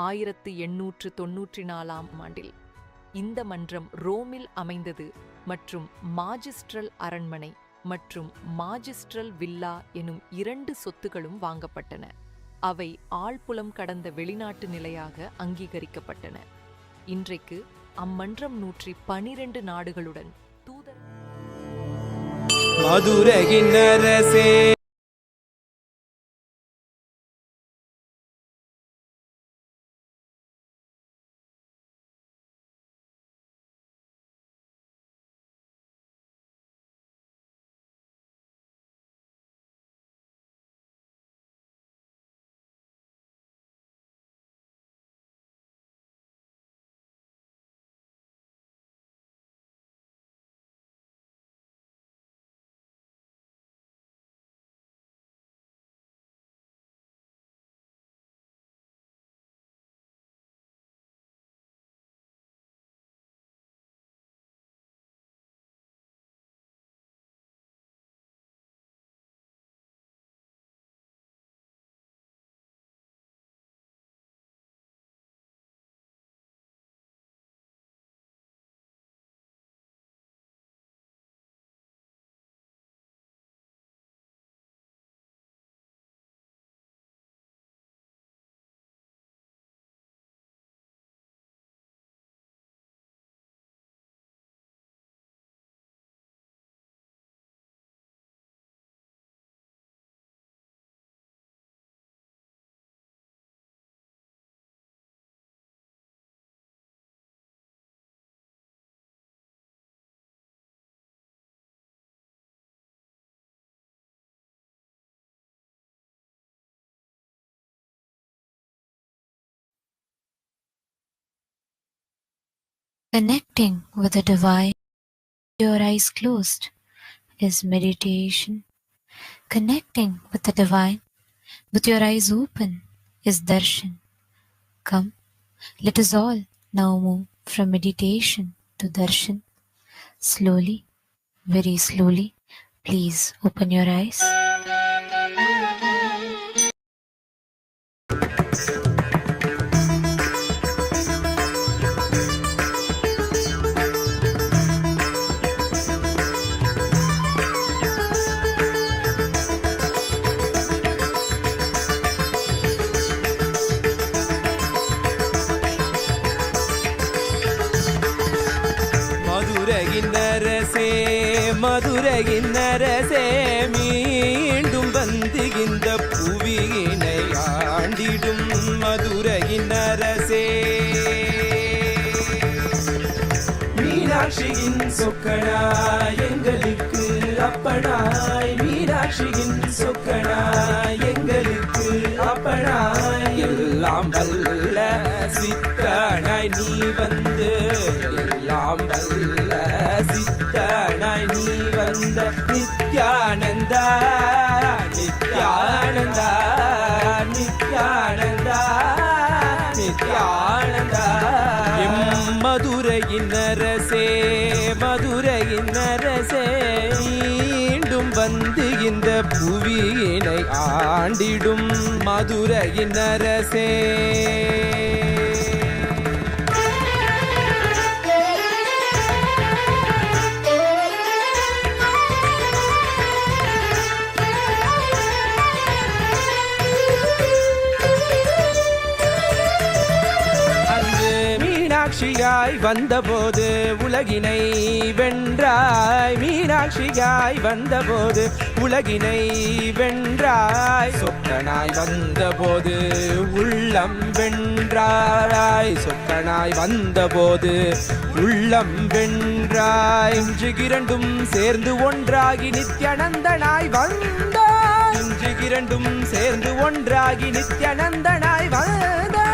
1894 இந்த மன்றம் ரோமில் அமைந்தது மற்றும் மாஜிஸ்ட்ரல் அரண்மனை மற்றும் மாஜிஸ்ட்ரல் வில்லா எனும் 2 சொத்துகளும் வாங்கப்பட்டன. அவை ஆழ்புலம் கடந்த வெளிநாட்டு நிலையாக அங்கீகரிக்கப்பட்டன. இன்றைக்கு அம்மன்றம் 112 நாடுகளுடன் தூதர். மதுரையின் அரசே Connecting with the divine, your eyes closed, is meditation. Connecting with the divine, with your eyes open, is darshan. Come, let us all now move from meditation to darshan. Slowly, very slowly, please open your eyes. மதுரையின் அரசே மீண்டும் வந்து இந்த புவியினை ஆண்டிடும் மதுரையின் அரசே. மீனாட்சியின் சொக்கனாய் எங்களுக்கு அப்பனாய், மீனாட்சியின் சொக்கனாய் எங்களுக்கு அப்பனாய், எல்லாம் வல்ல சித்தனாய் நீ வந்து, எல்லாம் வல்ல சித்தனாய் நீ வந்த நித்யானந்தா நித்யானந்தா நித்யானந்தா நித்யானந்தா. மதுரையின் அரசே மதுரையின் அரசே மீண்டும் வந்து இந்த புவியினை ஆண்டிடும் மதுரையின் அரசே. மீனாட்சியாய் வந்தபோது உலகினை வென்றாய், மீனாட்சியாய் வந்தபோது உலகினை வென்றாய், சொக்கனாய் வந்தபோது உள்ளம் வென்றாய், சொக்கனாய் வந்தபோது உள்ளம் வென்றாய். இன்று இரண்டும் சேர்ந்து ஒன்றாகி நித்யானந்தனாய் வந்தாய், இன்று இரண்டும் சேர்ந்து ஒன்றாகி நித்யானந்தனாய் வந்தாய்.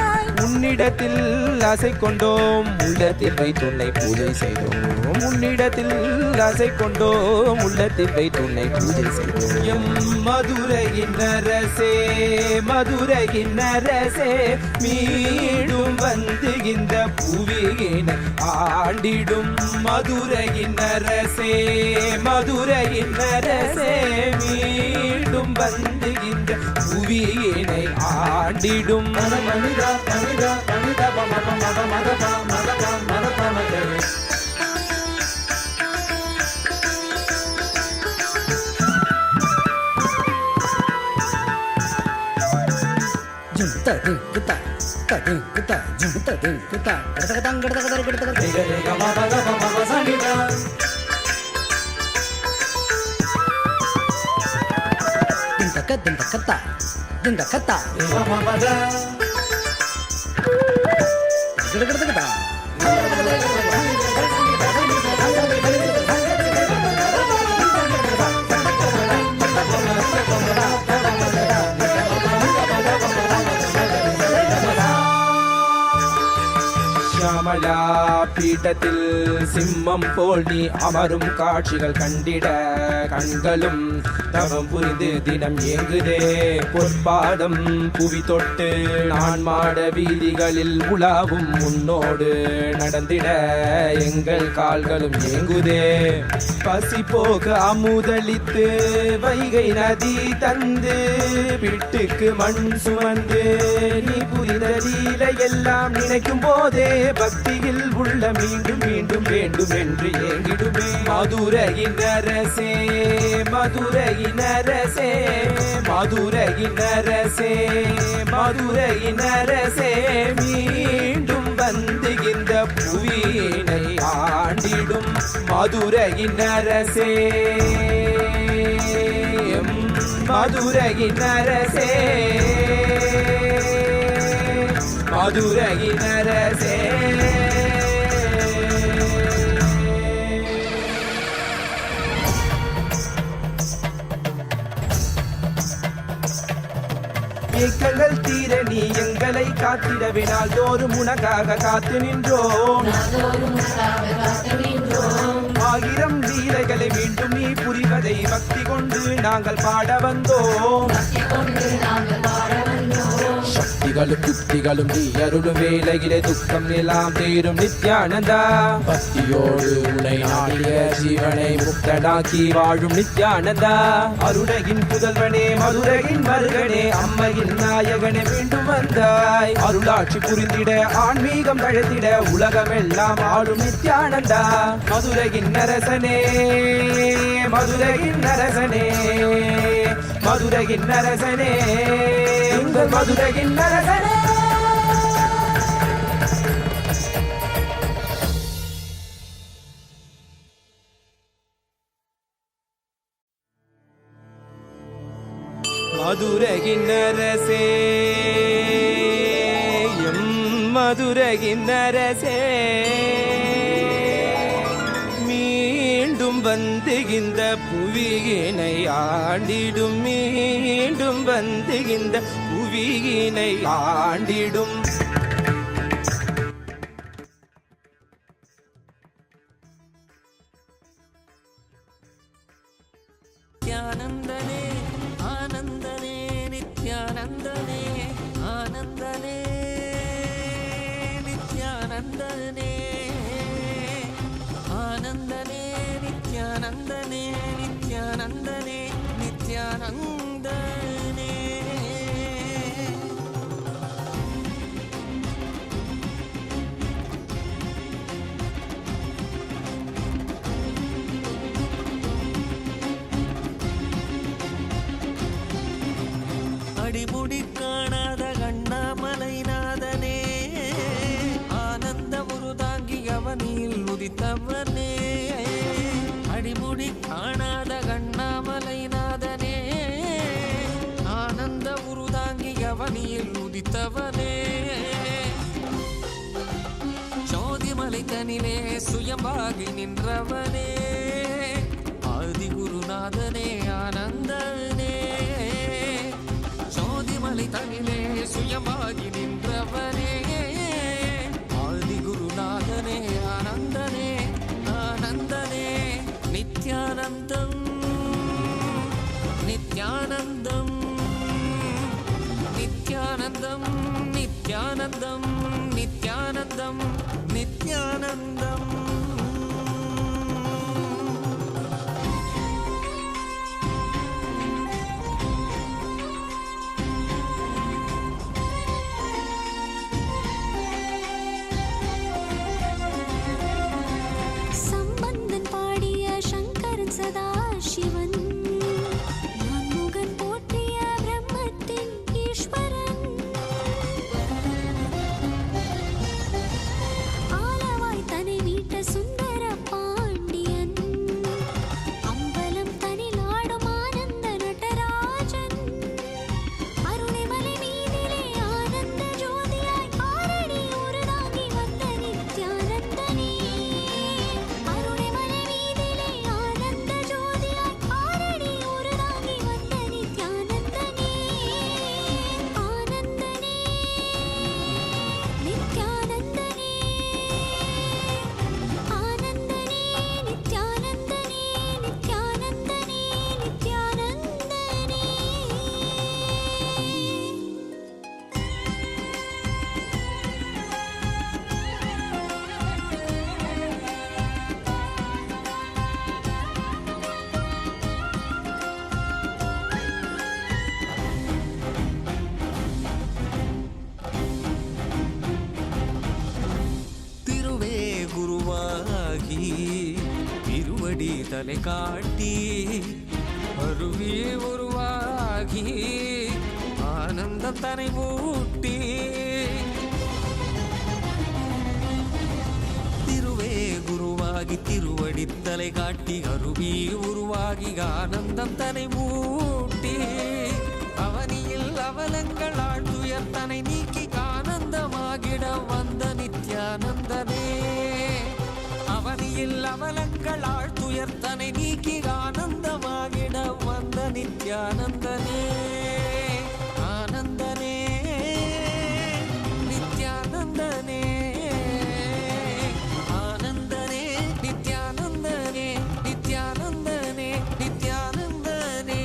உன்னிடத்தில் ஆசை கொண்டோம் உள்ளத்தில் வைத்துன்னை பூஜை செய்தோம், உன்னிடத்தில் ஆசை கொண்டோம் உள்ளத்தில் வைத்துன்னை பூஜை செய்தோம். எம் மதுரையின் அரசே மதுரையின் அரசே மீண்டும் வந்து இந்த புவியினை ஆண்டிடும் மதுரையின் அரசே மதுரையின் அரசே மீண்டும் வந்து இந்த புவியினை ஆண்டிடும். மனிதா ஷியாமளா பீடத்தில் சிம்மம் போல் நீ அமரும் காட்சிகள் கண்டிட கண்களும் தவம் புரிந்து தினம் ஏங்குதே. பொற்பாதம் புவி தொட்டு நான் மாட வீதிகளில் உலாவும் உன்னோடு நடந்திட எங்கள் கால்களும் ஏங்குதே. பசி போக அமுதளித்து வைகை நதி தந்து பிட்டுக்கு மண் சுமந்து நீ புரிந்த லீலை எல்லாம் நினைக்கும் போதே பக்தியில் உள்ள மீண்டும் மீண்டும் வேண்டும் என்று ஏங்கிடுமே. மதுரையின் அரசே மதுரையின் அரசே மதுரையின் அரசே மதுரையின் அரசே மீண்டும் வந்து இந்த புவியினை ஆண்டிடும் மதுரையின் அரசே மதுரையின் அரசே மதுரையின் அரசே. ஏக்கங்கள் தீர நீ எங்களை காத்திடவே நாள்தோறும் உனக்காக காத்து நின்றோம். ஆயிரம் லீலைகளை மீண்டும் நீ புரிவதை பக்தி கொண்டு நாங்கள் பாட வந்தோம். சக்திகளும் புத்திகளும் நீ அருளும் வேலையிலே துக்கம் எல்லாம் தீரும் நித்யானந்தா. பக்தியோடு உன்னை நாடிய ஜீவனை முக்தனாக்கி வாழும் நித்யானந்தா. அருளையின் புதல்வனே மதுரையின் மருகனே அம்மையின் நாயகனே மீண்டும் வந்தாய். அருளாட்சி புரிந்திட ஆன்மீகம் தழைத்திட உலகமெல்லாம் ஆளும் நித்யானந்தா. மதுரையின் அரசனே மதுரையின் அரசனே மதுரையின் அரசனே உங்கள் மதுரையின் அரசனே. மதுரையின் அரசே மதுரையின் அரசே மீண்டும் வந்து இந்த புவியினை ஆண்டிடும் மீண்டும் வந்து இந்த புவியினை ஆண்டிடும். நித்யானந்தனே ஆனந்தனே நித்யானந்தனே ஆனந்தனே நித்யானந்தனே ஆனந்தனே நித்யானந்தனே நித்யானந்தனே நித்யானந்தனே. அடிமுடி காணாத கண்ணாமலைநாதனே ஆனந்த முருதாங்கி அவனில் உதித்தவனே. அடிமுடி காணாத கண்ணாமலைநாதனே ஆனந்த முருதாங்கி அவனில் உதித்தவனே. சோதிமலை தனிலே சுயம்பாகி நின்றவனே ஆதி குருநாதனே ஆனந்தனே. சோதிமலை தனிலே சுயமாகி நின்றவனே ஆதி குருநாதனே ஆனந்தனே ஆனந்தனே. நித்யானந்தம் நித்யானந்தம் நித்யானந்தம் நித்யானந்தம் நித்யானந்தம் நித்யானந்தம். திருவடித்தலை காட்டி அருவி உருவாகி ஆனந்தம் தனை ஊட்டி திருவே குருவாகி திருவடித்தலை காட்டி அருவி உருவாகி ஆனந்தம் தனை ஊட்டி அவனியில் அவலங்கள் ஆழ்துயர் தனை நீக்கி ஆனந்தமாகிட வந்த நித்யானந்தனே அவனியில் அவலங்கள் ஆழ்துயர் தனை நீக்கி ஆனந்தமாகிட வந்த நித்யானந்தனே ஆனந்தனே நித்யானந்தனே ஆனந்தனே நித்யானந்தனே நித்யானந்தனே நித்யானந்தனே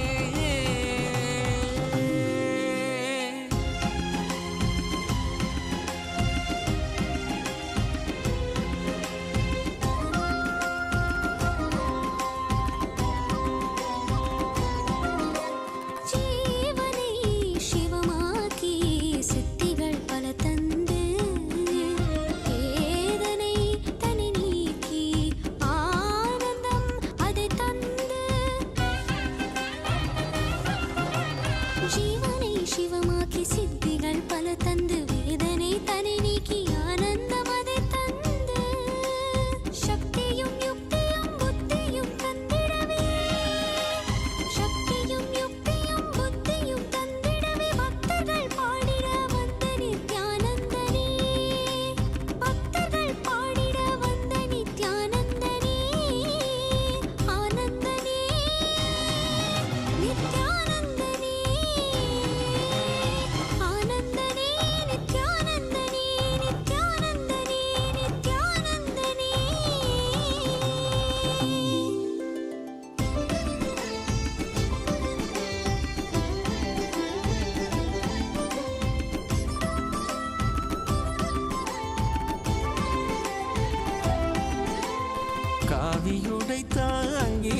காவியுடை தாங்கி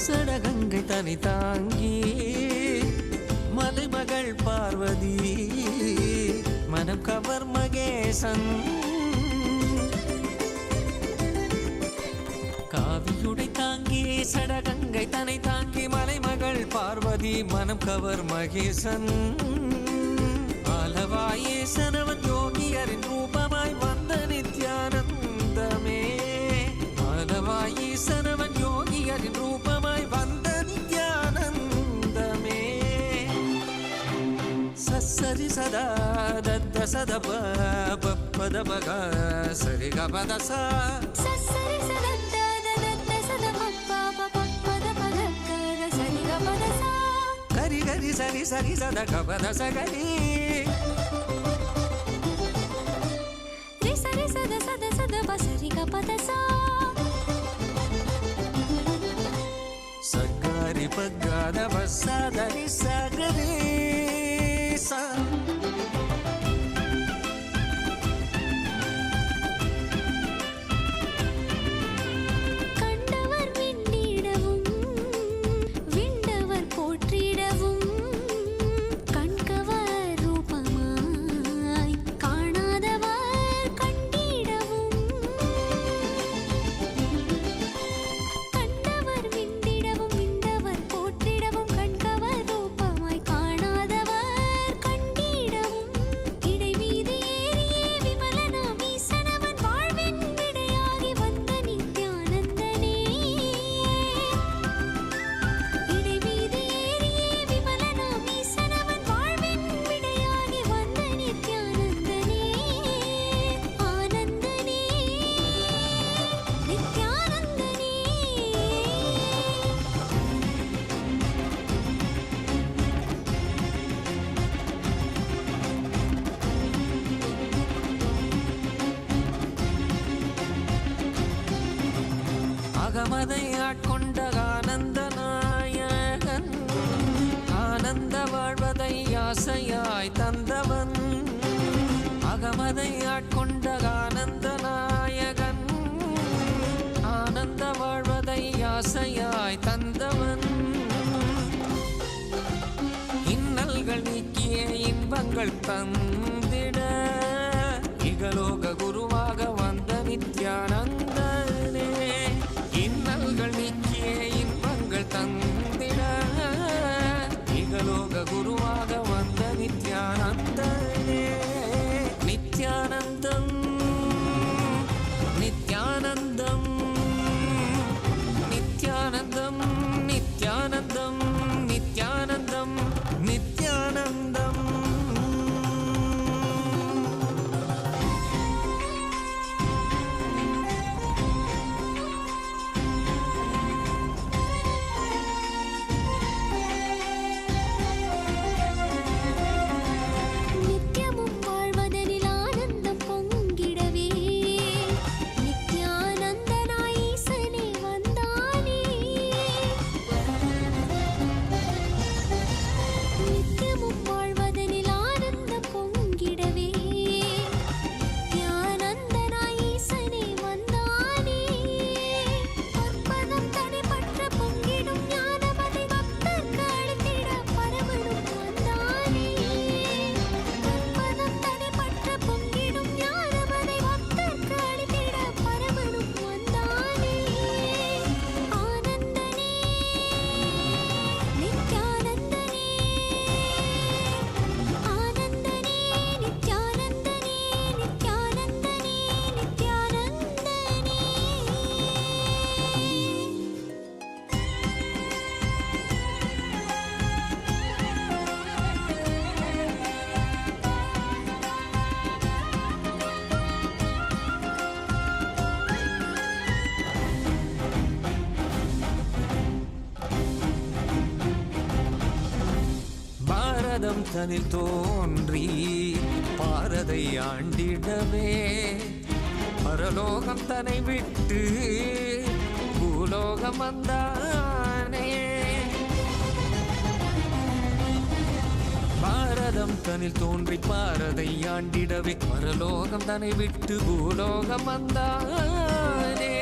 சடகங்கை தனி தாங்கி மலைமகள் பார்வதி மனம் கவர் மகேசன் காவியுடை தாங்கி சடகங்கை தனை தாங்கி மலைமகள் பார்வதி மனம் கவர் மகேசன் ஆலவாயேசனவன் யோகியரின் ரூபமாய் வந்த நித்யானந்தமே ஆலவாயேசனவன் யோகியரின் ரூபமாய் வந்த நித்யானந்தமே சரி சதா தத்த சத பத பக சரி கபத சரி கரி கரி சரி சரி சத கபத சகரி சரி சத சத சத பசரி கபத சகரி பகத பசதரி சகரி ச அகமதை ஆட்கொண்ட ஆனந்த நாயகன் ஆனந்த வாழ்வதை ஆசையாய் தந்தவன் அகமதை ஆட்கொண்ட ஆனந்த நாயகன் ஆனந்த வாழ்வதை ஆசையாய் தந்தவன் இன்னல்கள் நீக்கிய இன்பங்கள் தந்திட இகலோக குருவாக வந்த நித்யானந்தனே இன்னல்கள் பாரதம் தனில் தோன்றி பாரதை ஆண்டிடவே பரலோகம் தன்னை விட்டு பூலோகம் வந்தானே. பாரதம் தனில் தோன்றி பாரதை ஆண்டிடவே பரலோகம் தன்னை விட்டு பூலோகம் வந்தானே.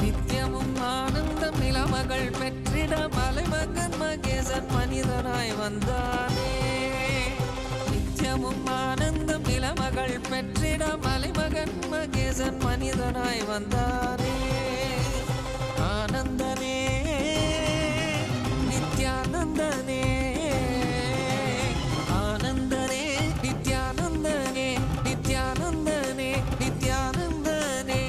நித்தியமும் ஆனந்தம் நிலமகள் பெற்றிட மலைமகன் மகேசன் மனிதனாய் வந்தானே. நித்தியமும் ஆனந்தம் நிலமகள் பெற்றிட மலைமகன் மகேசன் மனிதனாய் வந்தானே. ஆனந்தனே நித்யானந்தனே ஆனந்தனே நித்யானந்தனே நித்யானந்தனே நித்யானந்தனே.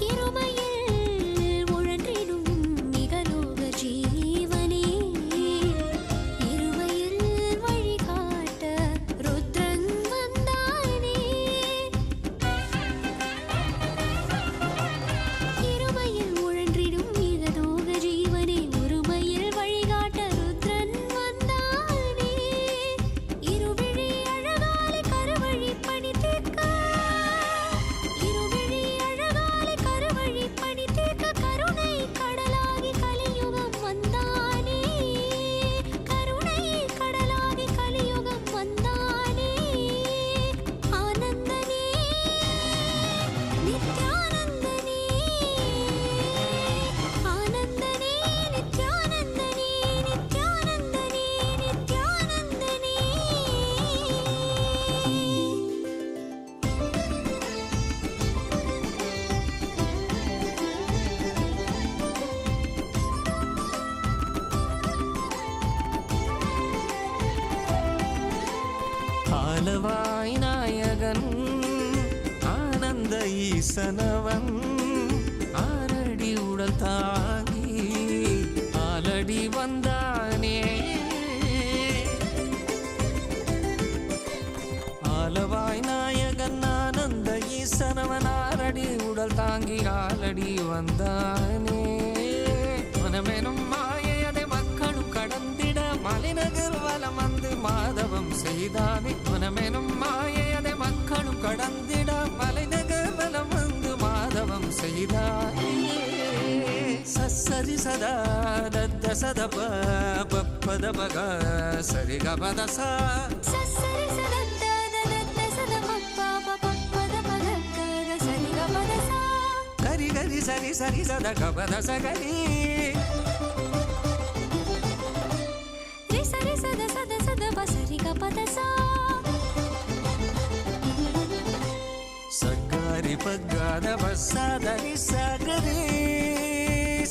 இருமையில் உழன்றிடும் நிகலோக ஜீவனே, இருமையில் வழிகாட்ட ருத்ரன் வந்தானே. இருமையில் உழன்றிடும் நிகலோக ஜீவனே, ஒருமையில் வழிகாட்ட ருத்ரன் வந்தானே. இருவிழி அழகாலே கருவழி பணி தீர்க்க, இருவிழி அழகாலே கருவழி பணி தீர்க்க கருணை கடலாகி கலியுகம் வந்தானே. கருணை கடலாகி கலியுகம் வந்தானே. ஆனந்தனே நித்யானந்தனே ஆனந்தனே நித்யானந்தனே நித்யானந்தனே நித்யானந்தனே. ஆலவாய் நாயகன் ஆனந்த ஈசனவன் ஆரடி உடல் தாங்கி ஆலடி வந்தானே. ஆலவாய் நாயகன் ஆனந்த ஈசனவன் ஆரடி உடல் தாங்கி ஆலடி வந்தானே. மனமெனும் மாயை அதை மக்களும் கடந்திட மலைநகர் வலம் வந்து மாதவம் செய்தானே. மனமெனும் மாயை அதை மக்களும் கடந்திட மலைநகர் வலம் வந்து மாதவம் செய்தானே. சரி சதா தத்த சத பத பக சரி கபத சா. சரி சதத்த தத்த சத பப்பா பப்பத பகக சரி கபத சா. கரி கரி சரி சரி சத கபத சகரி. ரி சரி சத சத சத பசரி கபத சா. சகரி பகத பசதரி சகரி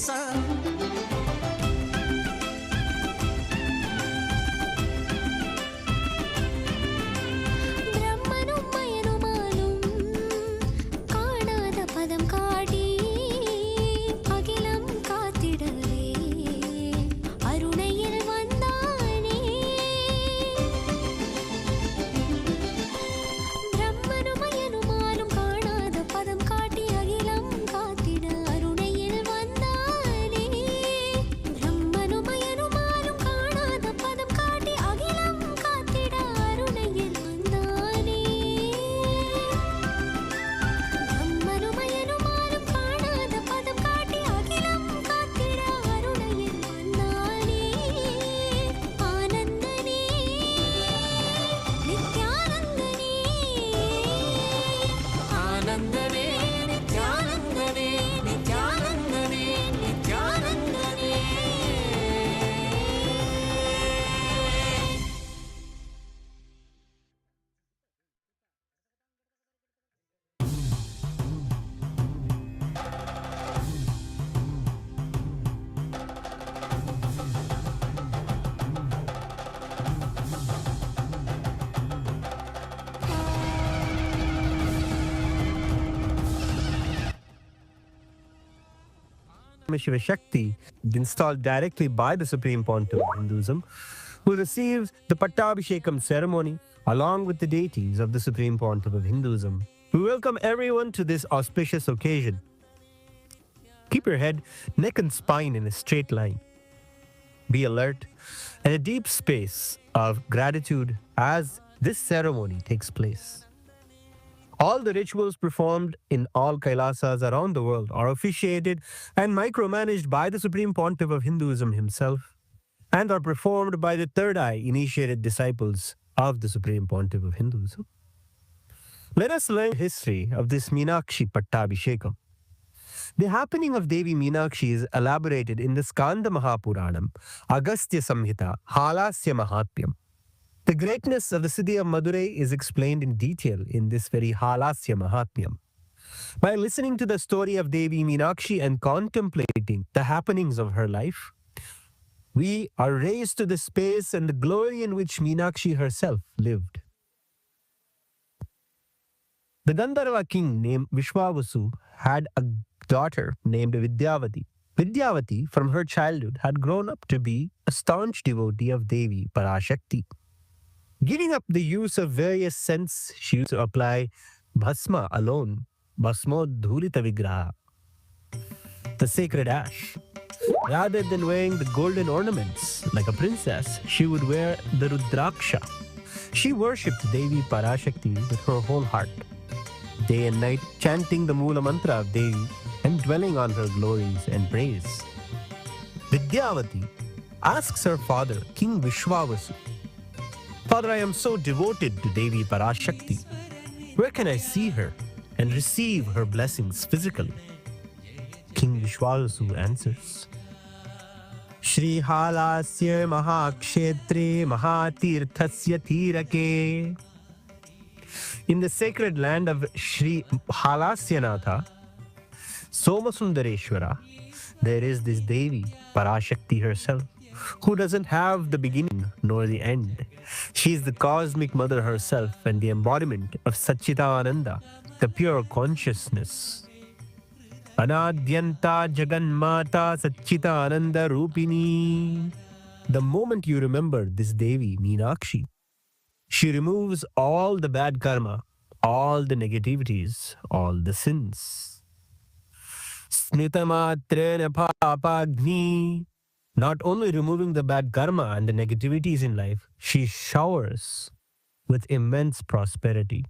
சா. பிரம்மனும் மயனுமாலும் காணாத பதம் காட்டி அகிலம் காத்திடவே அருணையில் வந்தானே. பிரம்மனும் மயனுமாலும் காணாத பதம் காட்டி அகிலம் காத்திட அருணையில் வந்தானே. பிரம்மனும் மயனுமாலும் காணாத பதம் காட்டி அகிலம் காத்திட அருணையில் வந்தானே. பிரம்மனும் மயனுமாலும் காணாத பதம் காட்டி அகிலம் காத்திட அருணையில் வந்தானே. ஆனந்தனே நித்யானந்தனே ஆனந்தனே நித்யானந்தனே நித்யானந்தனே நித்யானந்தனே. Shiva Shakti, installed directly by the Supreme Pontiff of Hinduism, who receives the Pattabhishekam ceremony along with the deities of the Supreme Pontiff of Hinduism. We welcome everyone to this auspicious occasion. Keep your head, neck and spine in a straight line. Be alert and a deep space of gratitude as this ceremony takes place. All the rituals performed in all Kailasas around the world are officiated and micromanaged by the Supreme Pontiff of Hinduism himself and are performed by the third eye initiated disciples of the Supreme Pontiff of Hinduism. Let us learn the history of this Meenakshi Pattabhishekam. The happening of Devi Meenakshi is elaborated in the Skanda Mahapuranam, Agastya Samhita, Halasya Mahatmyam. The greatness of the city of Madurai is explained in detail in this very Halasya Mahatmyam. By listening to the story of Devi Meenakshi and contemplating the happenings of her life, we are raised to the space and the glory in which Meenakshi herself lived. The Gandharva king named Vishwavasu had a daughter named Vidyavati. Vidyavati, from her childhood, had grown up to be a staunch devotee of Devi Parashakti. Giving up the use of various scents, she used to apply bhasma alone, bhasmodhurita vigraha, the sacred ash. Rather than wearing the golden ornaments like a princess, she would wear the rudraksha. She worshipped Devi Parashakti with her whole heart, day and night chanting the Moola Mantra of Devi and dwelling on her glories and praise. Vidyavati asks her father, King Vishwavasu, "Father, I am so devoted to Devi Parashakti. Where can I see her and receive her blessings physically?" King Vishwavasu answers, "Shri Halasya Mahakshetre Mahatirthasya Tirake." In the sacred land of Shri Halasyanatha, Somasundareshwara, there is this Devi, Parashakti herself, who doesn't have the beginning nor the end. She is the cosmic mother herself and the embodiment of Satchitananda, the pure consciousness. Anadyanta Jaganmata Satchitananda Rupini. The moment you remember this Devi, Meenakshi, she removes all the bad karma, all the negativities, all the sins. Snitamatrena papagni. Not only removing the bad karma and the negativities in life, she showers with immense prosperity.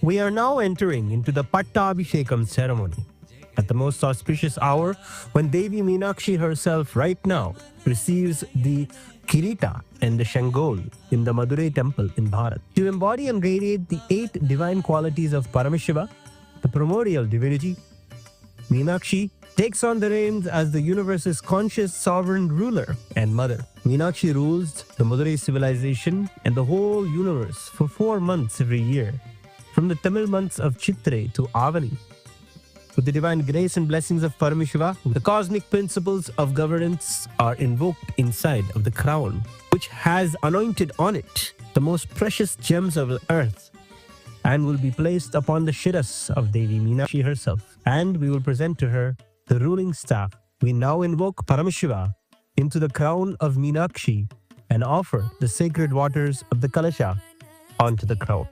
We are now entering into the Pattabhishekam ceremony at the most auspicious hour when Devi Meenakshi herself right now receives the Kirita and the Shangol in the Madurai temple in Bharat. To embody and radiate the 8 divine qualities of Parameshiva, the primordial divinity, Meenakshi takes on the reins as the universe's conscious sovereign ruler and mother. Meenakshi rules the Madurai civilization and the whole universe for 4 months every year, from the Tamil months of Chitrai to Avani. With the divine grace and blessings of Parameshiva, the cosmic principles of governance are invoked inside of the crown, which has anointed on it the most precious gems of the earth, and will be placed upon the shiras of Devi Meenakshi herself, and we will present to her the ruling staff. We now invoke Parameshiva into the crown of Meenakshi and offer the sacred waters of the Kailasa onto the crown.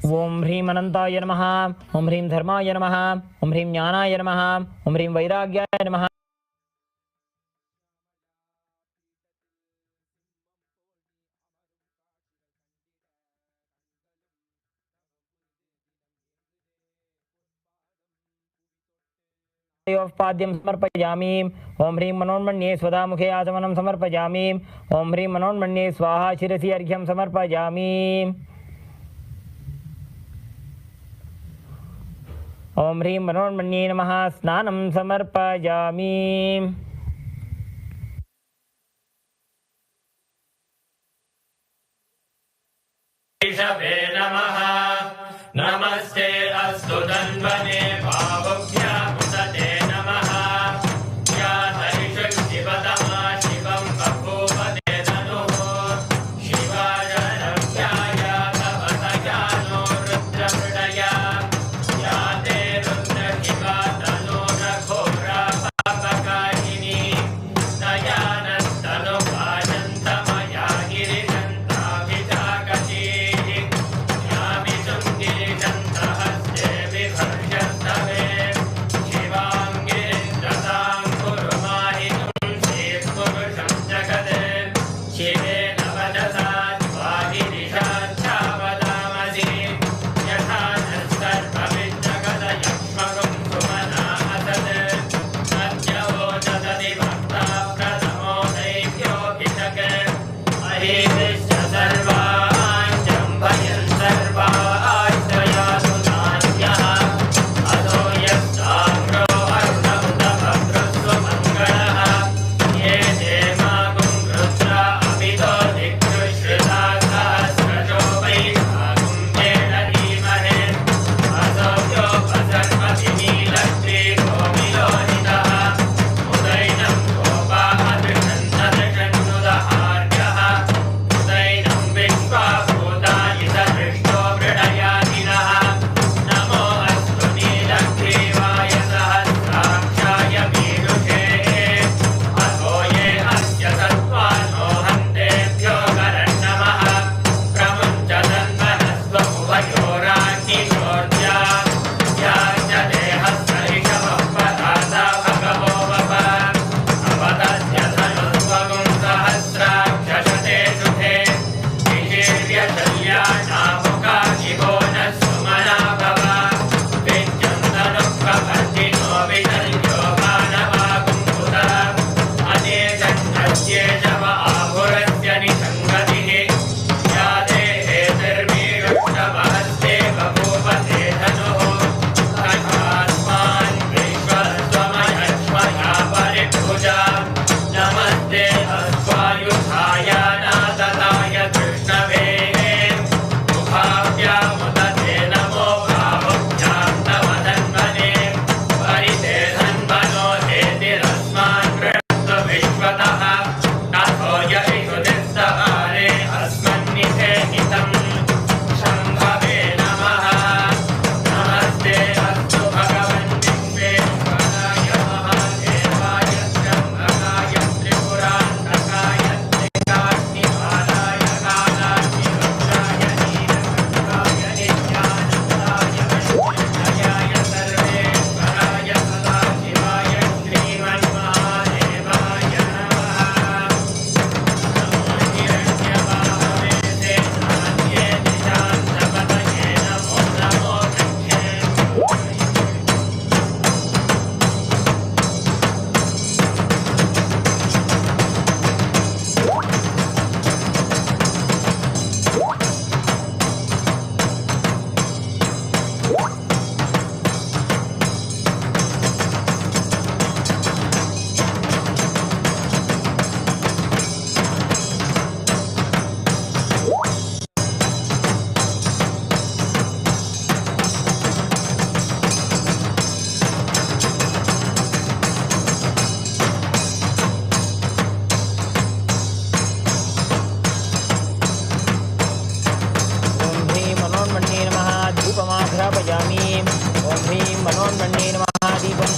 ओम ह्रीं अनंताय नमः, ओम ह्रीं धर्माय नमः, ओम ह्रीं ज्ञानाय नमः, ओम ह्रीं वैराग्याय नमः। पाद्यं समर्पयामि। ओम ह्रीं मनोन्मन्ये स्वधा मुखे आचमनं समर्पयामि। ओम ह्रीं मनोन्मन्ये स्वाहा शिरसि अर्घ्यं समर्पयामि। ओम ह्रीं मनोन्मन्ये नमः, स्नानं समर्पयामि। ऋषभे नमः, नमस्ते अस्तु धन्वने भावभ्यामुदते नमः। या हरिशक्तिपदमा शिवं बभूवते तनुः। शिवाय नव्याय तपसया नो रुद्रमृडया। या ते रुद्रशिवा तनो न घोरा पापकारिणी। दयानस्तनुभाजन्तमया गिरिशन्ताभिजागतीः। यामिषुं गिरिशन्तहस्ते विभर्षस्तव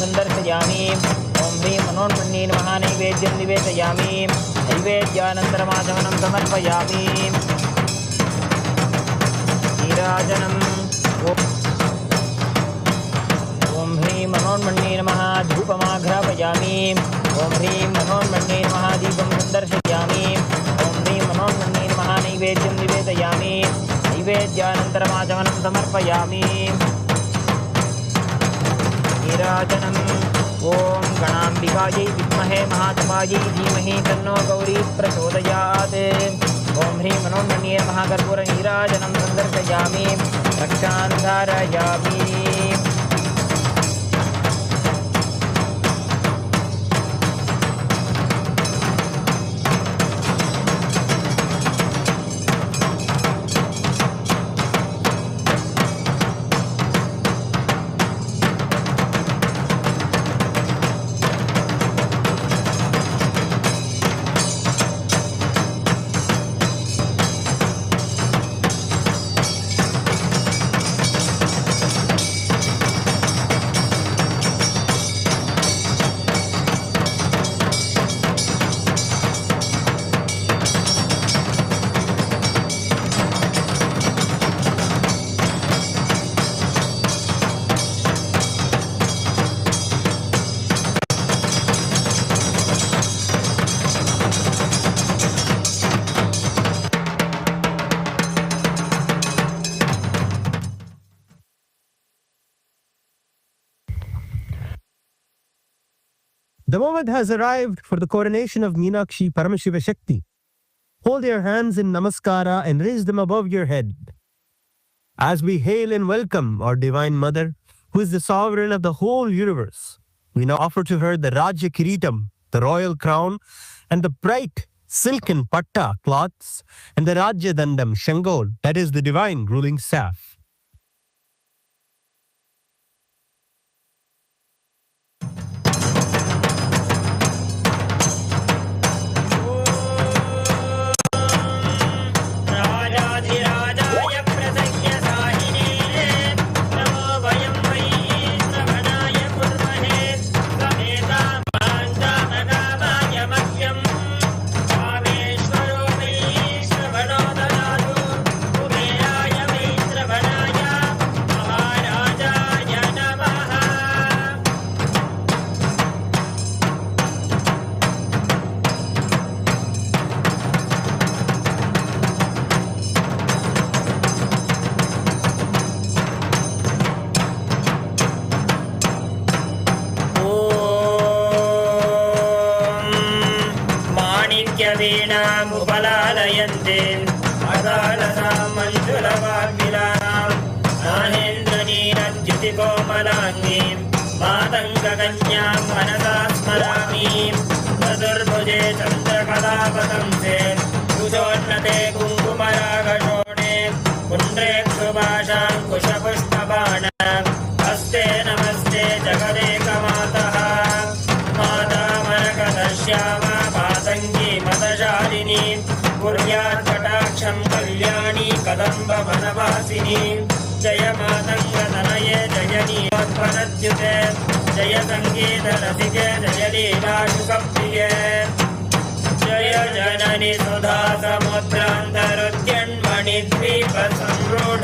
सन्दर्शयामि ॐ ह्रीं मनोन्मन्ये नमः नैवेद्यं निवेदयामि नैवेद्यानन्तरमाचमनं समर्पयामि नीराजनम् ॐ ह्रीं मनोन्मन्ये नमः धूपमाघ्रापयामि ॐ ह्रीं मनोन्मन्ये नमः दीपं सन्दर्शयामि ॐ ह्रीं मनोन्मन्ये नमः नैवेद्यं निवेदयामि नैवेद्यानन्तरमाचमनं समर्पयामि नीराजनम् ॐ गणाम्बिकायै विद्महे महातपायै धीमहि तन्नो गौरी प्रचोदयात् ॐ ह्रीं मनोन्मन्ये नमः कर्पूरनीराजनं सन्दर्शयामि रक्षां धारयामि The moment has arrived for the coronation of Meenakshi Paramashiva Shakti. Hold your hands in namaskara and raise them above your head. As we hail and welcome our Divine Mother, who is the sovereign of the whole universe, we now offer to her the Rajya Kiritam, the royal crown, and the bright silken patta cloths, and the Rajya Dandam Shangol, that is the divine ruling staff. वीणामुपलालयन्ते अदालसां मञ्जुलवाग्विलानां नाहेन्द्रनीरद्युतिकोमलाङ्गीं मातङ्गकन्यां मनसा स्मरामि चतुर्भुजे चन्द्रकलापतंसे कुजोन्नते कुङ्कुमरागशोणे कुण्ड्रेक्षुभाषाङ्कुशपुष्पबाण हस्ते नमस्ते जगदेकमातः माता मरकतश्यामा पातङ्गी मतशालिनी कुर्यात् कटाक्षं कल्याणी कदम्बवनवासिनी जय मातङ्गतनये जय नीलोत्पलद्युते जय सङ्गीतरसिके जय लीलाशुकप्रिये जय जननि सुधा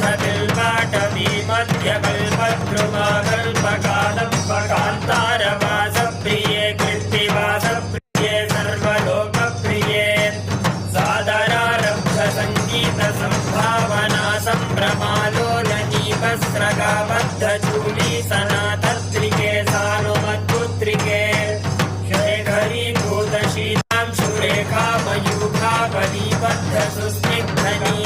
समुद्रान्तरुद्यन्मणिद्वीपसंरूढबिल्बाटवी मध्यकल्पद्रुमाकल्पकादम्बकान्तारवासप्रिये कृत्तिवासप्रिये सर्वलोकप्रिये सादरारब्धसङ्गीतसम्भावना सम्भ्रमालोलनीपस्रगाबद्धचूली सनातत्रिके सानुमत्पुत्रिके शेखरीभूतशीलां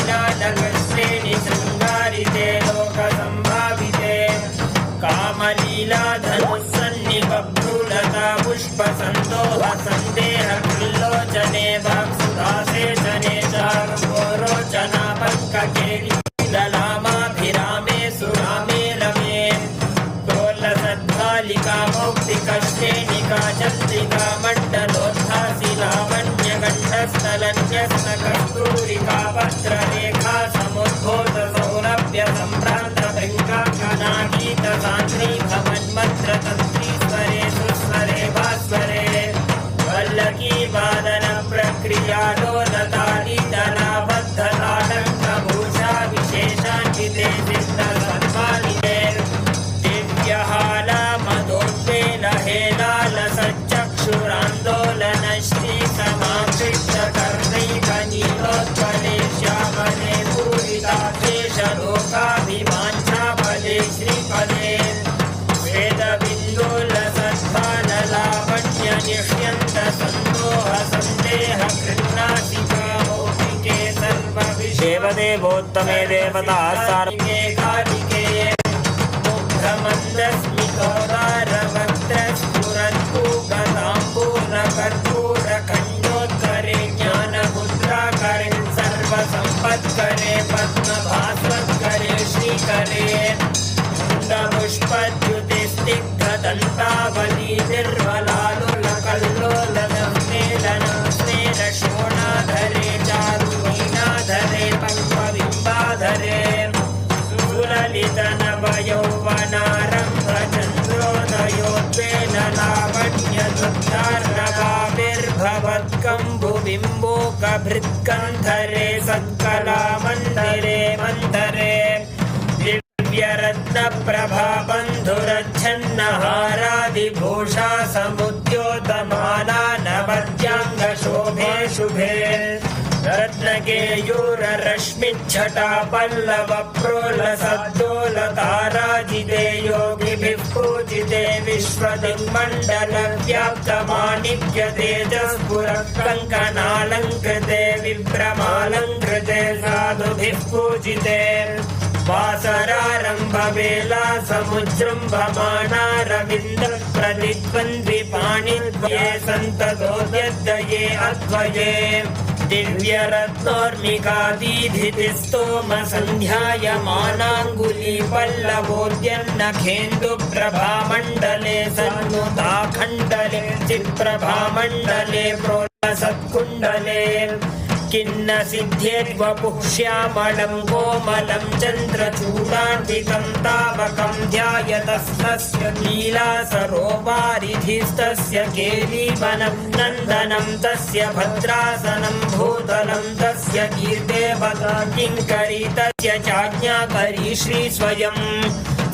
सुरेखामयूखाबलीबद्धसुस्निग्धनीलालकश्रेणि शृङ्गारिते लोकसम्भाविते कामलीलाधनुस्सन्निबभ्रूलता पुष्पसन्दोहसन्देहकृल्लोचने वाक्सुधाशेषणे चारुगोरोचना पङ्ककेली ललामाभिरामे सुरामे रमे क्रोल्लसद्भालिका मौक्तिकश्रेणिका चन्द्रिका मण्डलोद्धासि लावण्यगण्डस्थलन्यस्तकस्तूरिका पत्ररेखा समुद्भूत सौरभ्य सम्भ्रान्त भृङ्गाङ्गनागीतसान्द्री भवन्मन्त्रतन्त्री सर्वोत्तमे देवता सार्वके कालिके मुग्धमन्दस्मितोदारवक्त्रस्फुरन्पूगताम्बूरकर्पूरखण्डोत्करे ज्ञानमुद्राकरे सर्वसम्पत्करे पद्मभास्वत्करे श्रीकरे पुष्पद्युतिस्निग्धदन्तावली निर्वलालोलकल्लोलदस्मेलनस्मेलशोणाधरे चारुमीनाधरे पङ्कबिम्बाधरे सुललितनवयौवनारम्भचन्द्रोदयोद्वेन लावण्यदुद्धार्णवाभिर्भवत्कम्बुबिम्बोकभृत्कन्धरे सक्कलामन्दिरे मन्धरे दिव्यरत्नप्रभाबन्धुरच्छन्नहारादिभूषा समुद्योतमाना नवद्याङ्गशोभे शुभे रत्नकेयूररश्मिच्छटा पल्लवप्रोलसद्दोलताराजिते योगिभिः पूजिते विश्वदिङ्मण्डलव्याप्तमाणिक्यतेजस्फुरकङ्कणालङ्कृते विभ्रमालङ्कृते साधुभिः पूजिते वासरारम्भवेला समुजृम्भमाणा रविन्द्रप्रतिद्वन्द्विपाणिद्वये सन्ततोद्यद्दये अद्वये दिव्यरत्नोर्मिकादीधितिस्तोमसन्ध्यायमानाङ्गुलीपल्लवोद्यन्नखेन्दुप्रभामण्डले सन्नुताखण्डले चित्प्रभामण्डले प्रोलसत्कुण्डले किन्न सिद्ध्येद्वपुः श्यामलं कोमलं चन्द्रचूडान्वितं तावकं ध्यायतस्तस्य लीलासरोपारिधिस्तस्य केलीवनं नन्दनं तस्य भद्रासनं भूतलं तस्य कीर्तेवता किङ्करी तस्य चाज्ञाकरी श्रीस्वयं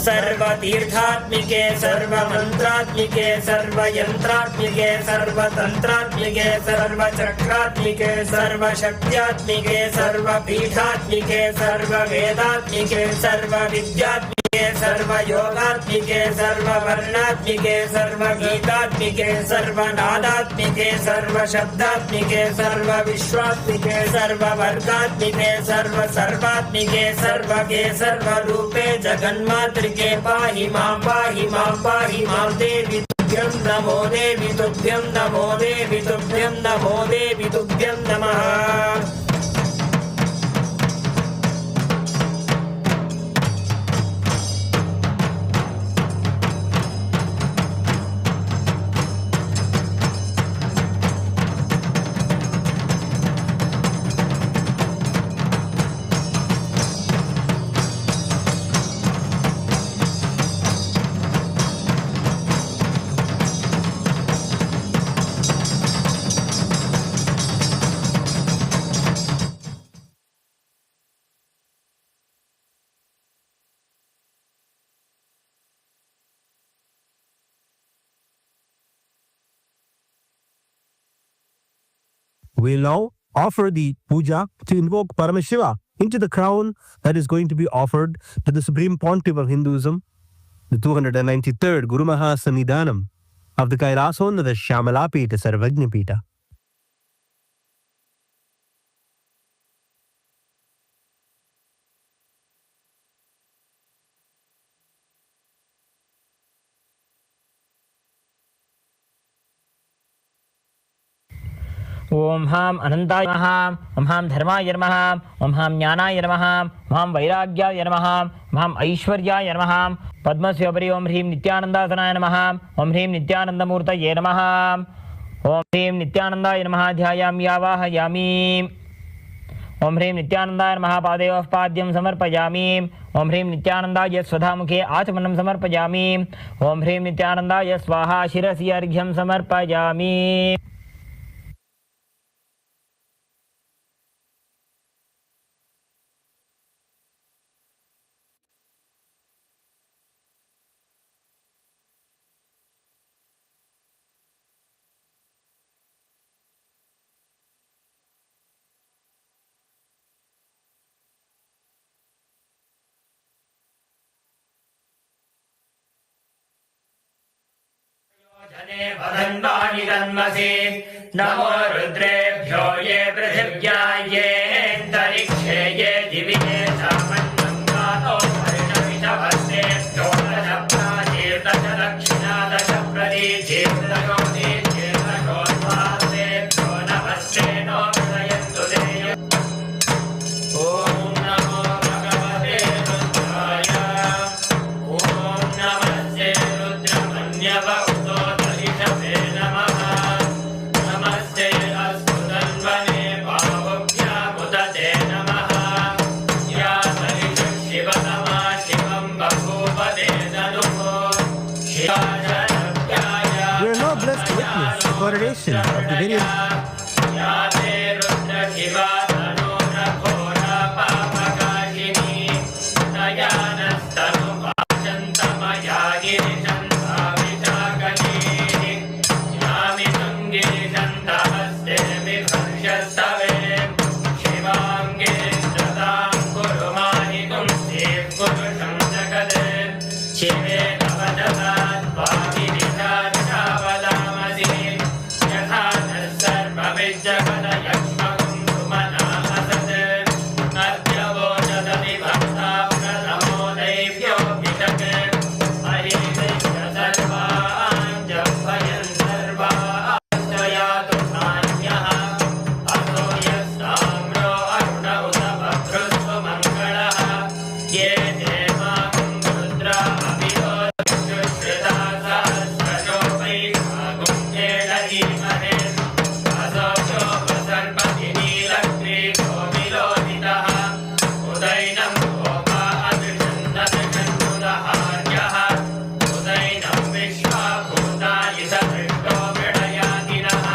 सर्वतीर्थात्मिके सर्वमन्त्रात्मिके सर्वयन्त्रात्मिके सर्वतन्त्रात्मिके सर्वचक्रात्मिके सर्वशक्त्यात्मिके सर्वपीठात्मिके सर्ववेदात्मिके सर्वविद्यात्मिके सर्वयोगात्मिके सर्ववर्णात्मिके सर्वगीतात्मिके सर्वनादात्मिके सर्वशब्दात्मिके सर्वविश्वात्मिके सर्ववर्गात्मिके सर्वसर्वात्मिके सर्वगे सर्वरूपे जगन्मातृके पाहि मां देवि तुभ्यं नमो देवि तुभ्यं नमो देवि तुभ्यं नमो देवि तुभ्यं नमः। We'll now offer the puja to invoke Parameshiva into the crown that is going to be offered to the Supreme Pontiff of Hinduism, the 293rd Guru Maha Sannidhanam of the Kailasonnada Shyamalapita Sarvajñapita. ओम हाम अनंताय नमः, ओम हाम धर्माय नमः, ओम हाम ज्ञानाय नमः, ओम हाम वैराग्याय नमः, ओम हाम ऐश्वर्याय नमः, पद्मस्योपरि ओम ह्रीं नित्यानन्दासनाय नमः, ओम ह्रीं नित्यानन्दमूर्तये नमः, ओम ह्रीं नित्यानन्दाय नमः ध्यायामि आवाहयामि, ओम ह्रीं नित्यानन्दाय नमः पादयोः पाद्यं समर्पयामि, ओम ह्रीं नित्यानन्दाय स्वधामुखे आचमनं समर्पयामि, ओम ह्रीं नित्यानन्दाय स्वाहा शिरसि अर्घ्यं समर्पयामि। वदन्वानि तन्मसि नमो रुद्रेभ्यो ये पृथिव्या ये अन्तरिक्षे ये दिवि विष्णवे नमः नमस्ते अस्तु तन्वने पावभ्यामुदते नमः या सरिषु शिवतमा शिवं बभूवते धनुः शिवाजनभ्याय We are now blessed to witness the coronation of the very या ते रुद्र शिवा तनूरघोरा पापकाशिनी दयानस्तनु भाषन्तमया गिरिशन्ताविचाकनीः यामि तुङ्गिरिशन्तहस्ते विभर्षस्तवे शिवां गिरिशतां कुरु माहितुं श्रीपुरुषं जगत् शिवे नवदसात् वागिरिशावदामसि यथा नः सर्वविज्जगदयक्ष्मं सुमना असत् अर्घ्यवो ददति भक्ता प्रथमो दैव्योऽभिषक् अहिंस्य सर्वान् जह्वयन् सर्वाश्रयातु नान्यः असो यस्ताम्रो अरुण उत बभ्रुस्व मङ्गलः ये देवाकुं रुद्रा अभिरोधुश्रिता सहस्रशोभैः गुञ्जेडधीमहे असोऽशो वसर्पति नीलग्रीवो विलोहितः उदैनं गोपा अदृशन्नदृशन्नुदहार्यः उदैनं विश्वाभूतानि सदृष्टो मृडयादिनः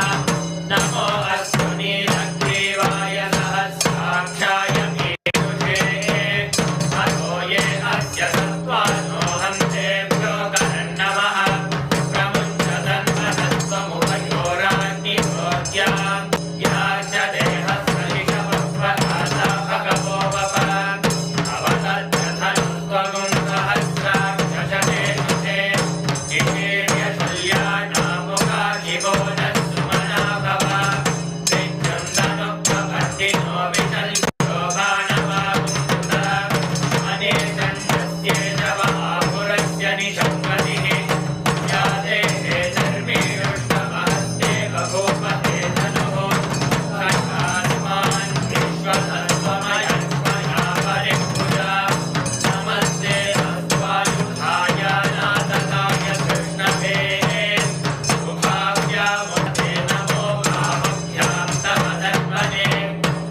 नमो अस्तु नीलग्रीवाय सहस्राक्षाय मीदुषे अतो ये अस्य सत्त्वानो हन्तेभ्यो करन्नमः प्रमुञ्चतन्मनस्त्वमुभयोराग्निभोग्यां या च देहस्वरिषवस्वधाता भगवो वप अवतत्यथनुस्त्वगुं सहस्राक्षशतेषु ते निषेव्यशल्यानामुगा शिवो नः सुमना भव विच्छन्दनुप्रवर्तिनो विशल्यो बाणवाकुन्दः अनेकण्डस्येतवाहुरस्य निशम्पतिः या देहे धर्मीरुष्टमहस्ते बभूवते धनुः खड्गास्मान् विश्वसर्वमयस्मया परिपूजा नमस्ते अस्त्वायुधाय नाथकाय कृष्णवे उभाभ्यामुदते नमो भावभ्यां तव धन्वने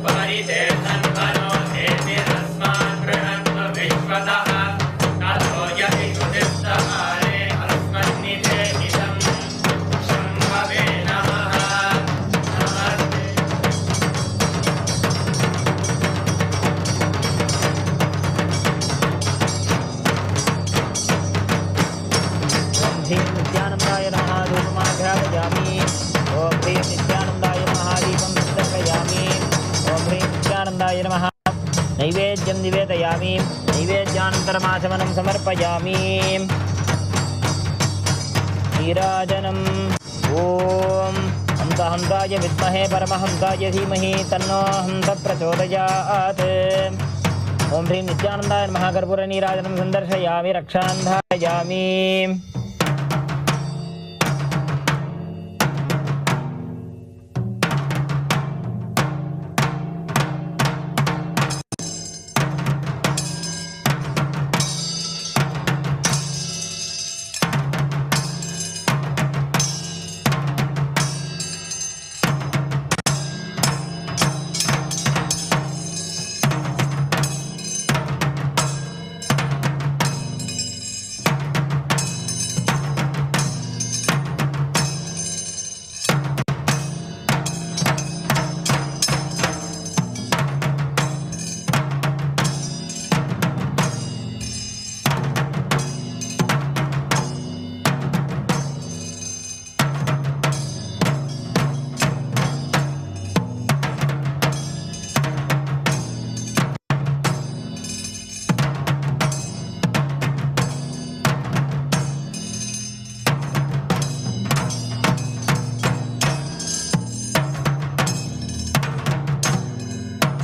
परिते धन्वनो हेतिरस्मान् गृह्णत्व विश्वतः ततो यदि गुदिस्तहारे अस्मन्निधेहितं शम्भवे नमः नमस्ते ॐ ह्रीं नित्यानन्दाय नमः धूपमाघ्रापयामि ॐ ह्रीं नित्यानन्दाय नमः दीपं दर्शयामि ॐ ह्रीं नित्यानन्दाय नमः नैवेद्यं निवेदयामि नैवेद्यानन्तरमाचमनं समर्पयामि नीराजनम् ॐ हंसहंसाय विद्महे परमहंसाय धीमहि तन्नो हंस प्रचोदयात् ॐ ह्रीं नित्यानन्दाय नमः कर्पूरनीराजनं सन्दर्शयामि रक्षान्धारयामि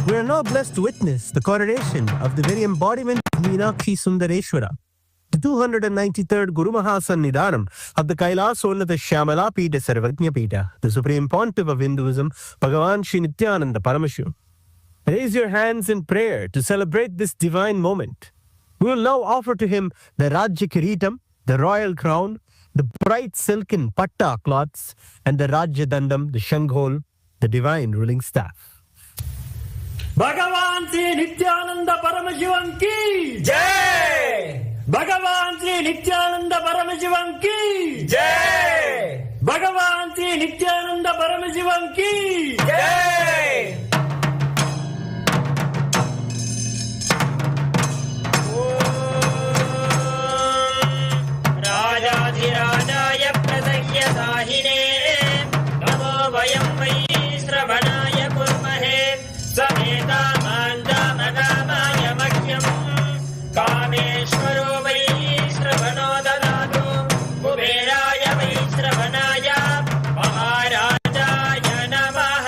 We are now blessed to witness the coronation of the very embodiment of Meenakshi Sundareshwara, the 293rd Guru Mahasannidhanam of the Kailasa Shyamala Pita Sarvajna Pita, the supreme pontiff of Hinduism, Bhagavan Shri Nithyananda Paramashu. Raise your hands in prayer to celebrate this divine moment. We will now offer to him the Rajya Kiritam, the royal crown, the bright silken patta cloths, and the Rajyadandam, the Shanghol, the divine ruling staff. भगवान श्री नित्यानंद परमशिवं की जय। भगवान श्री नित्यानंद परमशिवं की जय। भगवान श्री नित्यानंद परमशिवं की जय। राजाधिराजाय प्रसह्यसाहिने नमो वयं वै श्रवणाय कुर्महे समेता माञ्जामकामाय मह्यम् कामेश्वरो वै श्रवणो ददातु कुबेराय वै श्रवणाय महाराजाय नमः।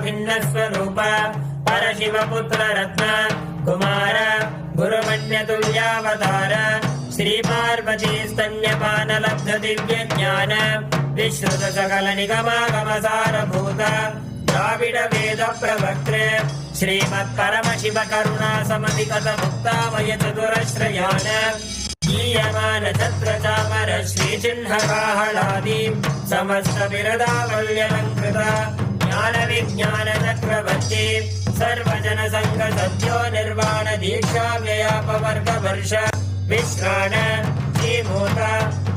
भिन्नस्वरूप परशिवपुत्र रत्न कुमार गुरुमन्यतुल्यावतार श्रीपार्वती स्तन्यपानलब्ध दिव्य ज्ञान विश्रुत सकल निगमागमसारभूत द्राविड वेद प्रवक्त्रे श्रीमत्परम शिव करुणा समधिगत मुक्तामय चतुरश्रयान गीयमान छत्र चामर श्रीचिह्नकाहलादि समस्त बिरदावल्यलङ्कृत ज्ञान विज्ञान चक्रवर्ती सर्वजन संघ सद्यो निर्वाण दीक्षा व्ययापवर्ग वर्ष विश्राण श्रीमूत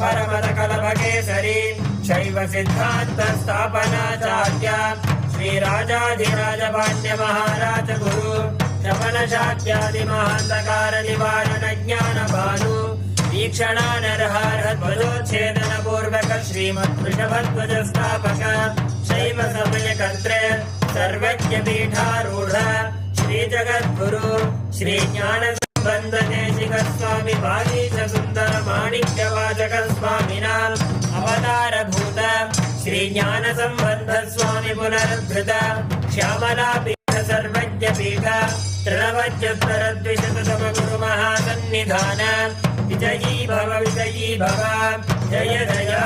परमत कलभकेसरी शैव सिद्धांत स्थापनाचार्य श्रीराजाधिराज पाण्ड्य महाराज गुरु शमन शाक्यादि महांतकार निवारण ज्ञान भानु वीक्षणानर्हार ध्वजोच्छेदन पूर्वक श्रीमत् वृषभध्वज स्थापक शैव समय कर्त्रे सर्वज्ञ पीठारूढ़ श्री जगद्गुरु श्री ज्ञान संबंध देशिक स्वामी वागीश सुंदर माणिक्य वाचक स्वामिना अवतार भूत श्री ज्ञान संबंध स्वामी पुनरुद्धृत श्यामला पीठ सर्वज्ञ पीठ तृणवज्योत्तर द्विशततम गुरु महासन्निधान विजयी भव जय जय।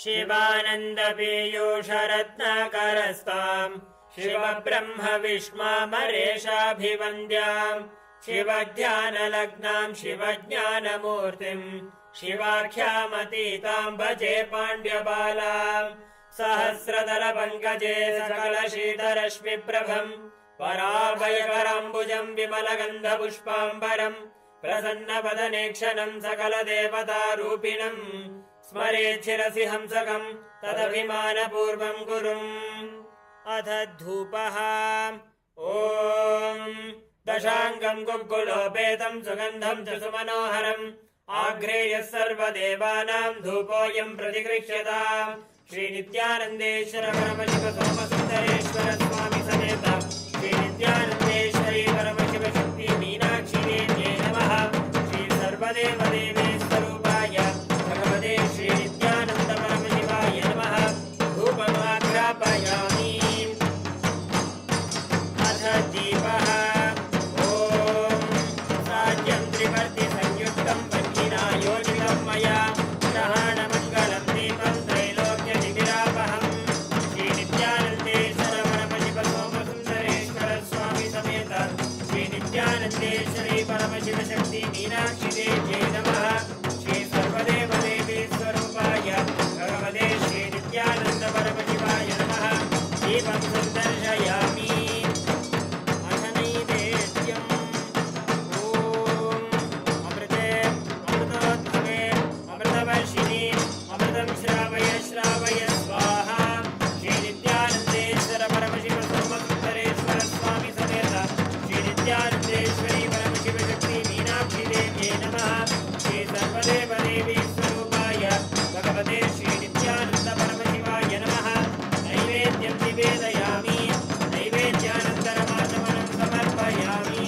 शिवानन्दपीयूषरत्नाकरस्ताम् शिवब्रह्मविष्मामरेशाभिवन्द्याम् शिवध्यानलग्नाम् शिवज्ञानमूर्तिम् शिवाख्यामतीताम् भजे पाण्ड्यबालाम् सहस्रदलपङ्कजे सकलशीतरश्मिप्रभम् पराभयकराम्बुजम् विमलगन्धपुष्पाम्बरम् प्रसन्नवदनेक्षणम् सकलदेवतारूपिणम् स्मरेच्छिरसि हंसकम् तदभिमानपूर्वम् कुरुम् अथ धूपः ॐ दशाङ्गम् गुग्गुलोपेतम् सुगन्धम् च सुमनोहरम् आघ्रेयः सर्वदेवानाम् धूपोऽयम् प्रतिगृह्यताम् श्रीनित्यानन्देश्वर परमशिव सोमसुन्दरेश्वर स्वामी समेत श्रीनित्यानन्देश्वरी परमशिव शक्ति मीनाक्षी देव्यै नमः श्री सर्वदेव देवेश्वरूपाय भगवते श्रीनित्यानन्द परमशिवाय नमः धूपमाघ्रापयामि अथ दीपः ॐ साज्यं त्रिवर्ति संयुक्तं पत्निना योजितं मया ग्रहाणमङ्गलं दीपं त्रैलोक्यदिविरापहम् श्रीनित्यानन्देश्वर परमशिव सोमसुन्दरेश्वर स्वामी समेत श्रीनित्यानन्देश्वरी परमशिव शक्ति मीनाक्षी देव्यै नमः श्री सर्वदेव देवीस्वरूपाय भगवते श्रीनित्यानन्द परमशिवाय नमः दीपं सन्दर्शयामि अथ नैवेद्यम् ॐ अमृते अमृतोद्भवे अमृतवर्षिणि अमृतं श्रावय श्रावय स्वाहा श्रीनित्यानन्देश्वर परमशिव सोमसुन्दरेश्वर स्वामी समेत श्रीनित्यानन्देश्वरी परमशिव शक्ति मीनाक्षी देव्यै नमः श्री सर्वदेव देवीस्वरूपाय भगवते श्रीनित्यानन्द परमशिवाय नमः नैवेद्यं निवेदयामि नैवेद्यानन्तरमाचमनं समर्पयामि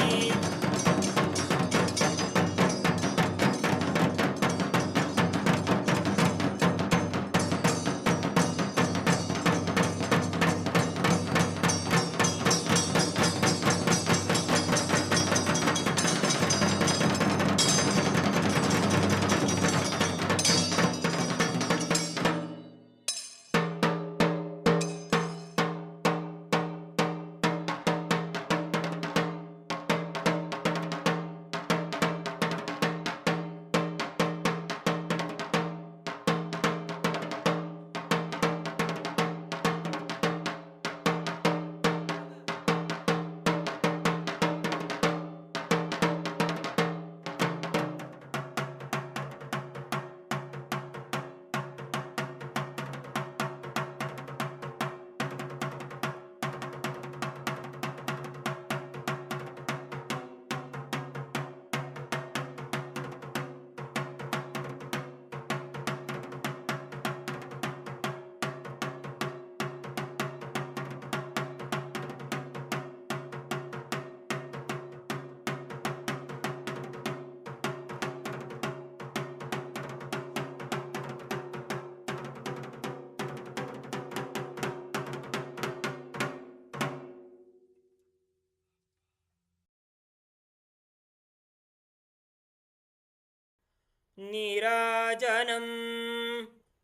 नीराजनम्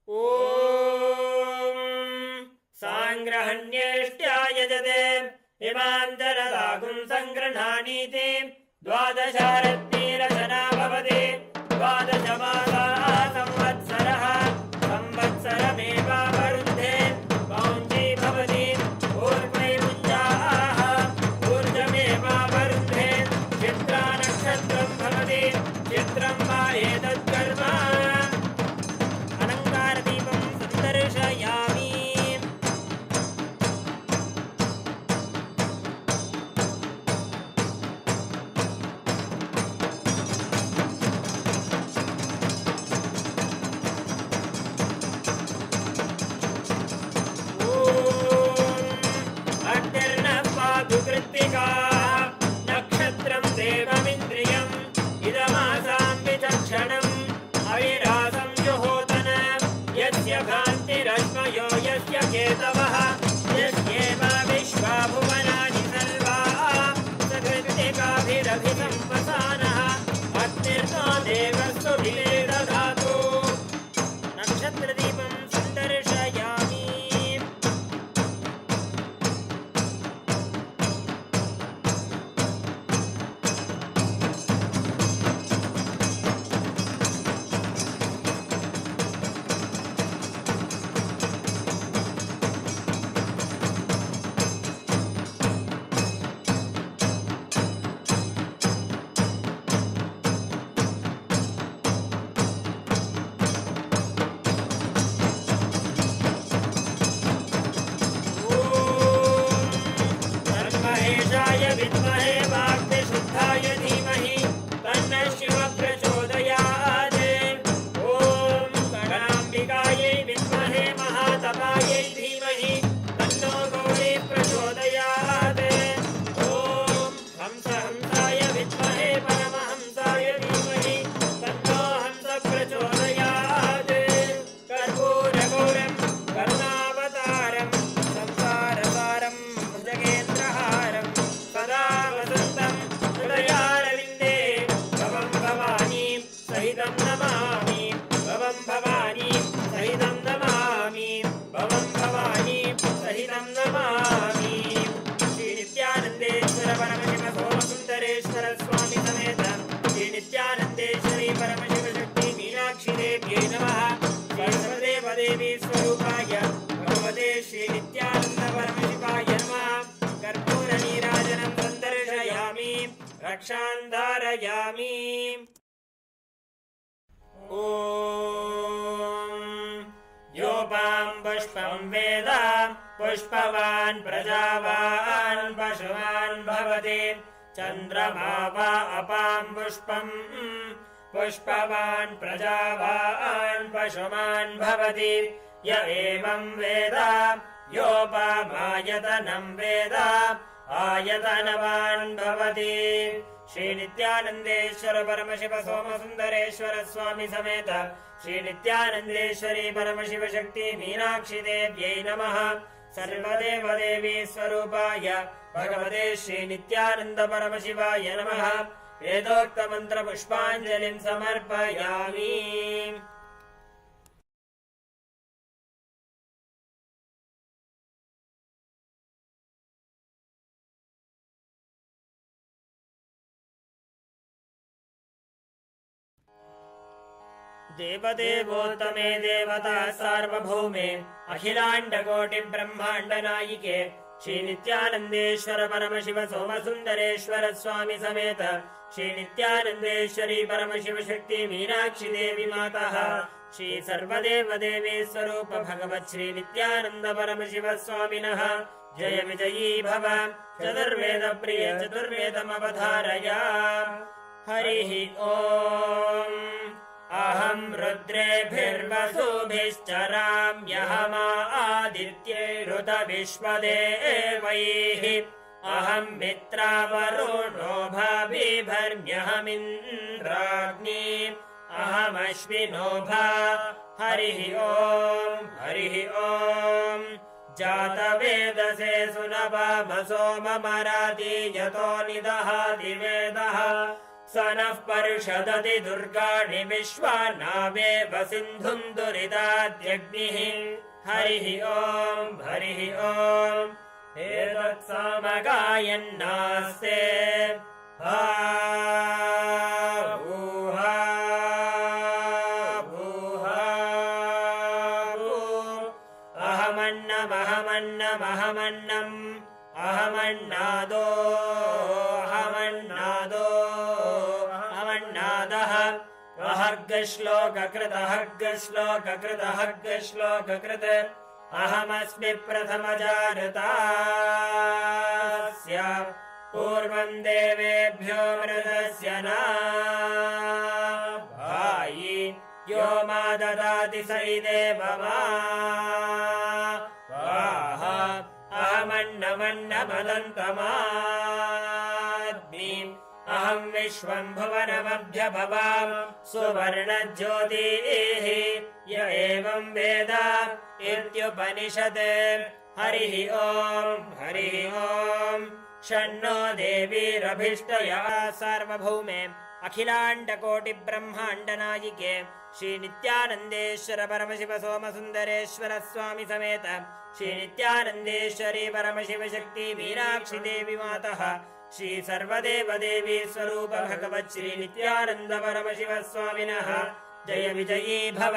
ॐ साङ्ग्रहण्येष्ट्यायजते इमान्तरदागुं सङ्गृह्णानीति द्वादशारत्नीरचना भवति द्वादशमासाः संवत्सरः संवत्सरमेवावरुद्धे पौञ्जी भवति ऊर्ध्वे मुञ्जाः ऊर्जमेवावरुद्धे चित्रा नक्षत्रं भवति चित्रं वा एतत्कर्म अलङ्कारदीपं सन्दर्शयामि नक्षत्रं देवमिन्द्रियम् इदमासां विचक्षणम् अविरासं जुहोतन यस्य कान्तिरश्मयो यस्य केतवः यस्येव विश्वा भुवनानि सर्वाः सकृत्तिकाभिरभिसंवसानः अग्निर्नो देवस्तु दधातु नक्षत्रदीपं रक्षान् धारयामि ॐ योपां पुष्पं वेद पुष्पवान् प्रजावान् पशुवान् भवति चन्द्रमा वा अपां पुष्पं पुष्पवान् प्रजावान् पशुमान् भवति य एवं वेद योपामायतनं वेद आयतनवान् भवति श्री नित्यानंदेश्वर परमशिव सोमसुंदरेश्वर स्वामी समेत श्री नित्यानंदेश्वरी परमशिव शक्ति मीनाक्षी देव्यै नमः सर्वदेव देवी स्वरूपाय भगवते श्री नित्यानंद परमशिवाय नमः वेदोक्त मंत्र पुष्पांजलिं समर्पयामि देवदेवोत्तमे देवता सार्वभौमे अखिलाण्डकोटि ब्रह्माण्ड नायिके श्री नित्यानंदेश्वर परमशिव सोमसुंदरेश्वर स्वामी समेत श्री नित्यानंदेश्वरी परमशिव शक्ति मीनाक्षी देवी माता श्री सर्वदेव देवी स्वरूप भगवत् श्री नित्यानंद परमशिव स्वामिनः जय विजयी भव चतुर्वेद प्रिय चतुर्वेदमवधारय हरिः ओम् अहं रुद्रेभिर्वसुभिश्चराम्यहमादित्यैरुत विश्वदेवैः अहं मित्रावरुणो भाभिभर्म्यहमिन्द्राग्नि अहमश्विनो भा हरिः ॐ जातवेदसे सुनवामसो ममराति यतो निदहाति वेदः स नः पर्षदति दुर्गाणि विश्वानावेव सिन्धुं दुरिताद्यग्निः हरिः ॐ एतत्सामगायन्नास्ते अहमन्नमहमन्नमहमन्नम् अहमन्नादः हर्गश्लोककृत अहमस्मि प्रथमजारतास्य पूर्वं देवेभ्यो मृतस्य न भायि यो मा ददाति स इदेव मा अहमन्नमन्नमदन्तमाद्मीम् अहं विश्वं भुवनमभ्यभवाम् सुवर्णज्योतिः य एवं वेद इत्युपनिषत् हरिः ॐ षण्णो देवीरभीष्टया सार्वभौमे अखिलाण्डकोटि ब्रह्माण्ड नायिके श्री नित्यानंदेश्वर परमशिव सोमसुंदरेश्वर स्वामी समेत श्री नित्यानंदेश्वरी परमशिव शक्ति मीनाक्षी देवी मातः श्री सर्वदेव देवी स्वरूप भगवत् श्री नित्यानंद परमशिव स्वामिनः जय विजयी भव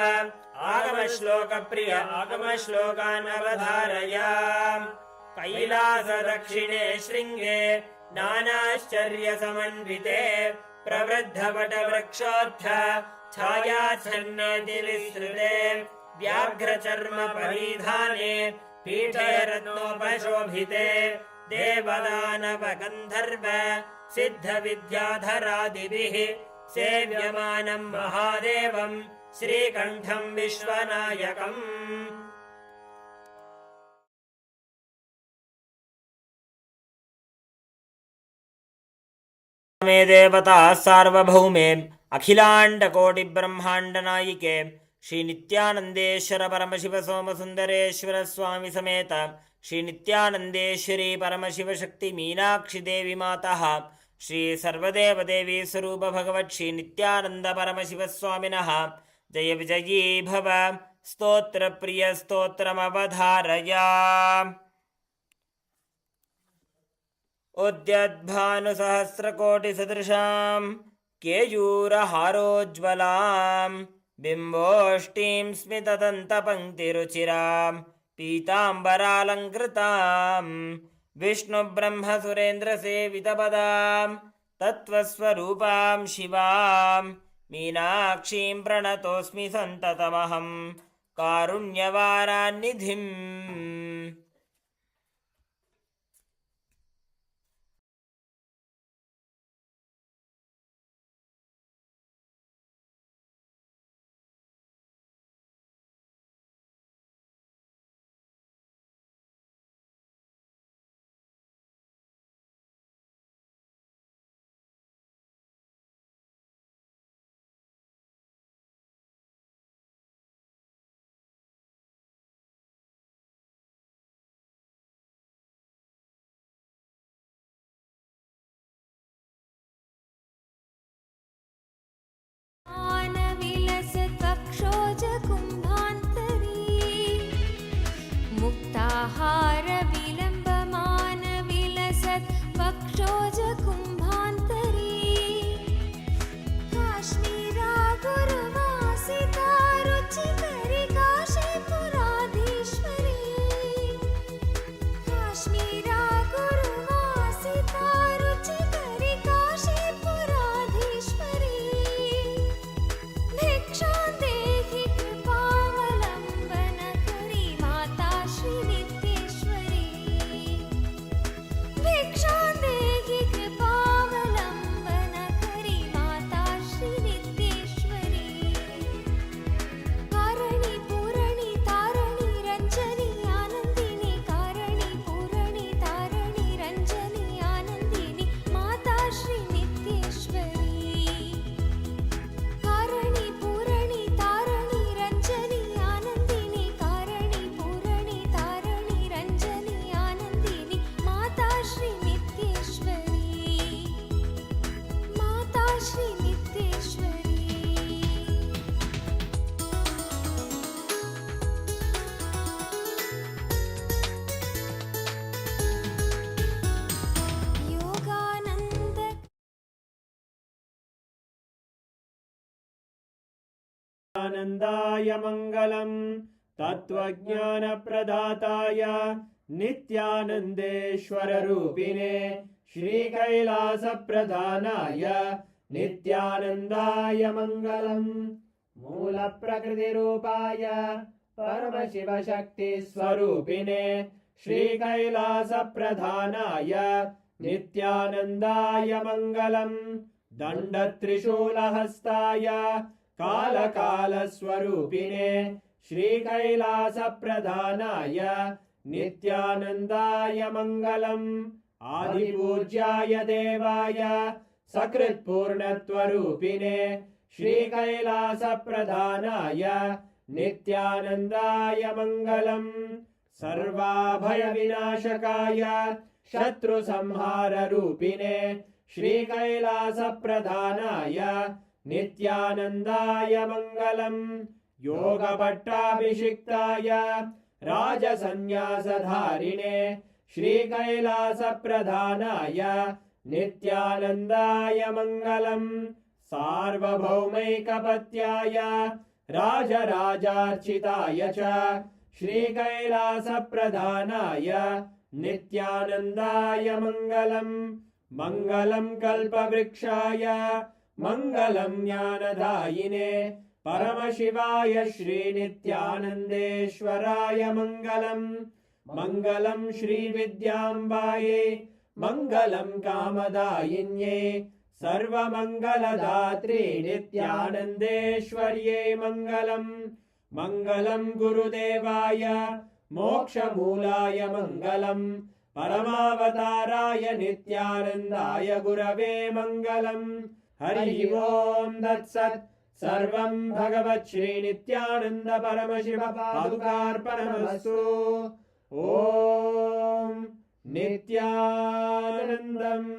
आगम श्लोक प्रिय आगम श्लोकान् अवधारय कैलास दक्षिणे शृंगे नानाश्चर्य समन्विते प्रवृद्धवट वृक्षोत्थ छायाच्छन्नति विस्तृते व्याघ्रचर्म परिधाने पीठे रत्नोपशोभिते देवदानव गन्धर्व सिद्ध विद्याधरादिभिः सेव्यमानं महादेवं श्रीकण्ठं विश्वनायकम् मे देवता सार्वभौमे अखिलाण्डकोटि ब्रह्माण्ड नायिके श्री नित्यानंदेश्वर परमशिव सोमसुंदरेश्वर स्वामी समेत श्री नित्यानंदेश्वरी परमशिव शक्ति मीनाक्षी देवी माता श्री सर्वदेव देवी स्वरूप भगवत् श्री नित्यानंद परमशिव स्वामिनः जय विजयी भव स्तोत्र प्रिय स्तोत्रमवधारय उद्यद्भानुसहस्रकोटिसदृशां केयूरहारोज्ज्वलां बिम्बोष्टीं स्मितदन्तपङ्क्तिरुचिरां पीताम्बरालङ्कृतां विष्णुब्रह्मसुरेन्द्रसेवितपदां तत्त्वस्वरूपां शिवां मीनाक्षीं प्रणतोऽस्मि सन्ततमहं कारुण्यवारान्निधिम् मानविलसत्वक्षोजकुम्भान्तरी मुक्ताहारविलम्बमानविलसत् वक्षोजकुम्भान्तरी काश्मीरा गुरुवासिता रुचिकरी काशीपुराधीश्वरी काश्मीरा गुरुवासिता रुचिकरी काशीपुराधीश्वरी भिक्षां देहि कृपावलम्बनकरी माता श्रीनित्येश्वरी भिक्षां देहि कृपावलम्बनकरी माता श्रीनित्येश्वरी कारणि पूरणि तारणि रञ्जनि आनन्दिनि कारणि पूरणि तारणि रञ्जनि आनन्दिनि माता श्रीनित्येश्वरी कारणि पूरणि तारणि रञ्जनि आनन्दिनि कारणि पूरणि तारणि रञ्जनि आनन्दिनि माता श्रीनित्येश्वरी माता श्रीनित्येश्वरी योगानन्द आनन्दाय मङ्गलम् तत्त्वज्ञानप्रदाताय नित्यानन्देश्वररूपिणे श्रीकैलासप्रधानाय नित्यानन्दाय मङ्गलम् मूलप्रकृतिरूपाय परमशिवशक्तिस्वरूपिणे श्रीकैलासप्रधानाय नित्यानन्दाय मङ्गलम् दण्डत्रिशूलहस्ताय कालकालस्वरूपिणे श्रीकैलासप्रधानाय नित्यानन्दाय मङ्गलम् आदिपूज्याय देवाय सकृत्पूर्णत्वरूपिणे श्रीकैलासप्रधानाय नित्यानन्दाय मङ्गलम् सर्वाभयविनाशकाय शत्रुसंहाररूपिणे श्रीकैलासप्रधानाय नित्यानन्दाय मङ्गलम् योगपट्टाभिषिक्ताय राजसन्न्यासधारिणे श्रीकैलासप्रधानाय नित्यानन्दाय मङ्गलम् सार्वभौमैकपत्याय राजराजार्चिताय च श्रीकैलासप्रधानाय नित्यानन्दाय मङ्गलम् मङ्गलम् कल्पवृक्षाय मङ्गलम् ज्ञानदायिने परमशिवाय श्रीनित्यानन्देश्वराय मङ्गलम् मङ्गलम् श्रीविद्याम्बायै मङ्गलम् कामदायिन्ये सर्वमङ्गलदात्रे नित्यानन्देश्वर्यै मङ्गलम् मङ्गलम् गुरुदेवाय मोक्षमूलाय मङ्गलम् परमावताराय नित्यानन्दाय गुरवे मङ्गलम् हरिः ओम् तत्सत् सर्वं भगवत् श्रीनित्यानन्द परमशिव पादुकार्पणमस्तु ॐ नित्यानन्दम्।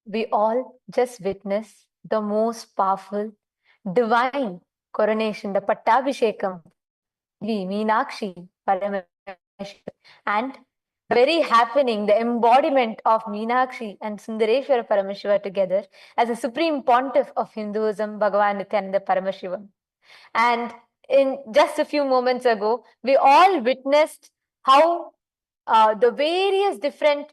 We all just witnessed the most powerful, divine coronation, the Pattabhishekam, the Meenakshi Parameshwari, and very happening, the embodiment of Meenakshi and Sundareshwara Parameshwara together as a supreme pontiff of Hinduism, Bhagavan Nithyananda Paramashivam. And in just a few moments ago, we all witnessed how the various different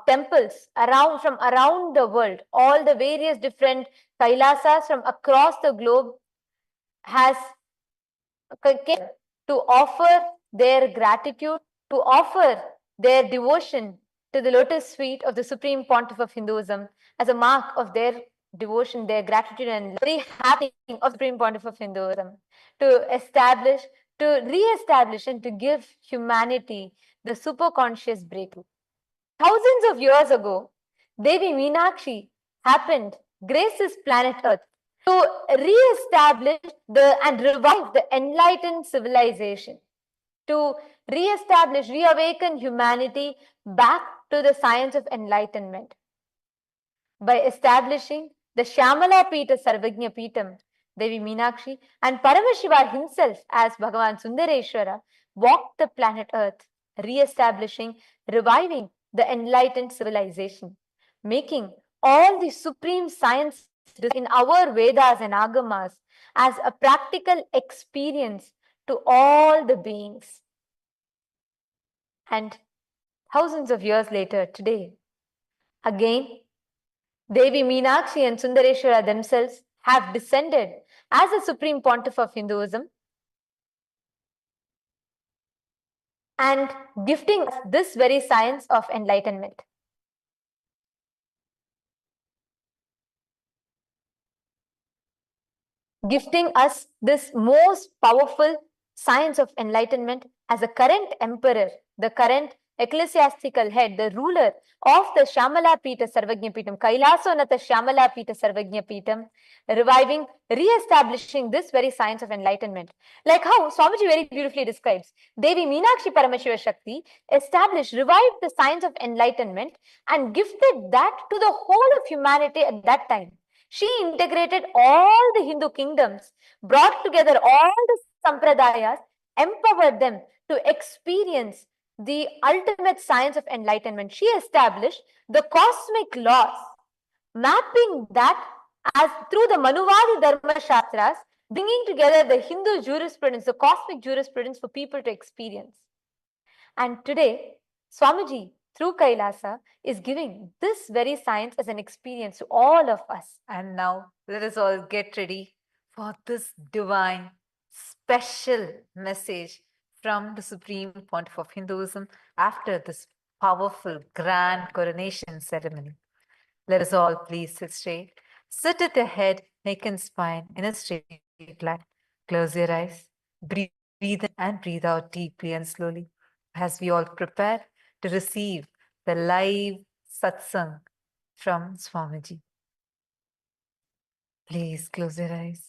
temples from around the world, all the various different Kailasas from across the globe has came to offer their gratitude, to offer their devotion to the lotus feet of the Supreme Pontiff of Hinduism as a mark of their devotion, their gratitude, and very happy of the Supreme Pontiff of Hinduism to establish, to re-establish, and to give humanity the superconscious breakthrough. Thousands of years ago, Devi Meenakshi happened, graced this planet Earth to re-establish and revive the enlightened civilization, to re-establish, reawaken humanity back to the science of enlightenment by establishing the Shyamala Pita Sarvagnya Pitam. Devi Meenakshi and Paramashiva himself as Bhagavan Sundareshwara walked the planet Earth, re-establishing, reviving the enlightened civilization, making all the supreme science in our Vedas and Agamas as a practical experience to all the beings. And thousands of years later, today, again, Devi Meenakshi and Sundareshwara themselves have descended as the Supreme Pontiff of Hinduism and gifting us this very science of enlightenment. Gifting us this most powerful science of enlightenment as the current emperor, the current ecclesiastical head, the ruler of the Shyamala Pita Sarvagnya Pitam, Kailasa Nata Shyamala Pita Sarvagnya Pitam, reviving, re-establishing this very science of enlightenment. Like how Swamiji very beautifully describes, Devi Meenakshi Paramashiva Shakti established, revived the science of enlightenment and gifted that to the whole of humanity at that time. She integrated all the Hindu kingdoms, brought together all the sampradayas, empowered them to experience the ultimate science of enlightenment. She established the cosmic laws, mapping that as through the Manuvadi Dharma Shastras, bringing together the Hindu jurisprudence, the cosmic jurisprudence for people to experience. And today, Swamiji, through Kailasa, is giving this very science as an experience to all of us. And now, let us all get ready for this divine, special message from the Supreme Pontiff of Hinduism after this powerful, grand coronation ceremony. Let us all please sit straight. Sit at the head, neck and spine in a straight line. Close your eyes. Breathe in and breathe out deeply and slowly as we all prepare to receive the live satsang from Swamiji. Please close your eyes.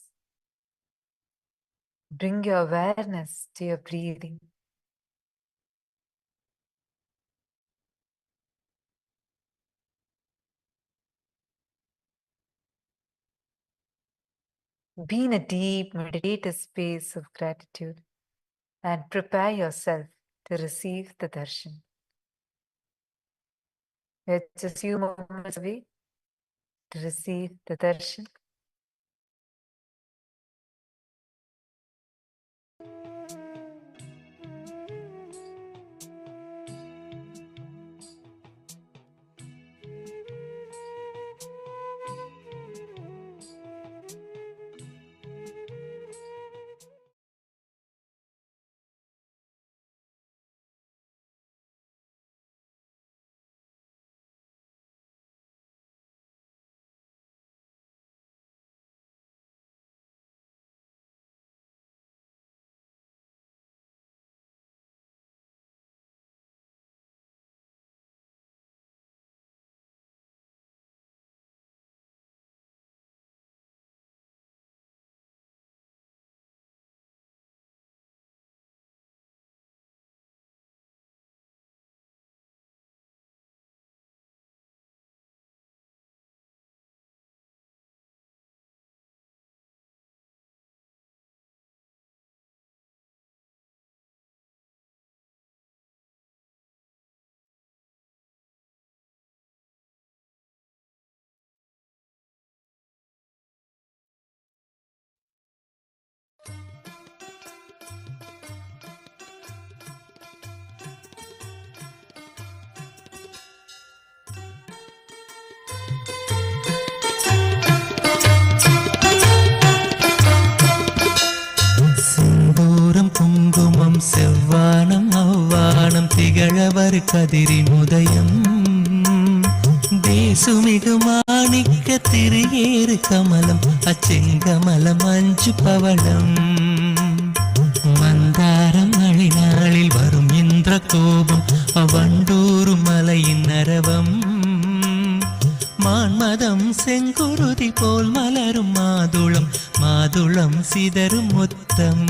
Bring your awareness to your breathing. Be in a deep meditative space of gratitude and prepare yourself to receive the darshan. We're just a few moments away to receive the darshan. திகழவர் கதிரின் உதயம் தேசுமிகு மாணிக்க திரையேறு கமலம் அச்செங்கமலம் அஞ்சு பவளம் மந்தாரம் மழை நாளில் வரும் இந்திர கோபம் அவண்டூரும் மலையின் நரவம் மான்மதம் செங்குருதி போல் மலரும் மாதுளம் மாதுளம் சிதறும் முத்தம்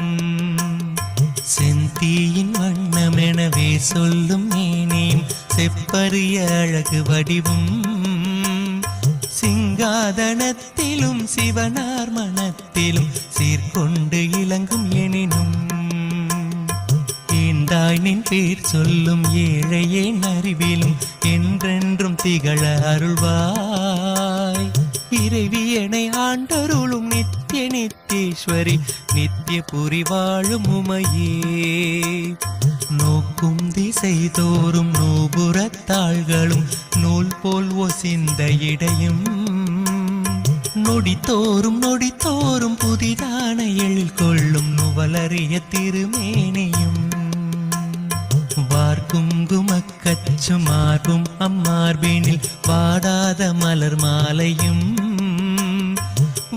செந்தீயின் வண்ணமெனவே சொல்லும் மேனியும் செப்பரிய அழகு வடிவும் சிங்காதனத்திலும் சிவனார் மனத்திலும் சீர்கொண்டு இலங்கும் எனினும் ஈண்டாய் நின் பேர் சொல்லும் ஏழையே அறிவிலும் என்றென்றும் திகழ அருள்வாய் இறைவியனை ஆண்டருளும் நித்திய நித்தேஸ்வரி நித்திய புரி வாழும் உமையே நோக்கும் திசை தோறும் நூபுறத்தாள்களும் நூல் போல் ஒசிந்த இடையும் நொடித்தோறும் புதிதான எழில் கொள்ளும் நுவலறிய திருமேனியும் வார்குங்குமக்கச்சும் மார்பும் அம்மார்பினில் வாடாத மலர் மாலையும்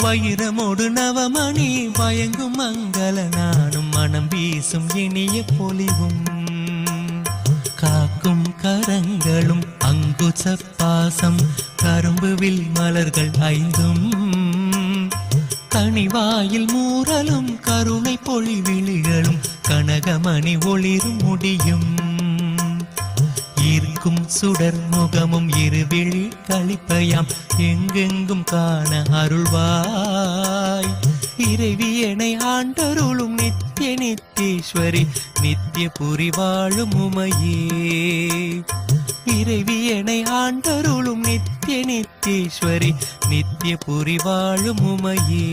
வைரமோடு நவமணி வயங்கும் மங்கள நானும் மனம் வீசும் இனிய பொலிவும் காக்கும் கரங்களும் அங்குச பாசம் கரும்புவில் மலர்கள் ஐந்தும் கனிவாயில் மூரலும் கருணை பொழிவிழிகளும் கனகமணி ஒளிரும் முடியும் ஈர்க்கும் சுடர் முகமும் இருவிழி கழிப்பயாம் எங்கெங்கும் காண அருள்வாய் இறைவியனை ஆண்டருளும் நித்திய நித்தேஸ்வரி நித்திய புரி வாழும் உமையே இறைவியனை ஆண்டருளும் நித்திய நித்தேஸ்வரி நித்திய புரி வாழும் உமையே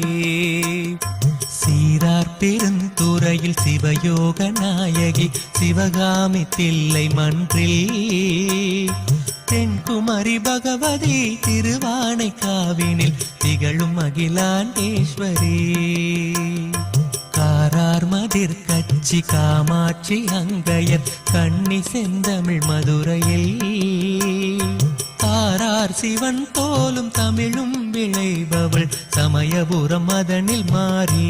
சீரார் பெருந்துறையில் சிவயோக நாயகி சிவகாமி தில்லை மன்றில் தென்குமரி பகவதி திருவானை காவினில் திகழும் அகிலாண்டேஸ்வரி காரார் மதிர் கச்சி காமாட்சி அங்கையர் கண்ணி செந்தமிழ் மதுரையில் தாரார் சிவன் போலும் தமிழும் விளைபவள் சமயபுரம் மதனில் மாறி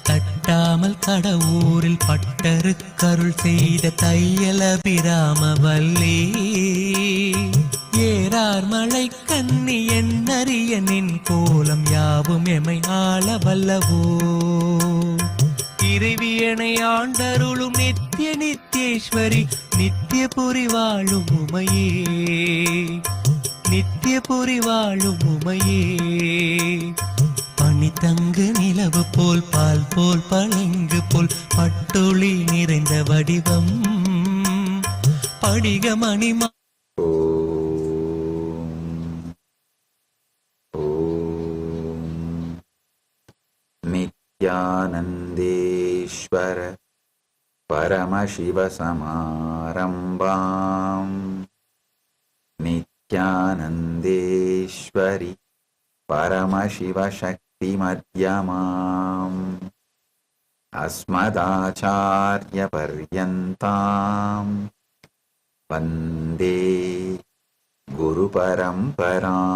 தட்டாமல் கடவுரில் பட்டரு கருள் செய்த தையலபிராமவல்லி ஏறார் மழை கண்ணி என்னறிய நின் கோலம் யாவும் எமை ஆள வல்லவோ இறைவியனை ஆண்டருளும் நித்திய நித்தேஸ்வரி நித்திய புரி வாழும் உமையே நித்திய புரி வாழும் உமையே பனி தங்கு நிலவு போல் பால் போல் பளிங்கு போல் பட்டொளி நிறைந்த வடிவம் படிக மணிமா नित्यानन्देश्वर परमशिवसमारम्भाम् नित्यानन्देश्वरि परमशिवशक्तिमध्यमाम् अस्मदाचार्यपर्यन्ताम् वन्दे गुरुपरम्पराम्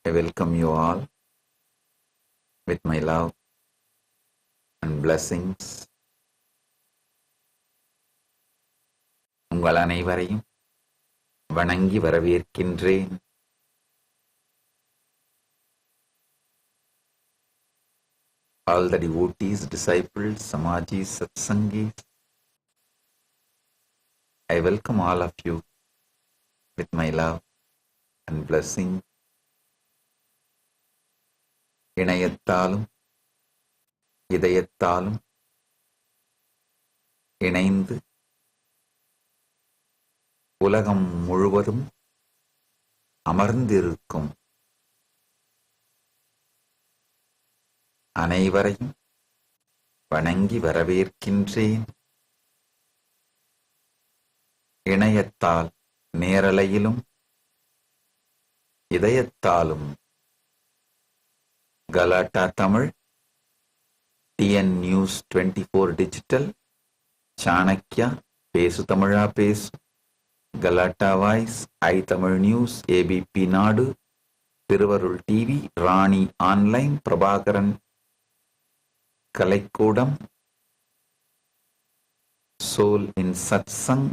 I welcome you all with my love and blessings. உங்கள் அனைவரையும் வணங்கி வரவேற்கின்றேன். All the devotees, disciples, Samajis, Satsangis, I welcome all of you with my love and blessing. இணையத்தாலும் இதயத்தாலும் இணைந்து உலகம் முழுவதும் அமர்ந்திருக்கும் அனைவரையும் வணங்கி வரவேற்கின்றேன். இணையத்தால் நேரலையிலும் இதயத்தாலும் Galatta Tamil, TN news 24 digital, Chanakya, பேசு தமிழா பேசு, Galatta voice, I Tamil news, ABP Nadu, Thiruvarul TV, Rani online, Prabhakaran Kalaikoodam, soul in Satsang,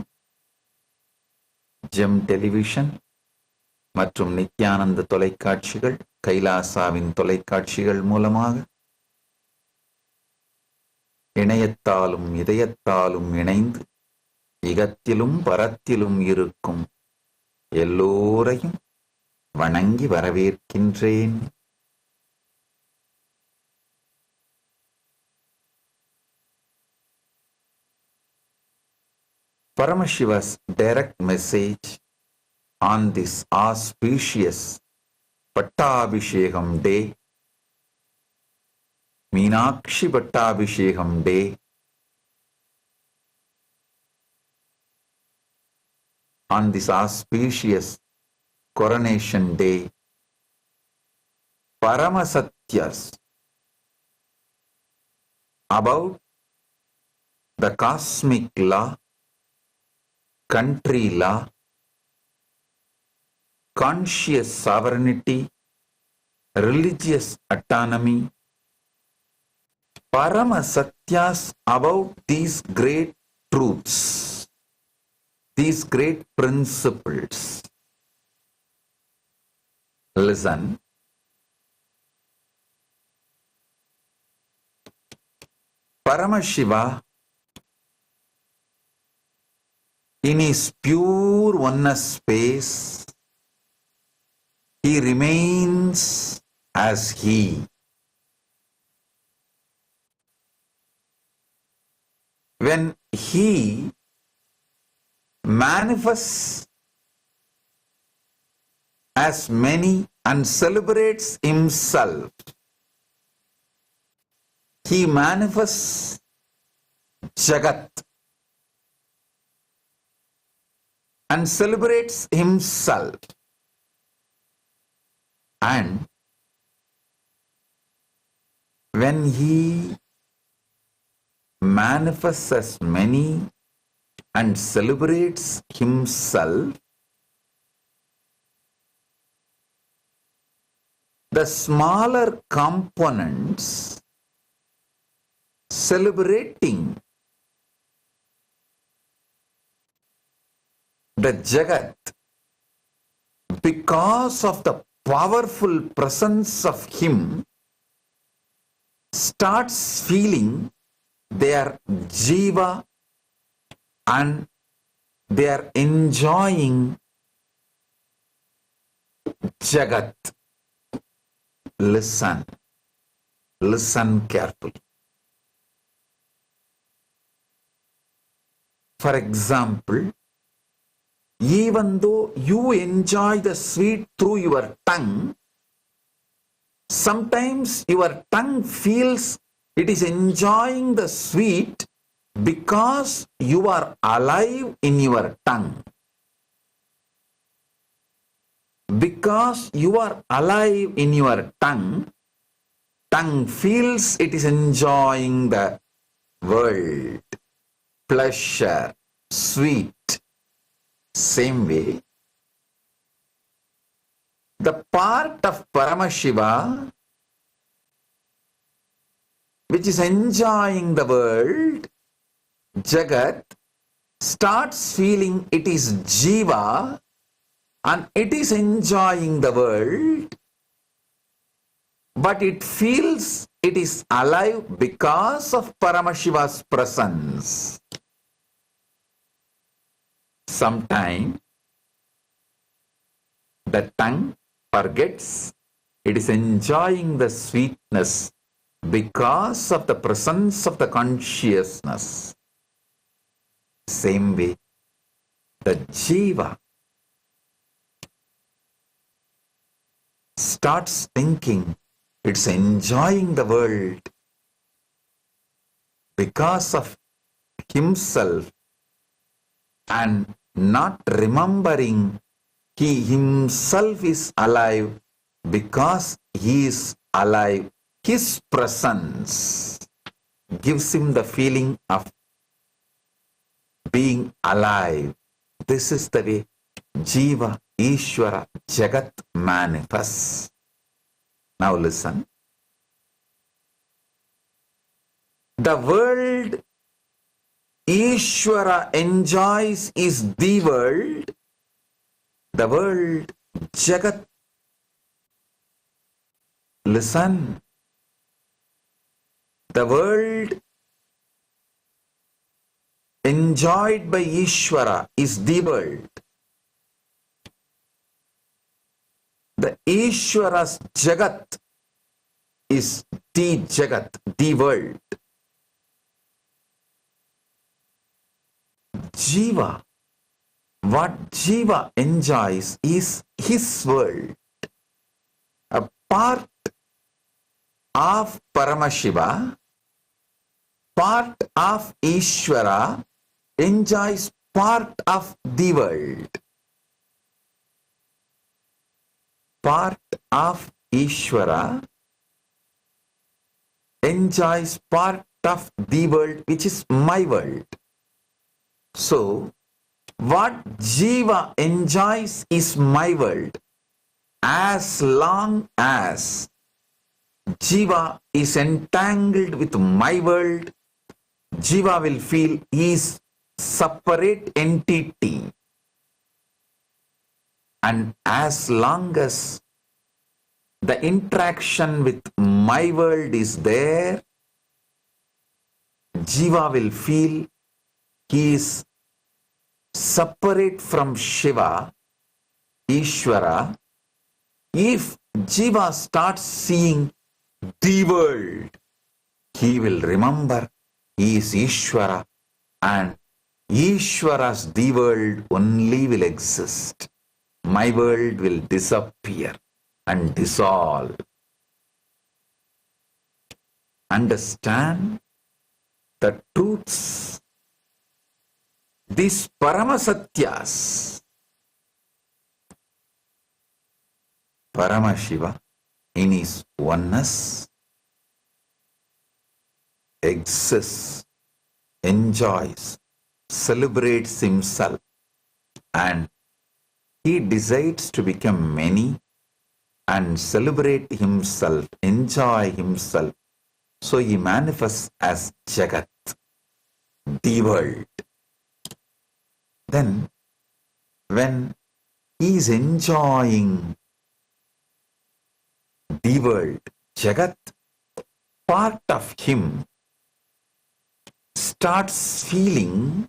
gem television மற்றும் நித்யானந்த தொலைக்காட்சிகள், கைலாசாவின் தொலைக்காட்சிகள் மூலமாக இணையத்தாலும் இதயத்தாலும் இணைந்து இகத்திலும் பரத்திலும் இருக்கும் எல்லோரையும் வணங்கி வரவேற்கின்றேன். Paramashiva's direct message on this auspicious Pattabhishekam day, Meenakshi Pattabhishekam day, on this auspicious coronation day, Paramasatyas about the cosmic law, country law, conscious sovereignty, religious autonomy, Paramasatyas about these great truths, these great principles. Listen. Paramashiva, in his pure oneness space, he remains as he. When he manifests as many and celebrates himself, he manifests Jagat and celebrates himself. And when he manifests as many and celebrates himself, the smaller components celebrating the Jagat, because of the powerful presence of him, starts feeling their jiva and they are enjoying Jagat. Listen carefully. For example, even though you enjoy the sweet through your tongue, sometimes your tongue feels it is enjoying the sweet because you are alive in your tongue. Because you are alive in your tongue feels it is enjoying the world, pleasure, sweet. Same way, The part of Paramashiva which is enjoying the world, Jagat, starts feeling it is Jiva and it is enjoying the world, but it feels it is alive because of Paramashiva's presence. Sometime the tongue forgets it is enjoying the sweetness because of the presence of the consciousness. Same way, the Jiva starts thinking it's enjoying the world because of himself and not remembering he himself is alive because he is alive. His presence gives him the feeling of being alive. This is the way Jiva, Ishvara, Jagat manifests. Now listen. The world Ishvara enjoys is the world. The world Jagat. Listen. The world enjoyed by Ishvara is the world. The Ishvara's Jagat is the Jagat, the world. Jiva, what Jiva enjoys is his world. A part of Paramashiva, part of Ishvara enjoys part of the world. Part of Ishvara enjoys part of the world, which is my world. So, what Jiva enjoys is my world. As long as Jiva is entangled with my world, Jiva will feel he is separate entity. And as long as the interaction with my world is there, Jiva will feel he is separate from Shiva, Ishvara. If Jiva starts seeing the world, he will remember he is Ishvara and Ishvara's the world only will exist. My world will disappear and dissolve. Understand the truths. These Paramasatyas, Paramashiva in his oneness exists, enjoys, celebrates himself, and he decides to become many and celebrate himself, enjoy himself. So he manifests as Jagat, the world. Then, when he is enjoying the world, Jagat, part of him starts feeling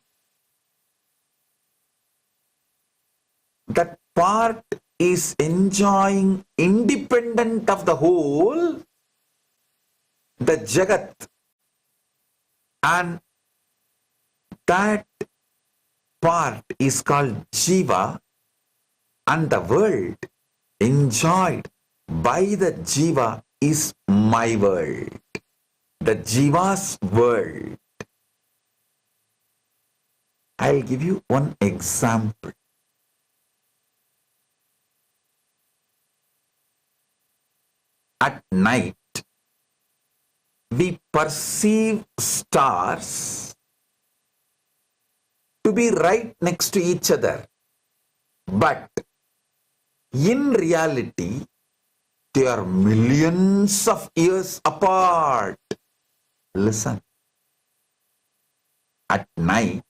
that part is enjoying independent of the whole, the Jagat, and that part is called Jiva, and the world enjoyed by the Jiva is my world, the Jiva's world. I'll give you one example. At night, we perceive stars to be right next to each other, but In reality, they are millions of years apart. Listen. At night,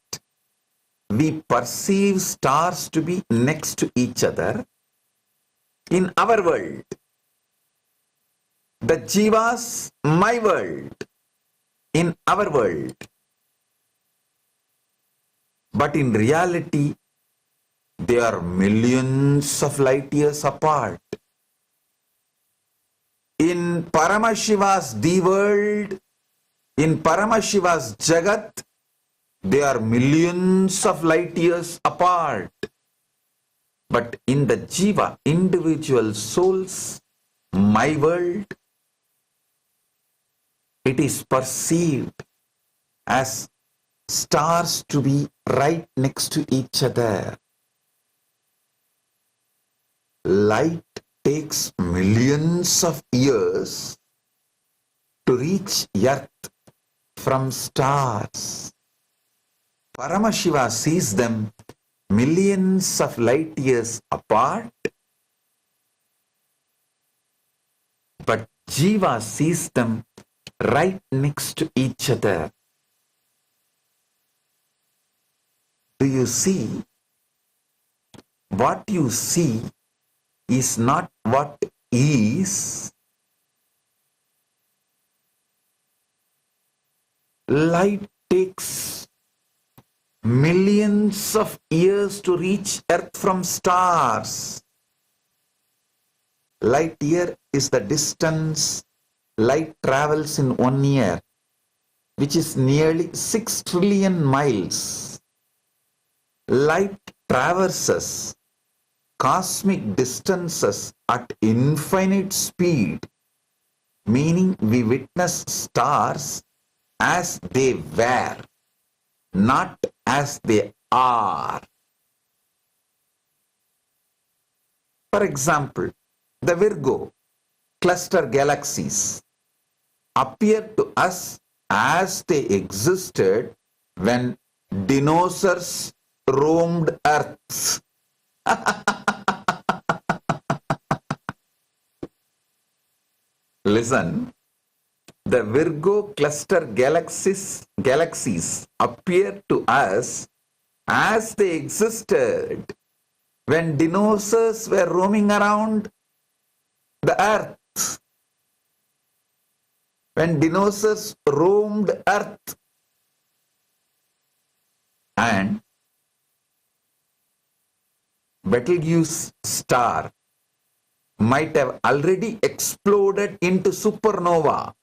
we perceive stars to be next to each other in our world. The jivas, my world, in our world. But in reality, they are millions of light years apart. In Paramashiva's the world, in Paramashiva's Jagat, they are millions of light years apart. But in the Jiva, individual souls, my world, it is perceived as stars to be right next to each other. Light takes millions of years to reach earth from stars. Paramashiva sees them millions of light years apart, but Jiva sees them right next to each other. Do you see? What you see is not what is. Light takes millions of years to reach earth from stars. Light year is the distance light travels in 1 year, which is nearly 6 trillion miles. Light traverses cosmic distances at infinite speed, meaning we witness stars as they were, not as they are. For example, the Virgo cluster galaxies appear to us as they existed when dinosaurs roamed Earth. Listen, the Virgo cluster galaxies appear to us as they existed when dinosaurs were roaming around the earth. When dinosaurs roamed earth, and Betelgeuse star might have already exploded into supernova,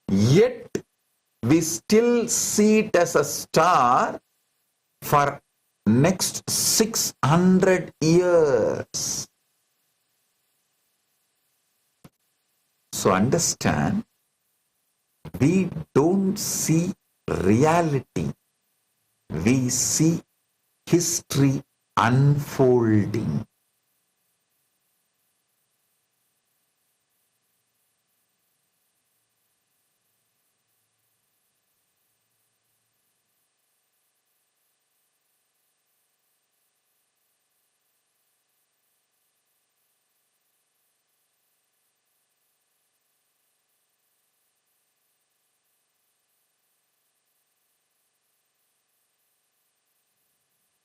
yet we still see it as a star for next 600 years. So understand, we don't see reality. We see history unfolding.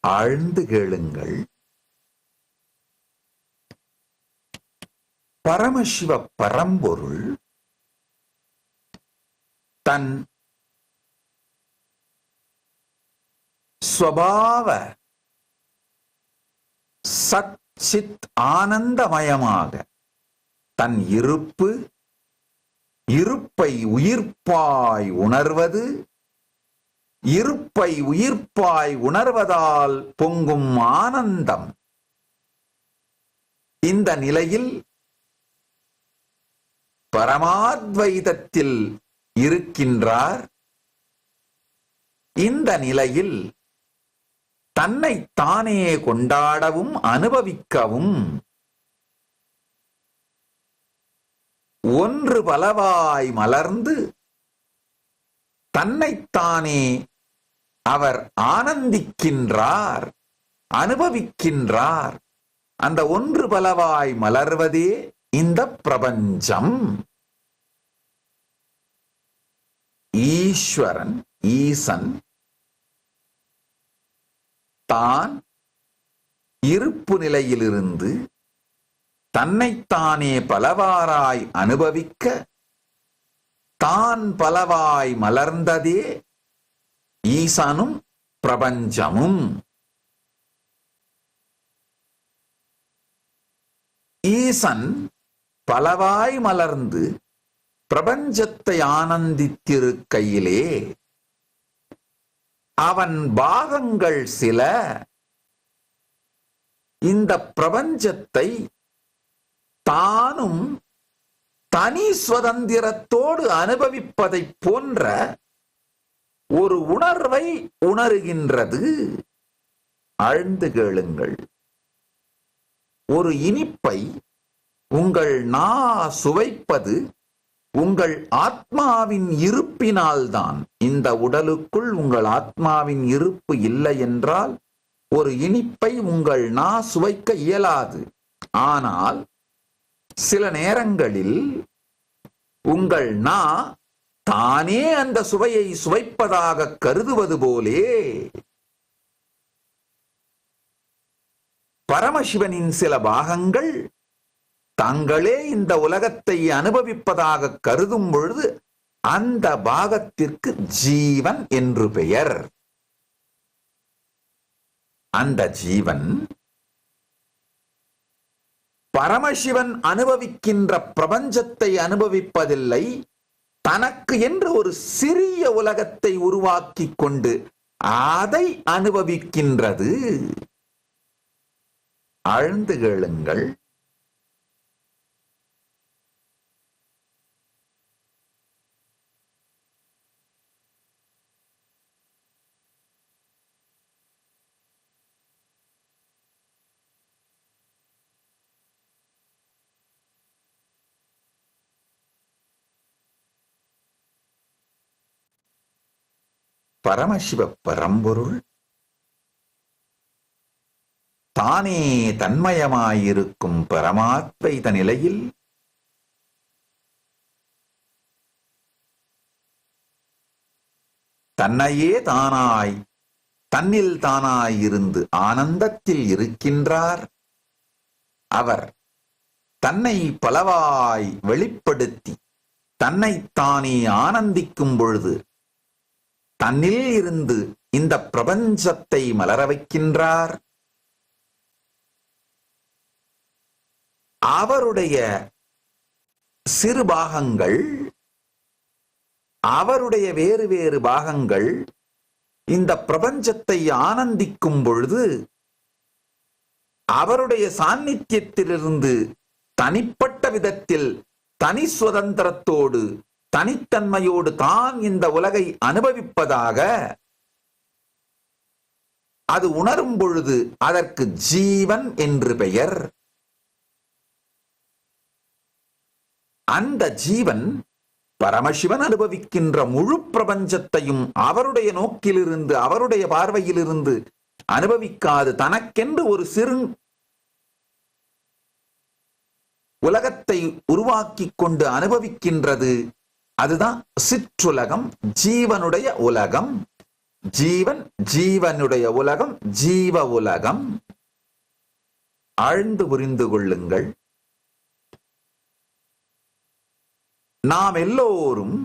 ஆழ்ந்து கேளுங்கள். பரமசிவ பரம்பொருள் தன் ஸ்வபாவ சச்சித் ஆனந்தமயமாக தன் இருப்பை உயிர்ப்பாய் உணர்வது, இருப்பை உயிர்ப்பாய் உணர்வதால் பொங்கும் ஆனந்தம். இந்த நிலையில் பரமாத்வைதத்தில் இருக்கின்றார். இந்த நிலையில் தன்னை தானே கொண்டாடவும் அனுபவிக்கவும் ஒன்று பலவாய் மலர்ந்து தன்னைத்தானே அவர் ஆனந்திக்கின்றார், அனுபவிக்கின்றார். அந்த ஒன்று பலவாய் மலர்வதே இந்த பிரபஞ்சம். ஈஸ்வரன், ஈசன் தான் இருப்பு நிலையிலிருந்து தன்னைத்தானே பலவாறாய் அனுபவிக்க தான் பலவாய் மலர்ந்ததே ஈசனும் பிரபஞ்சமும். ஈசன் பலவாய் மலர்ந்து பிரபஞ்சத்தை ஆனந்தித்திருக்கையிலே அவன் பாகங்கள் சில இந்த பிரபஞ்சத்தை தானும் தனி சுதந்திரத்தோடு அனுபவிப்பதைப் போன்ற ஒரு உணர்வை உணர்கின்றது. ஆழ்ந்து கேளுங்கள். ஒரு இனிப்பை உங்கள் நா சுவைப்பது உங்கள் ஆத்மாவின் இருப்பினால்தான். இந்த உடலுக்குள் உங்கள் ஆத்மாவின் இருப்பு இல்லை என்றால் ஒரு இனிப்பை உங்கள் நா சுவைக்க இயலாது. ஆனால் சில நேரங்களில் உங்கள் நா தானே அந்த சுவையை சுவைப்பதாக கருதுவது போலே பரமசிவனின் சில பாகங்கள் தாங்களே இந்த உலகத்தை அனுபவிப்பதாக கருதும் பொழுது அந்த பாகத்திற்கு ஜீவன் என்று பெயர். அந்த ஜீவன் பரமசிவன் அனுபவிக்கின்ற பிரபஞ்சத்தை அனுபவிப்பதில்லை, தனக்கு என்று ஒரு சிறிய உலகத்தை உருவாக்கி கொண்டு அதை அனுபவிக்கின்றது. ஆழ்ந்து கேளுங்கள். பரமசிவ பரம்பொருள் தானே தன்மயமாயிருக்கும் பரமாத்வைத நிலையில் தன்னையே தானாய் தன்னில் தானாயிருந்து ஆனந்தத்தில் இருக்கின்றார். அவர் தன்னை பலவாய் வெளிப்படுத்தி தன்னைத்தானே ஆனந்திக்கும் பொழுது தன்னில் இருந்து இந்த பிரபஞ்சத்தை மலர வைக்கின்றார். அவருடைய சிறு பாகங்கள், அவருடைய வேறு வேறு பாகங்கள் இந்த பிரபஞ்சத்தை ஆனந்திக்கும் பொழுது அவருடைய சாநித்தியத்திலிருந்து தனிப்பட்ட விதத்தில் தனி சுதந்திரத்தோடு தனித்தன்மையோடு தான் இந்த உலகை அனுபவிப்பதாக அது உணரும் பொழுது அதற்கு ஜீவன் என்று பெயர். அந்த ஜீவன் பரமசிவன் அனுபவிக்கின்ற முழு பிரபஞ்சத்தையும் அவருடைய நோக்கிலிருந்து அவருடைய பார்வையிலிருந்து அனுபவிக்காது தனக்கென்று ஒரு சிறு உலகத்தை உருவாக்கி கொண்டு அனுபவிக்கின்றது. அதுதான் சிற்றுலகம், ஜீவனுடைய உலகம். ஜீவன், ஜீவனுடைய உலகம், ஜீவ உலகம். ஆழ்ந்து புரிந்து கொள்ளுங்கள். நாம் எல்லோரும்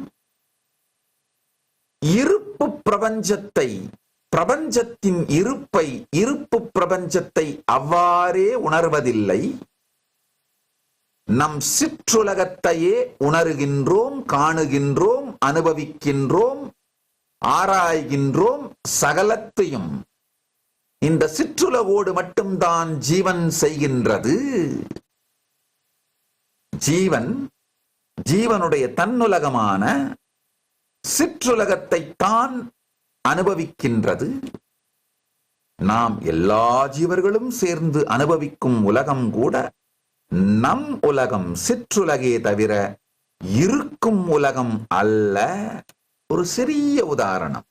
இருப்பு பிரபஞ்சத்தை, பிரபஞ்சத்தின் இருப்பை, இருப்பு பிரபஞ்சத்தை அவ்வாறே உணர்வதில்லை. நம் சிற்றுலகத்தையே உணர்கின்றோம், காணுகின்றோம், அனுபவிக்கின்றோம், ஆராய்கின்றோம். சகலத்தையும் இந்த சிற்றுலகோடு மட்டும்தான் ஜீவன் செய்கின்றது. ஜீவன் ஜீவனுடைய தன்னுலகமான சிற்றுலகத்தை தான் அனுபவிக்கின்றது. நாம் எல்லா ஜீவர்களும் சேர்ந்து அனுபவிக்கும் உலகம் கூட நம் உலகம், சிற்றுலகே தவிர இருக்கும் உலகம் அல்ல. ஒரு சிறிய உதாரணம்.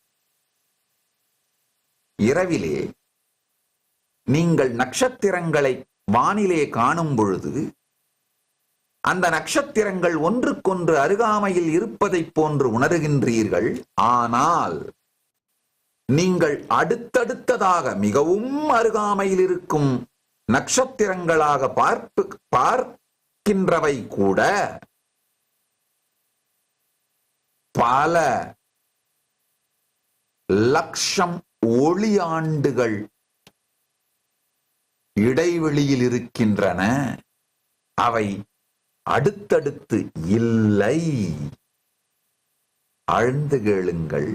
இரவிலே நீங்கள் நட்சத்திரங்களை வானிலே காணும் பொழுது அந்த நட்சத்திரங்கள் ஒன்றுக்கொன்று அருகாமையில் இருப்பதைப் போன்று உணர்கின்றீர்கள். ஆனால் நீங்கள் அடுத்தடுத்ததாக மிகவும் அருகாமையில் இருக்கும் நட்சத்திரங்களாக பார்க்கின்றவை கூட பல லட்சம் ஒளியாண்டுகள் இடைவெளியில் இருக்கின்றன. அவை அடுத்தடுத்து இல்லை. ஆழ்ந்து கேளுங்கள்.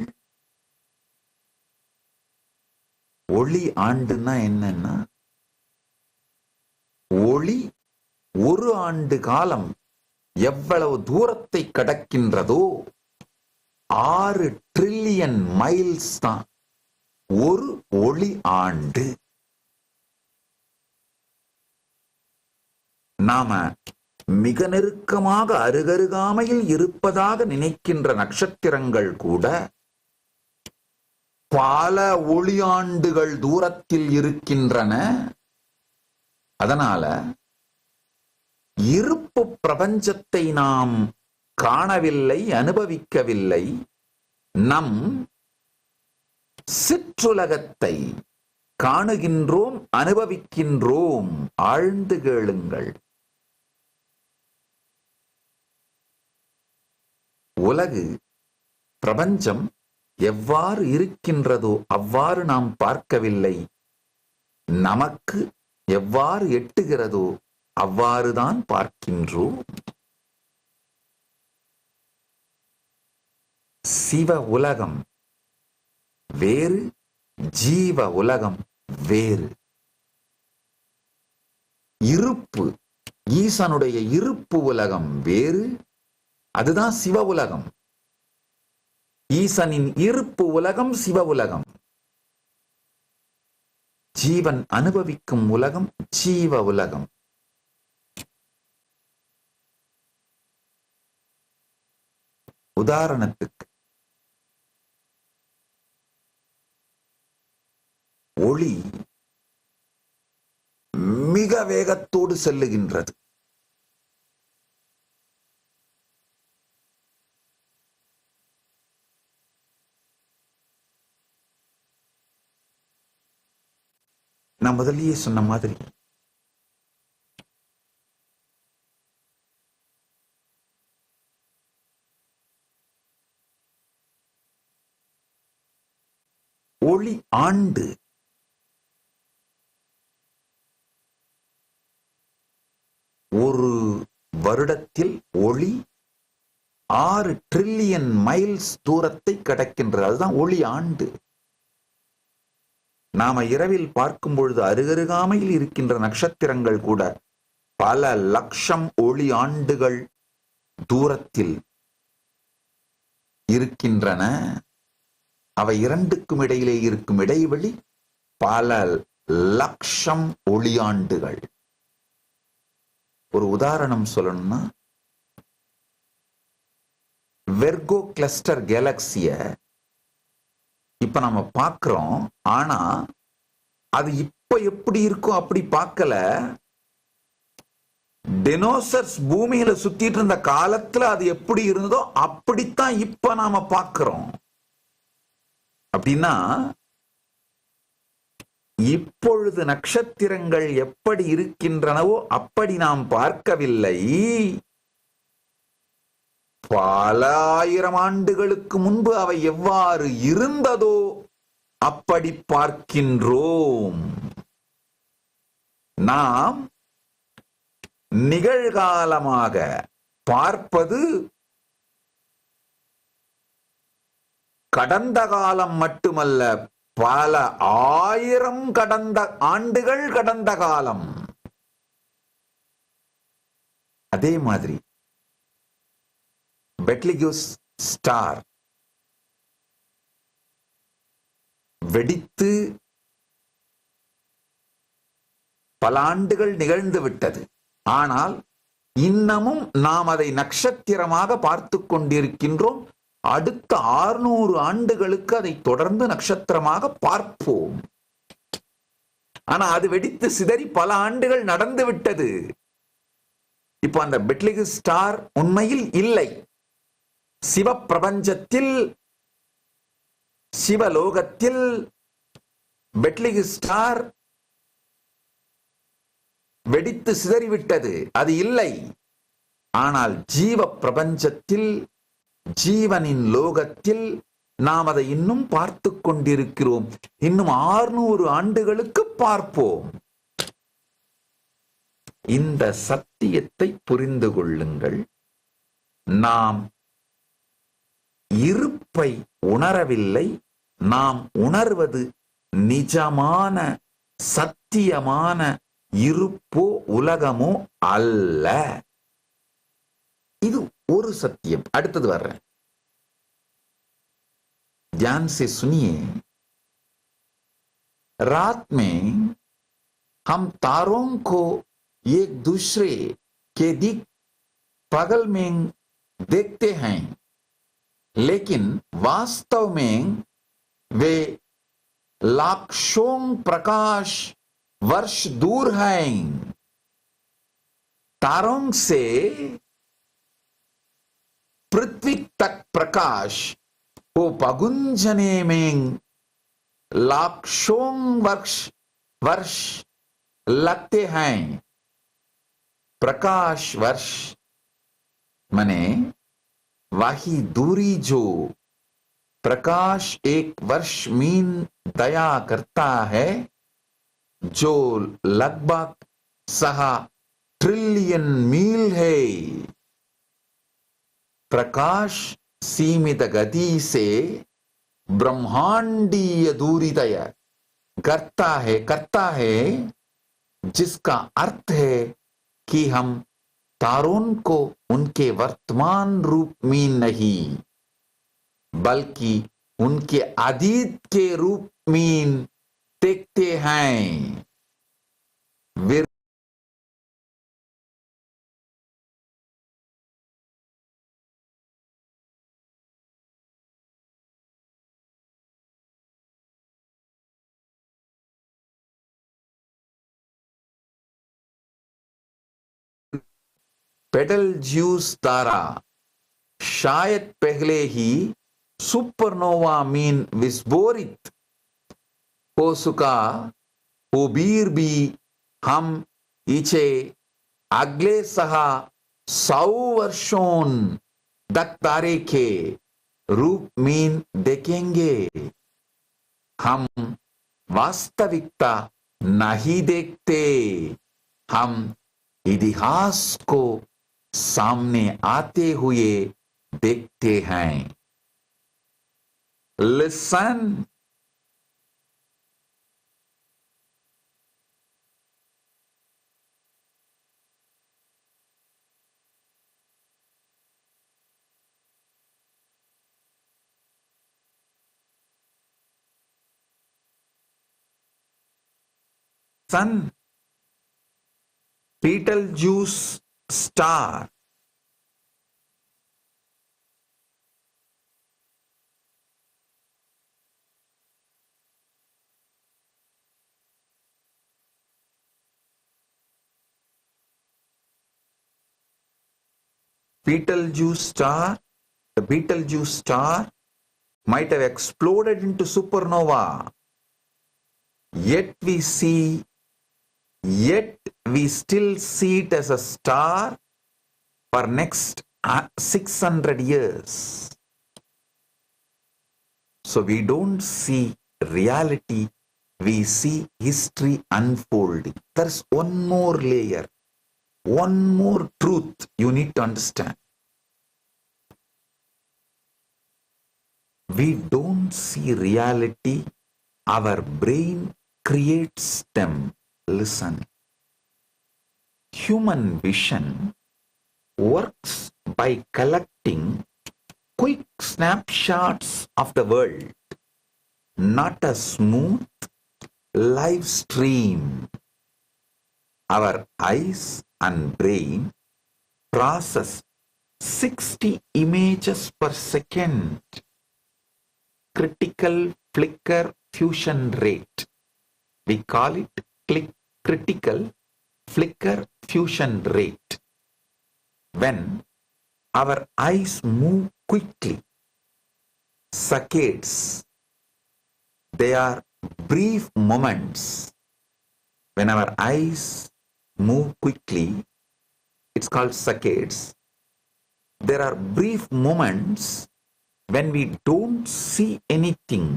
ஒளி ஆண்டுன்னா என்னன்னா, ஒளி ஒரு ஆண்டு காலம் எவ்வளவு தூரத்தை கடக்கின்றதோ 6 ட்ரில்லியன் மைல்ஸ் தான் ஒரு ஒளி ஆண்டு. நாம மிக நெருக்கமாக அருகருகாமையில் இருப்பதாக நினைக்கின்ற நட்சத்திரங்கள் கூட பல ஒளியாண்டுகள் தூரத்தில் இருக்கின்றன. அதனால இருப்பு பிரபஞ்சத்தை நாம் காணவில்லை, அனுபவிக்கவில்லை. நம் சிற்றுலகத்தை காணுகின்றோம், அனுபவிக்கின்றோம். ஆழ்ந்து கேளுங்கள். உலகு பிரபஞ்சம் எவ்வாறு இருக்கின்றதோ அவ்வாறு நாம் பார்க்கவில்லை. நமக்கு எவ்வாறு எட்டுகிறதோ அவ்வாறுதான் பார்க்கின்றோம். சிவ உலகம் வேறு, ஜீவ உலகம் வேறு. இருப்பு, ஈசனுடைய இருப்பு உலகம் வேறு, அதுதான் சிவ உலகம். ஈசனின் இருப்பு உலகம் சிவ உலகம். ஜீவன் அனுபவிக்கும் உலகம் ஜீவ உலகம். உதாரணத்துக்கு ஒளி மிக வேகத்தோடு செல்லுகின்றது. நான் முதலியே சொன்ன மாதிரி ஒளி ஆண்டு ஒரு வருடத்தில் ஒளி 6 ட்ரில்லியன் மைல்ஸ் தூரத்தை கடக்கின்றது. அதுதான் ஒளி ஆண்டு. நாம இரவில் பார்க்கும் பொழுது அருகருகாமையில் இருக்கின்ற நட்சத்திரங்கள் கூட பல லட்சம் ஒளி ஆண்டுகள் தூரத்தில் இருக்கின்றன. அவை இரண்டுக்கும் இடையிலே இருக்கும் இடைவெளி பல லட்சம் ஒளியாண்டுகள். ஒரு உதாரணம் சொல்லணும்னா, வெர்கோ கிளஸ்டர் கேலக்சிய இப்ப நம்ம பார்க்கிறோம். ஆனா அது இப்ப எப்படி இருக்கும் அப்படி பார்க்கல. டினோசர்ஸ் பூமியில சுத்திட்டு இருந்த காலத்துல அது எப்படி இருந்ததோ அப்படித்தான் இப்ப நாம பார்க்கிறோம். அப்படின்னா இப்பொழுது நட்சத்திரங்கள் எப்படி இருக்கின்றனவோ அப்படி நாம் பார்க்கவில்லை. பல ஆயிரம் ஆண்டுகளுக்கு முன்பு அவை எவ்வாறு இருந்ததோ அப்படி பார்க்கின்றோம். நாம் நிகழ்காலமாக பார்ப்பது கடந்த காலம் மட்டுமல்ல, பல ஆயிரம் ஆண்டுகள் கடந்த காலம். அதே மாதிரி பெட்லிகியூஸ் ஸ்டார் வெடித்து பல ஆண்டுகள் நிகழ்ந்து விட்டது. ஆனால் இன்னமும் நாம் அதை நட்சத்திரமாக பார்த்து கொண்டிருக்கின்றோம். அடுத்த 600 ஆண்டுகளுக்கு அதை தொடர்ந்து நட்சத்திரமாக பார்ப்போம். ஆனா அது வெடித்து சிதறி பல ஆண்டுகள் நடந்து விட்டது. இப்போ அந்த பெட்லிகு ஸ்டார் உண்மையில் இல்லை. சிவ பிரபஞ்சத்தில், சிவலோகத்தில் பெட்லிகு ஸ்டார் வெடித்து சிதறிவிட்டது, அது இல்லை. ஆனால் ஜீவ பிரபஞ்சத்தில், ஜீவனின் லோகத்தில் நாம் அதை இன்னும் பார்த்து கொண்டிருக்கிறோம். இன்னும் 600 ஆண்டுகளுக்கு பார்ப்போம். இந்த சத்தியத்தை புரிந்து கொள்ளுங்கள். நாம் இருப்பை உணரவில்லை, நாம் உணர்வது நிஜமான சத்தியமான இருப்போ உலகமோ அல்ல. இது ஒரு சத்தியம். அடுத்தது வர்றேன், ध्यान से सुनिए। रात में हम तारों को एक दूसरे के दिक पगल में देखते हैं, लेकिन वास्तव में वे लाखों प्रकाश वर्ष दूर हैं। तारों से पृथ्वी तक प्रकाश को पगुंजने में लाखों वर्ष लगते हैं। प्रकाश वर्ष माने वही दूरी जो प्रकाश एक वर्ष मीन दया करता है, जो लगभग 6 ट्रिलियन मील है। प्रकाश सीमित गति से ब्रह्मांडीय दूरी तय करता है, जिसका अर्थ है कि हम तारों को उनके वर्तमान रूप में नहीं, बल्कि उनके अतीत के रूप में देखते हैं। बेटलज्यूस तारा शायद पहले ही सुपरनोवा मीन विस्फोरित हो चुका हो, भी हम इसे अगले 100 वर्षों तक तारे के रूप में देखेंगे। हम वास्तविकता नहीं देखते, हम इतिहास को सामने आते हुए देखते हैं। Listen, sun, Betelgeuse star, Betelgeuse star, the Betelgeuse star might have exploded into supernova, yet we still see it as a star for next 600 years. So we don't see reality, we see history unfolding. There's one more layer, one more truth you need to understand. We don't see reality, our brain creates them. Listen, human vision works by collecting quick snapshots of the world, not a smooth live stream. Our eyes and brain process 60 images per second, critical flicker fusion rate. We call it critical flicker fusion rate. When our eyes move quickly, saccades, they are brief moments. When our eyes move quickly, it's called saccades. There are brief moments when we don't see anything.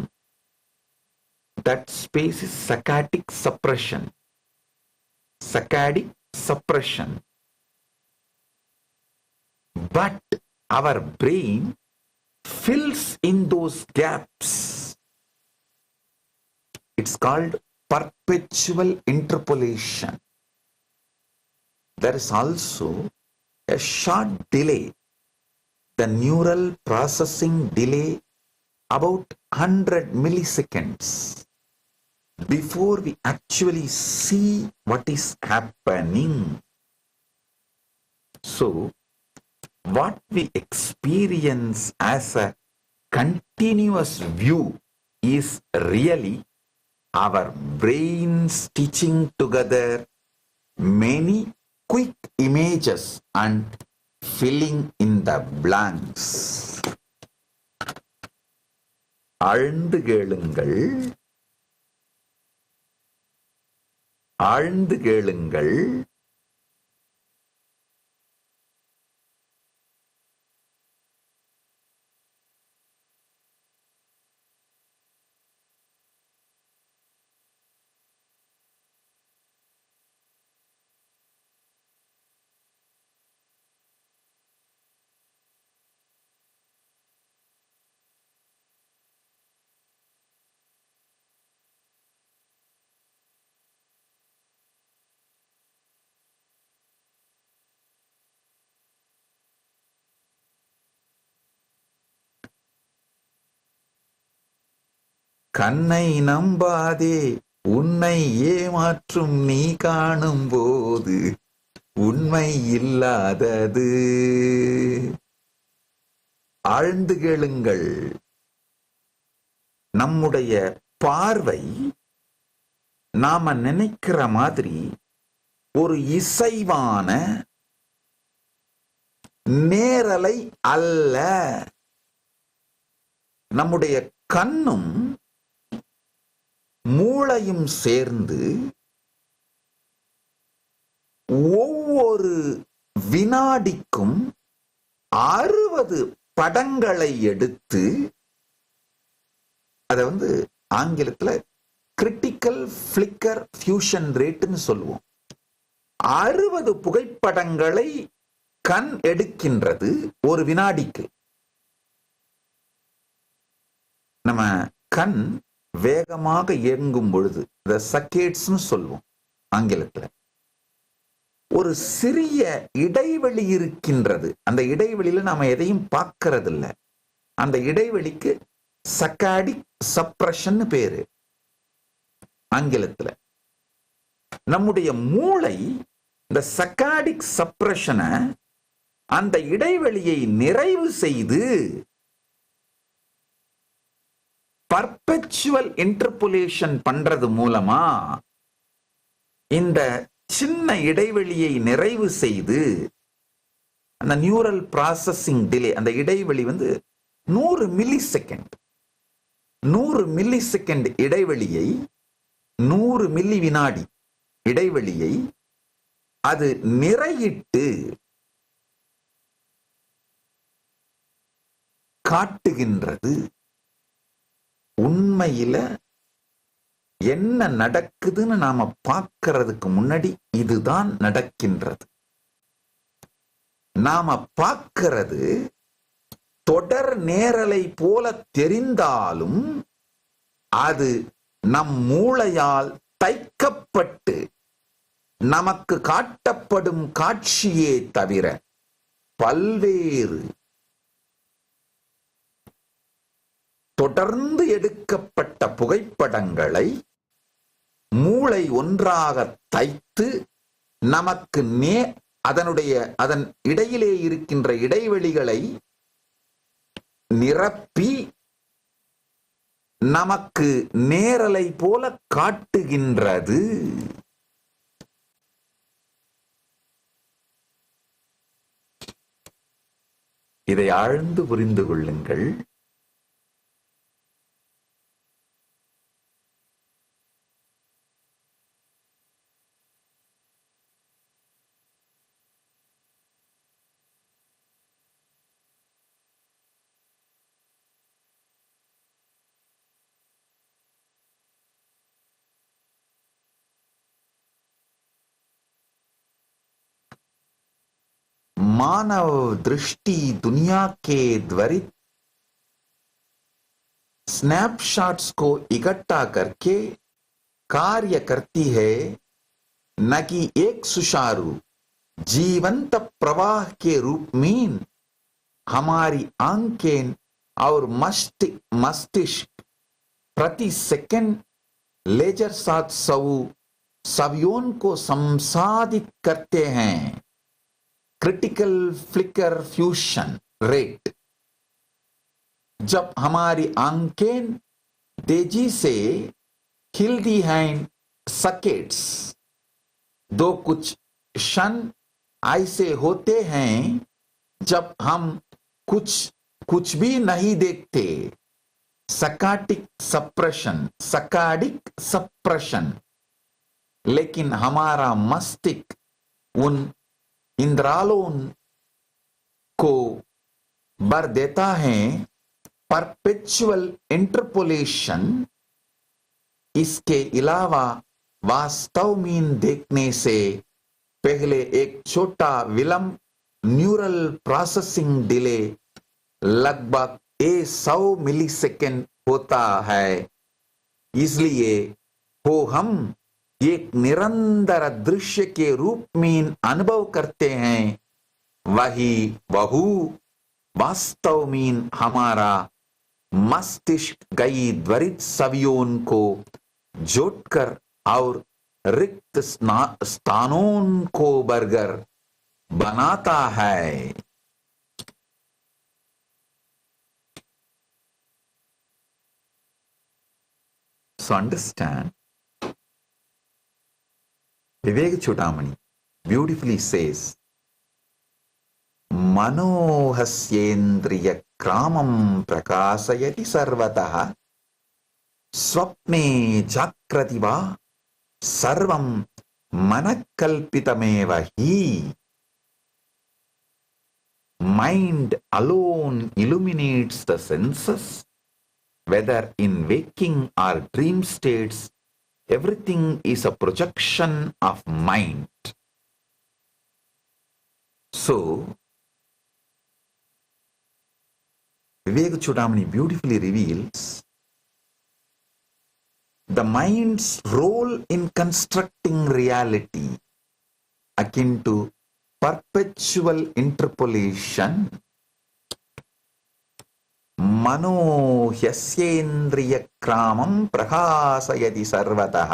That space is saccadic suppression. Saccadic suppression. But our brain fills in those gaps. It's called perpetual interpolation. There is also a short delay, the neural processing delay, about 100 milliseconds before we actually see what is happening. So, what we experience as a continuous view is really our brain stitching together many quick images and filling in the blanks. ஆழ்ந்து கேளுங்கள், ஆழ்ந்து கேளுங்கள். கண்ணை நம்பாதே, உன்னை ஏமாற்றும் நீ காணும் போது உண்மை இல்லாதது. ஆழ்ந்து கேளுங்கள். நம்முடைய பார்வை நாம நினைக்கிற மாதிரி ஒரு இசைவான நேரலை அல்ல. நம்முடைய கண்ணும் மூளையும் சேர்ந்து ஒவ்வொரு வினாடிக்கும் 60 படங்களை எடுத்து அதை ஆங்கிலத்துல கிரிட்டிக்கல் ஃபிளிக்கர் ஃபியூஷன் ரேட்னு சொல்லுவோம். 60 புகைப்படங்களை கண் எடுக்கின்றது ஒரு வினாடிக்கு. நம்ம கண் வேகமாக இயங்கும் பொழுது the saccades சொல்லுவோம் ஆங்கிலத்துல. ஒரு சிறிய இடைவெளி இருக்கின்றது. அந்த இடைவெளியில நாம எதையும் பார்க்கறது இல்லை. அந்த இடைவெளிக்கு சக்காடிக் சப்ரஷன் பேரு ஆங்கிலத்துல. நம்முடைய மூளை இந்த சக்காடிக் சப்ரஷனை, அந்த இடைவெளியை நிறைவு செய்து பர்பெச்சுவல் இன்டர்போலேஷன் பண்றது மூலமா இந்த சின்ன இடைவெளியை நிறைவு செய்து அந்த நியூரல் ப்ராசஸிங் டிலே, அந்த இடைவெளி 100 மில்லி செகண்ட், 100 மில்லி செகண்ட் இடைவெளியை, 100 மில்லி வினாடி இடைவெளியை அது நிறையிட்டு காட்டுகின்றது. உண்மையில என்ன நடக்குதுன்னு நாம பார்க்கறதுக்கு முன்னாடி இதுதான் நடக்கின்றது. நாம பார்க்கிறது தொடர் நேரலை போல தெரிந்தாலும் அது நம் மூளையால் தைக்கப்பட்டு நமக்கு காட்டப்படும் காட்சியே தவிர பல்வேறு தொடர்ந்து எடுக்கப்பட்ட புகைப்படங்களை மூளை ஒன்றாக தைத்து நமக்கு அதன் இடையிலே இருக்கின்ற இடைவெளிகளை நிரப்பி நமக்கு நேரலை போல காட்டுகின்றது. இதை ஆழ்ந்து புரிந்து கொள்ளுங்கள். मानव दृष्टि दुनिया के त्वरित स्नैपशॉट्स को इकट्ठा करके कार्य करती है, न कि एक सुचारू जीवंत प्रवाह के रूप में हमारी आंखें और मस्तिष्क प्रति सेकंड लेजर साथ सवियों को संसाधित करते हैं. Critical flicker fusion rate. जब हमारी आंखें तेजी से हिलती हैं, सकेट्स दो कुछ क्षण ऐसे होते हैं जब हम कुछ भी नहीं देखते. सकाडिक सप्रेशन. लेकिन हमारा मस्तिष्क उन इंद्रालों को भर देता है. Perpetual interpolation. इसके अलावा वास्तव में देखने से पहले एक छोटा विलंब न्यूरल प्रोसेसिंग डिले लगभग 100 मिलीसेकंड होता है. इसलिए हम एक निरंतर दृश्य के रूप में अनुभव करते हैं. वही वास्तव में हमारा मस्तिष्क कई त्वरित छवियों को जोड़कर और रिक्त स्थानों को भरकर बनाता है. So understand, Vivek Chudamani beautifully says, मनोहस्येन्द्रिय क्रामं प्रकाशयति सर्वतः स्वप्ने जाग्रति वा सर्वं मनःकल्पितमेव हि. Mind alone illuminates the senses, whether in waking or dream states. Everything is a projection of mind. So, Vivek Chudamani beautifully reveals the mind's role in constructing reality akin to perpetual interpolation. मनो ह्यस्येन्द्रिय क्रामं प्रकाशयति सर्वतः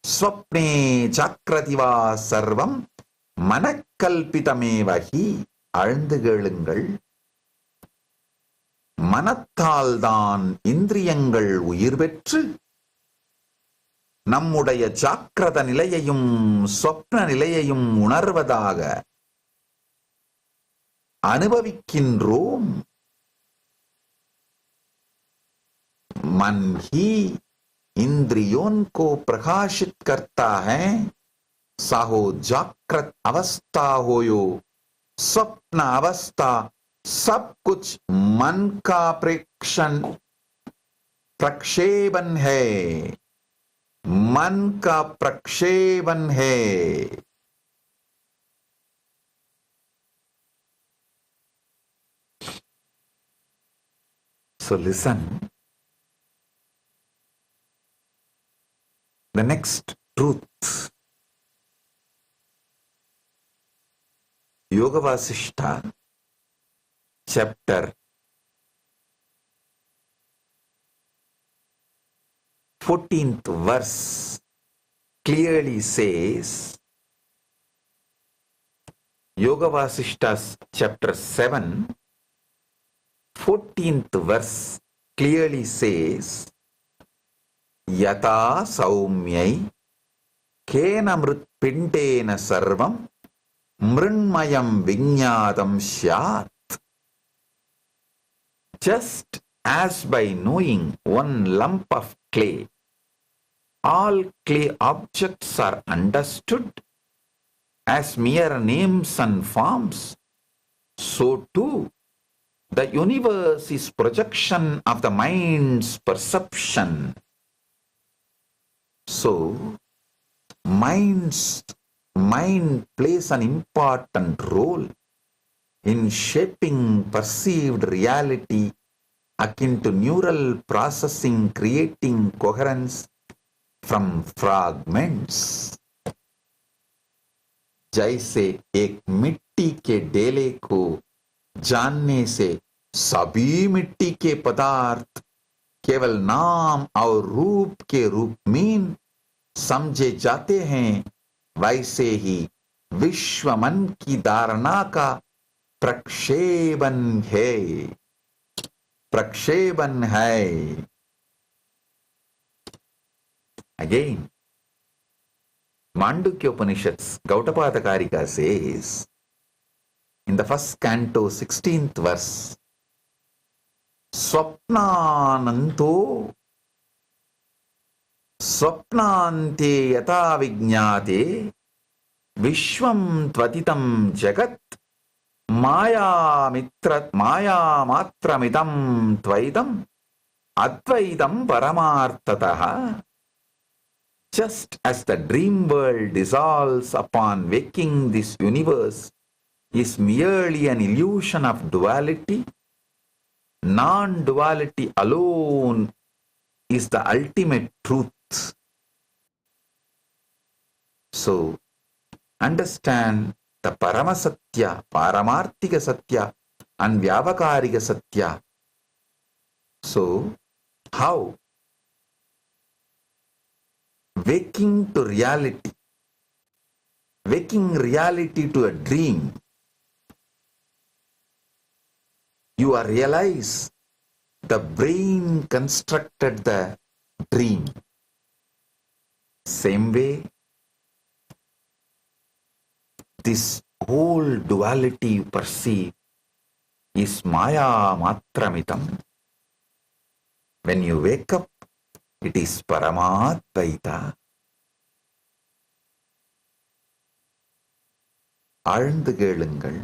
स्वप्ने जाग्रति वा सर्वं मनःकल्पितमेव हि. ஆழ்ந்து கேளுங்கள். மனத்தால்தான் இந்திரியங்கள் உயிர் பெற்று நம்முடைய ஜாக்கிரத நிலையையும் சொப்ன நிலையையும் உணர்வதாக அனுபவிக்கின்றோம். मन ही इंद्रियों को प्रकाशित करता है. साहो जागृत अवस्था हो यो स्वप्न अवस्था, सब कुछ मन का प्रक्षेपण है. मन का प्रक्षेपण है. So listen. The next truth. Yoga Vasishta, chapter 14th verse clearly says, Yoga Vasishta chapter 7, 14th verse clearly says, Yata saumyai kena mritpindena sarvam mrinmayam vinyadam syat. Just as by knowing one lump of clay, all clay objects are understood as mere names and forms, so too the universe is projection of the mind's perception. So, mind plays an important role in shaping perceived reality akin to neural processing, creating coherence from fragments. जैसे एक मिट्टी के डेले को जानने से सभी मिट्टी के पदार्थ केवल नाम और रूप के रूप में समझे जाते हैं, वैसे ही विश्व मन की धारणा का प्रक्षेपण है. Again, Mandukya Upanishads, Gautapada Karika says, in the first canto, 16th verse, Swapnananto Swapnante yata vijñāte Vishvam tvatitam jagat Maya matramidam tvaidam Advaidam paramartataha. Just as the dream world dissolves upon waking, this universe is merely an illusion of duality. Non-duality alone is the ultimate truth. So, understand the Paramasatya, Paramartika Satya and Vyavakarika Satya. So, how? Waking to reality, waking reality to a dream, you realize the brain constructed the dream. Same way, this whole duality you perceive is Maya Matramitam. When you wake up, it is Paramadvaita. ஆழ்ந்து கேளுங்கள்.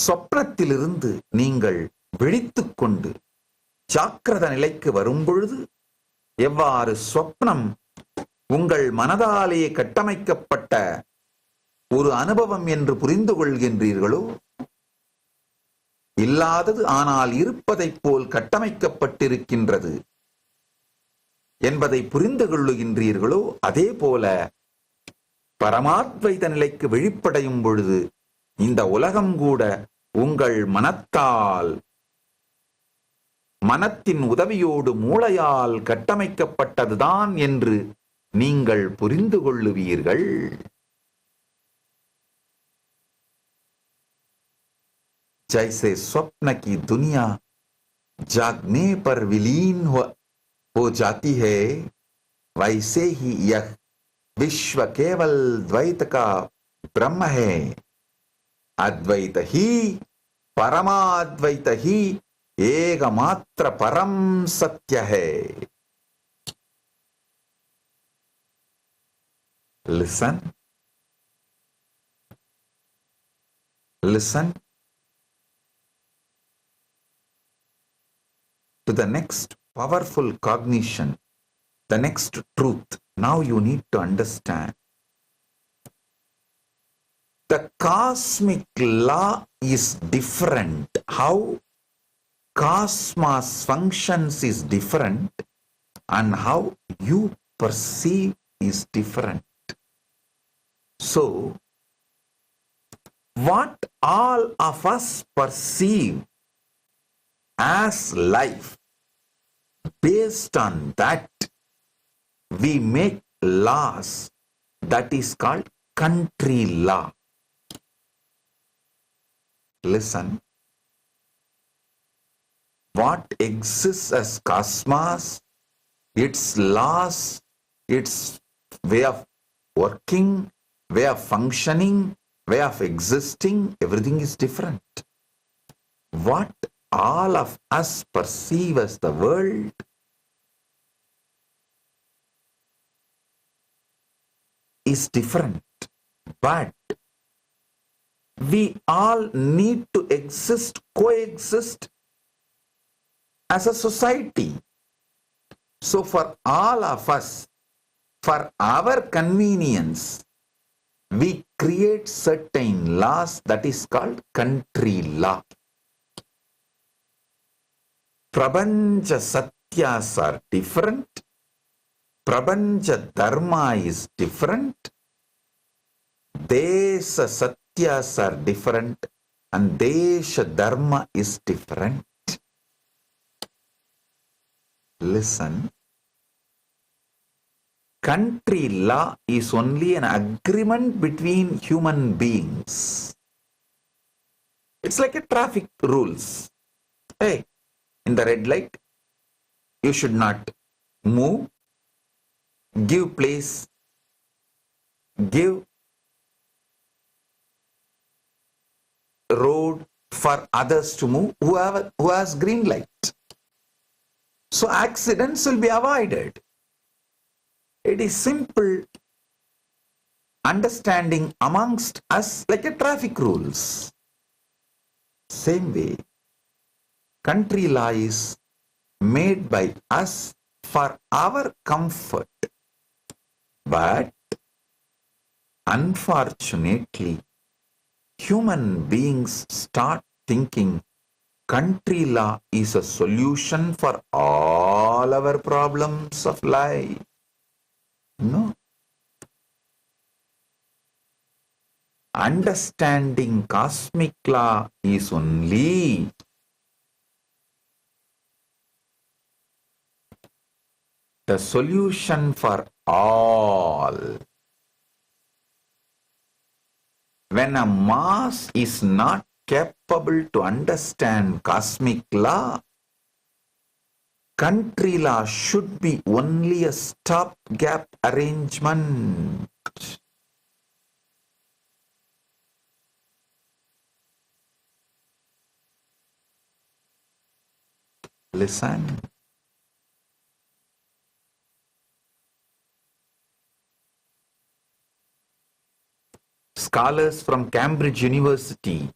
சொப்னத்திலிருந்து நீங்கள் விழித்துக் கொண்டு ஜாக்கிரத நிலைக்கு வரும்பொழுது எவ்வாறு சொப்னம் உங்கள் மனதாலே கட்டமைக்கப்பட்ட ஒரு அனுபவம் என்று புரிந்து கொள்கின்றீர்களோ, இல்லாதது ஆனால் இருப்பதைப் போல் கட்டமைக்கப்பட்டிருக்கின்றது என்பதை புரிந்து கொள்ளுகின்றீர்களோ, அதே போல பரமாத்வைத நிலைக்கு விழிப்படையும் பொழுது இந்த உலகம் கூட உங்கள் மனத்தின் உதவியோடு மூளையால் கட்டமைக்கப்பட்டதுதான் என்று நீங்கள் புரிந்து கொள்ளுவீர்கள். जैसे स्वप्न की दुनिया जागने पर विलीन हो जाती है, वैसे ही यह विश्व केवल द्वैत का ब्रह्म है. अद्वैत ही परमाद्वैत ही एकमात्र परम सत्य है. Listen. Listen to the next powerful cognition, the next truth. Now you need to understand. The cosmic law is different. How cosmos functions is different, and how you perceive is different. So, what all of us perceive as life, based on that we make laws. That is called country law. Listen. what exists as cosmos, its laws, its way of working, way of functioning, way of existing, everything is different. What all of us perceive as the world is different, but we all need to coexist as a society. So for all of us, for our convenience, we create certain laws that is called country law. Prabanja Satyas are different. Prabanja Dharma is different. Desha Satyas are different. And Desha Dharma is different. Listen. Country law is only an agreement between human beings. It's like a traffic rules. Hey, in the red light, you should not move, give place, give road for others to move who has green light. So accidents will be avoided. It is simple understanding amongst us like a traffic rules. Same way, country law is made by us for our comfort. But unfortunately, human beings start thinking country law is a solution for all our problems of life. No. Understanding cosmic law is only the solution for all. When a mass is not capable to understand cosmic law, country law should be only a stopgap arrangement. Listen. Scholars from Cambridge University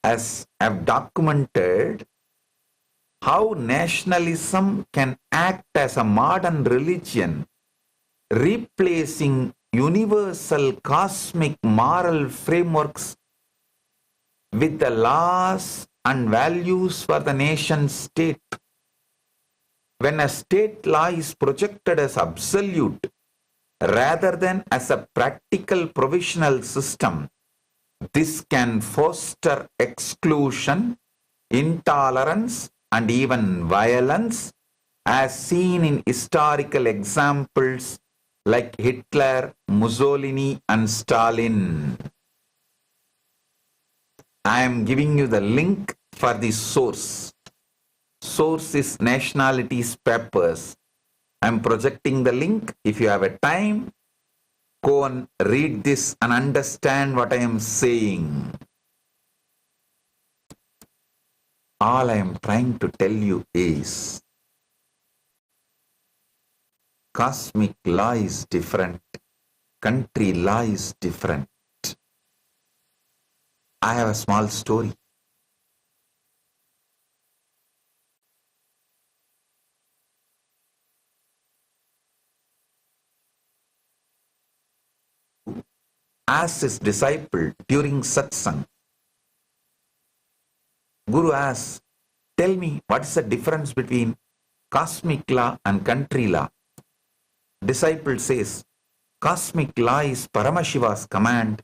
have documented how nationalism can act as a modern religion, replacing universal cosmic moral frameworks with the laws and values for the nation state. When a state law is projected as absolute rather than as a practical provisional system, this can foster exclusion, intolerance, and even violence, as seen in historical examples like Hitler, Mussolini, and Stalin. I am giving you the link for the source. Source is Nationalities Papers. I am projecting the link. If you have a time, go and read this and understand what I am saying. All I am trying to tell you is cosmic law is different. Country law is different. I have a small story. Asked his disciple during satsang. Guru asks, tell me what is the difference between cosmic law and country law? Disciple says, cosmic law is Paramashiva's command,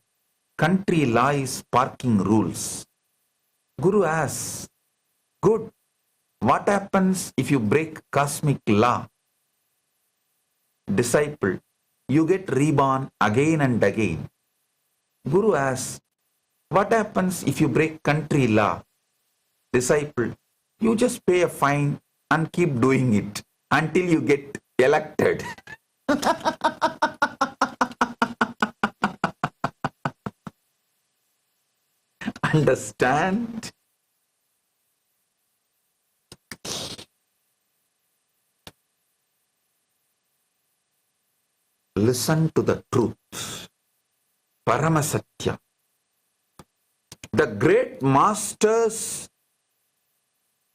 country law is parking rules. Guru asks, good, what happens if you break cosmic law? Disciple, you get reborn again and again. Guru asks, what happens if you break country law? Disciple, you just pay a fine and keep doing it until you get elected. Understand? Listen to the truth. Paramasatya. The great masters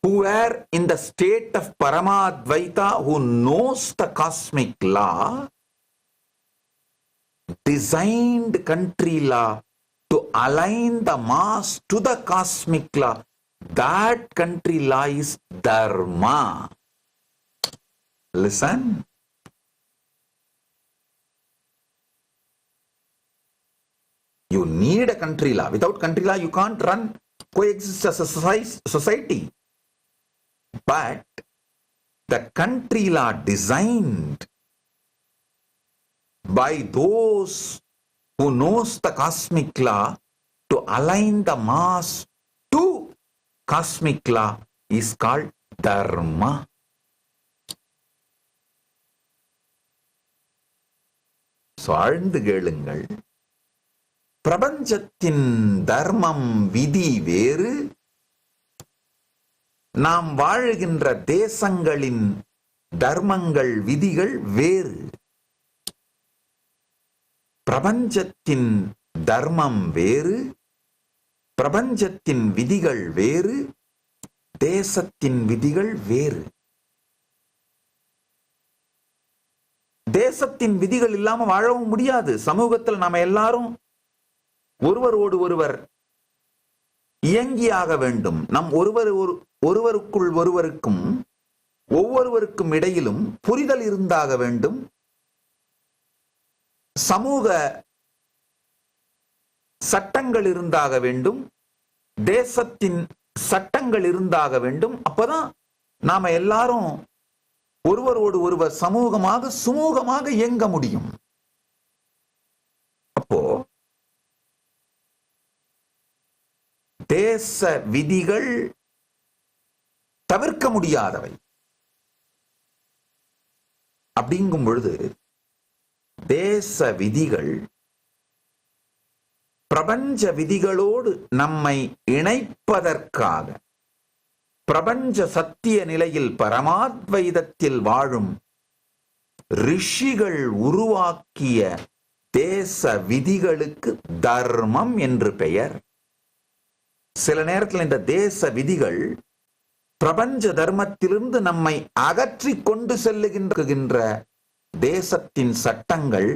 who were in the state of Paramadvaita, who knows the cosmic law, designed country law to align the mass to the cosmic law. That country law is Dharma. Listen. You need a country law. Without country law, you can't coexist as a society. But the country law designed by those who knows the cosmic law to align the mass to cosmic law is called Dharma. So, ஆழ்ந்து கேளுங்கள். பிரபஞ்சத்தின் தர்மம் விதி வேறு, நாம் வாழுகின்ற தேசங்களின் தர்மங்கள் விதிகள் வேறு. பிரபஞ்சத்தின் தர்மம் வேறு, பிரபஞ்சத்தின் விதிகள் வேறு, தேசத்தின் விதிகள் வேறு. தேசத்தின் விதிகள் இல்லாம வாழவும் முடியாது. சமூகத்தில் நாம எல்லாரும் ஒருவரோடு ஒருவர் இயங்கியாக வேண்டும். நம் ஒருவருக்குள் ஒருவருக்கும் ஒவ்வொருவருக்கும் இடையிலும் புரிதல் இருந்தாக வேண்டும். சமூக சட்டங்கள் இருந்தாக வேண்டும். தேசத்தின் சட்டங்கள் இருந்தாக வேண்டும். அப்பதான் நாம எல்லாரும் ஒருவரோடு ஒருவர் சமூகமாக சுமூகமாக இயங்க முடியும். அப்போ தேச விதிகள் தவிர்க்க முடியாதவை. அப்படிங்கும் பொழுது தேச விதிகள் பிரபஞ்ச விதிகளோடு நம்மை இணைப்பதற்காக, பிரபஞ்ச சத்திய நிலையில் பரமாத்வைதத்தில் வாழும் ரிஷிகள் உருவாக்கிய தேச விதிகளுக்கு தர்மம் என்று பெயர். சில நேரத்தில் இந்த தேச விதிகள் பிரபஞ்ச தர்மத்திலிருந்து நம்மை அகற்றி கொண்டு செல்லுகின்ற தேசத்தின் சட்டங்கள்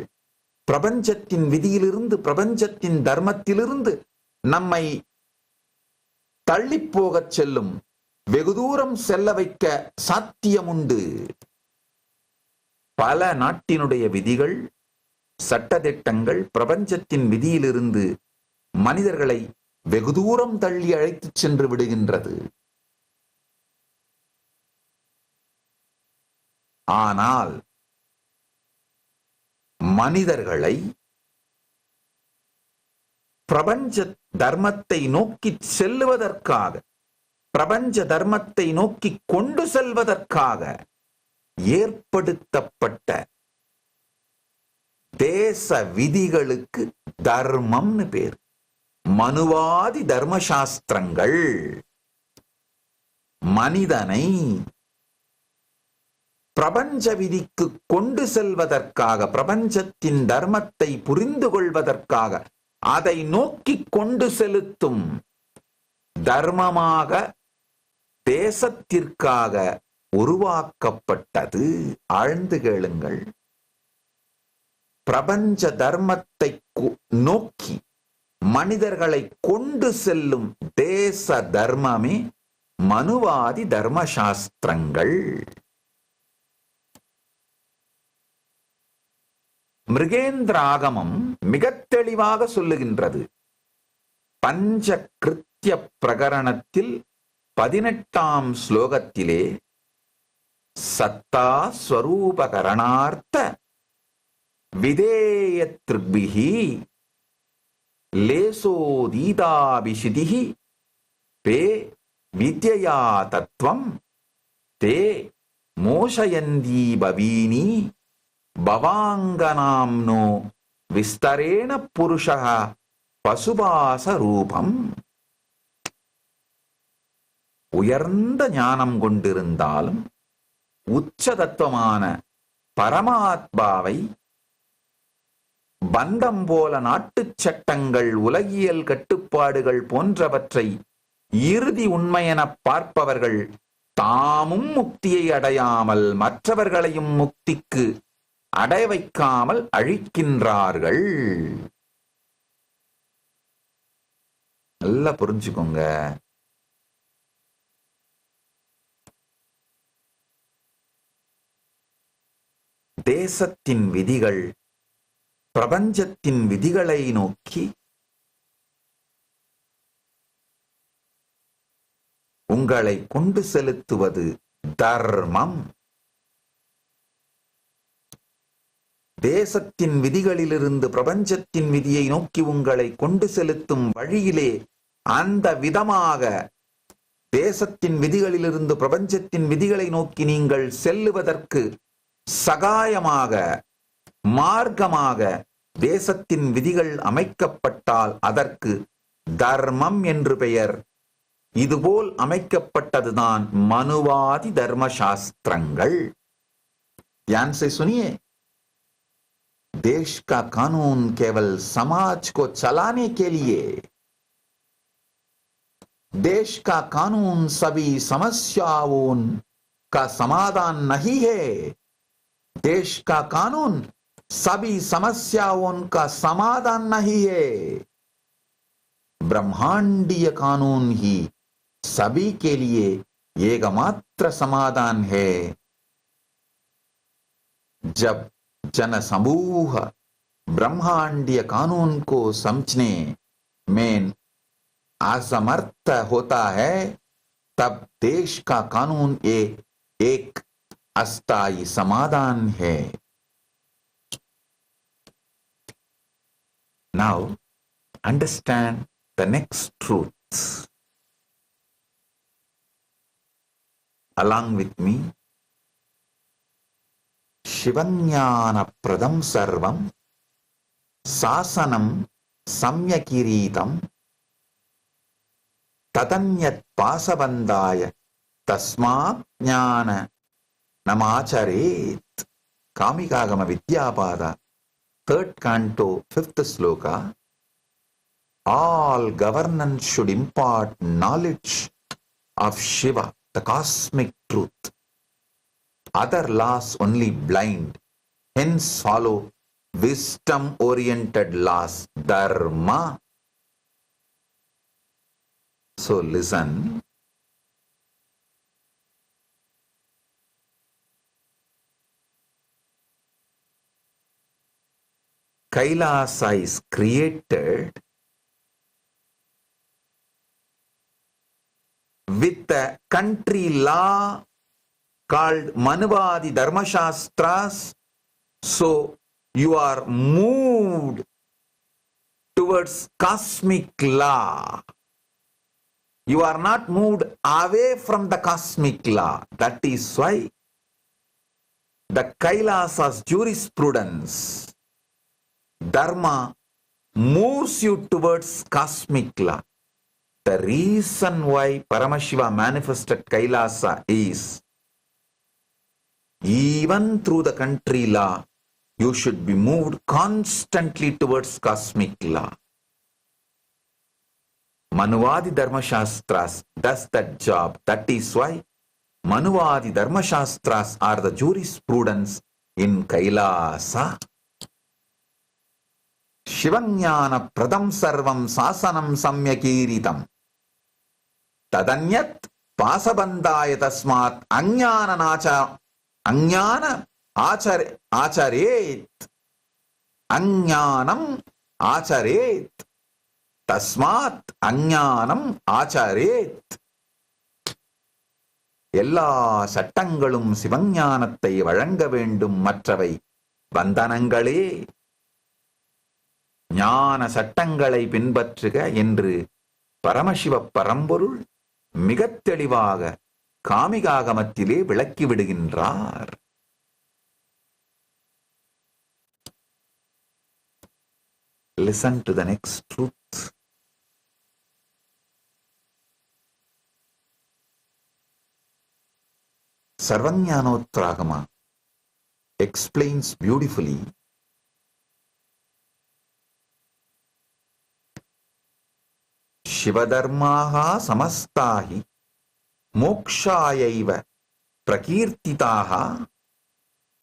பிரபஞ்சத்தின் விதியிலிருந்து, பிரபஞ்சத்தின் தர்மத்திலிருந்து நம்மை தள்ளி போகச் செல்லும், வெகு தூரம் செல்ல வைக்க சாத்தியமுண்டு. பல நாட்டினுடைய விதிகள், சட்டதிட்டங்கள் பிரபஞ்சத்தின் விதியிலிருந்து மனிதர்களை வெகு தூரம் தள்ளி அழைத்துச் சென்று விடுகின்றது. ஆனால் மனிதர்களை பிரபஞ்ச தர்மத்தை நோக்கி செல்லுவதற்காக, பிரபஞ்ச தர்மத்தை நோக்கி கொண்டு செல்வதற்காக ஏற்படுத்தப்பட்ட தேச விதிகளுக்கு தர்மம்னு பேர். மனுவாதி தர்மசாஸ்திரங்கள் மனிதனை பிரபஞ்ச விதிக்கு கொண்டு செல்வதற்காக, பிரபஞ்சத்தின் தர்மத்தை புரிந்து கொள்வதற்காக, அதை நோக்கி கொண்டு செலுத்தும் தர்மமாக தேசத்திற்காக உருவாக்கப்பட்டது. ஆழ்ந்து கேளுங்கள். பிரபஞ்ச தர்மத்தை நோக்கி மனிதர்களை கொண்டு செல்லும் தேச தர்மமே மனுவாதி தர்மசாஸ்திரங்கள். மிருகேந்திர ஆகமம் மிக தெளிவாக சொல்லுகின்றது. பஞ்ச கிருத்திய பிரகரணத்தில் 18ஆம் ஸ்லோகத்திலே சத்தா ஸ்வரூபகரணார்த்த விதேயத்ருபிஹி லேசோதீதாபிஷிதிஹி பே வித்யயா தத்துவம் தே மோஷயந்தி பவீனி பவாங்கநாம்னோ விஸ்தரேண புருஷः பசுபாச ரூபம். உயர்ந்த ஞானம் கொண்டிருந்தாலும் உச்ச தத்துவமான பரமாத்மாவை பந்தம் போல நாட்டுச் சட்டங்கள், உலகியல் கட்டுப்பாடுகள் போன்றவற்றை இறுதி உண்மையென பார்ப்பவர்கள் தாமும் முக்தியை அடையாமல் மற்றவர்களையும் முக்திக்கு அடைய வைக்காமல் அழிக்கின்றார்கள். நல்லா புரிஞ்சுக்கோங்க. தேசத்தின் விதிகள் பிரபஞ்சத்தின் விதிகளை நோக்கி உங்களை கொண்டு செலுத்துவது தர்மம். தேசத்தின் விதிகளிலிருந்து பிரபஞ்சத்தின் விதியை நோக்கி உங்களை கொண்டு செலுத்தும் வழியிலே அந்த விதமாக தேசத்தின் விதிகளிலிருந்து பிரபஞ்சத்தின் விதிகளை நோக்கி நீங்கள் செல்லுவதற்கு சகாயமாக மார்க்கமாக தேசத்தின் விதிகள் அமைக்கப்பட்டால் அதற்கு தர்மம் என்று பெயர். இதுபோல் அமைக்கப்பட்டதுதான் மனுவாதி தர்ம சாஸ்திரங்கள். ध्यान से सुनिए, देश का कानून केवल समाज को चलाने के लिए, देश का कानून सभी समस्याओं का समाधान नहीं है. देश का कानून सभी समस्याओं का समाधान नहीं है. ब्रह्मांडीय कानून ही सभी के लिए एकमात्र समाधान है. जब जन समूह ब्रह्मांडीय कानून को समझने में असमर्थ होता है, तब देश का कानून एक अस्थायी समाधान है. Now understand the next truths along with me. Shivanyana pradam sarvam sasanam samyakiritam tadanyat pasabandaya tasmat jnana namacharet. Kamikagama Vidyapada, 3rd canto, 5th sloka. All governance should impart knowledge of Shiva, the cosmic truth. Other laws only blind. Hence follow wisdom-oriented laws, dharma. So listen. Kailasa is created with a country law called Manuvadi Dharma Shastras. So you are moved towards cosmic law. You are not moved away from the cosmic law. That is why the Kailasa's jurisprudence, Dharma, moves you towards cosmic law. The reason why Paramashiva manifested Kailasa is, even through the country law, you should be moved constantly towards cosmic law. Manuvadi Dharma Shastras does that job. That is why Manuvadi Dharma Shastras are the jurisprudence in Kailasa. Shivanyana pradam sarvam sasanam samyakiritam tadanyat pasabandaya tasmat Anyana acharet. Anyanam acharet. Tasmat anyanam acharet. எல்லா சட்டங்களும் சிவஞானத்தை வழங்க வேண்டும், மற்றவை பந்தனங்களே. ஞான சட்டங்களை பின்பற்றுக என்று பரமசிவ பரம்பொருள் மிகத் தெளிவாக காமிகாகமத்திலே விளக்கி விடுகின்றார். Listen to the next truth. Sarvajnanotragama explains beautifully Shivadharmaha samastahi mokshayaiva prakirtitaha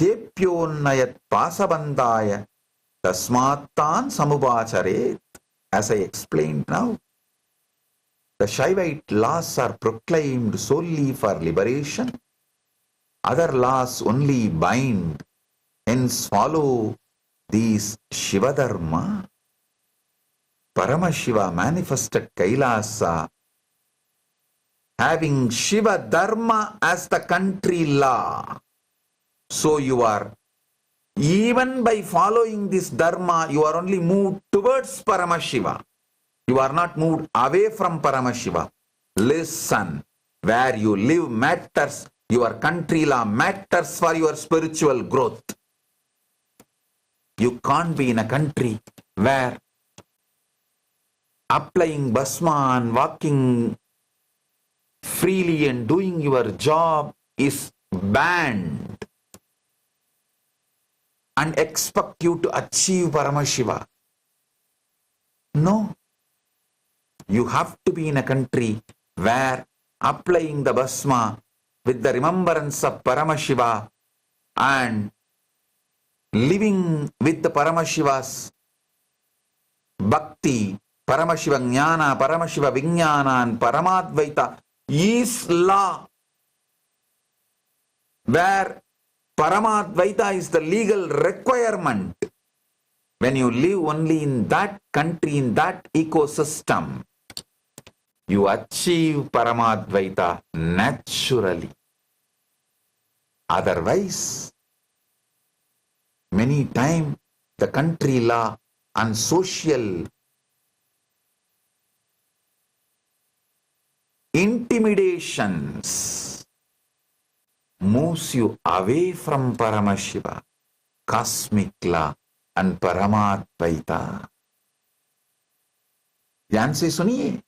tepyonnayat pasabandaya tasmattan samubacharet. As I explained now, the Shaivite laws are proclaimed solely for liberation. Other laws only bind, hence follow these Shivadharma. Paramashiva manifested Kailasa, having Shiva Dharma as the country law. So you are, even by following this Dharma, you are only moved towards Paramashiva. You are not moved away from Paramashiva. Listen, where you live matters, your country law matters for your spiritual growth. You can't be in a country where applying basma and walking freely and doing your job is banned and expect you to achieve Paramashiva. No. You have to be in a country where applying the basma with the remembrance of Paramashiva and living with the Paramashiva's bhakti, Paramashiva Jnana, Paramashiva Vijnana and Paramadvaita is law, where Paramadvaita is the legal requirement. When you live only in that country, in that ecosystem, you achieve Paramadvaita naturally. Otherwise, many times the country law and social intimidations moves you away from Paramashiva, cosmic law and Paramadvaita. ध्यान से सुनिए,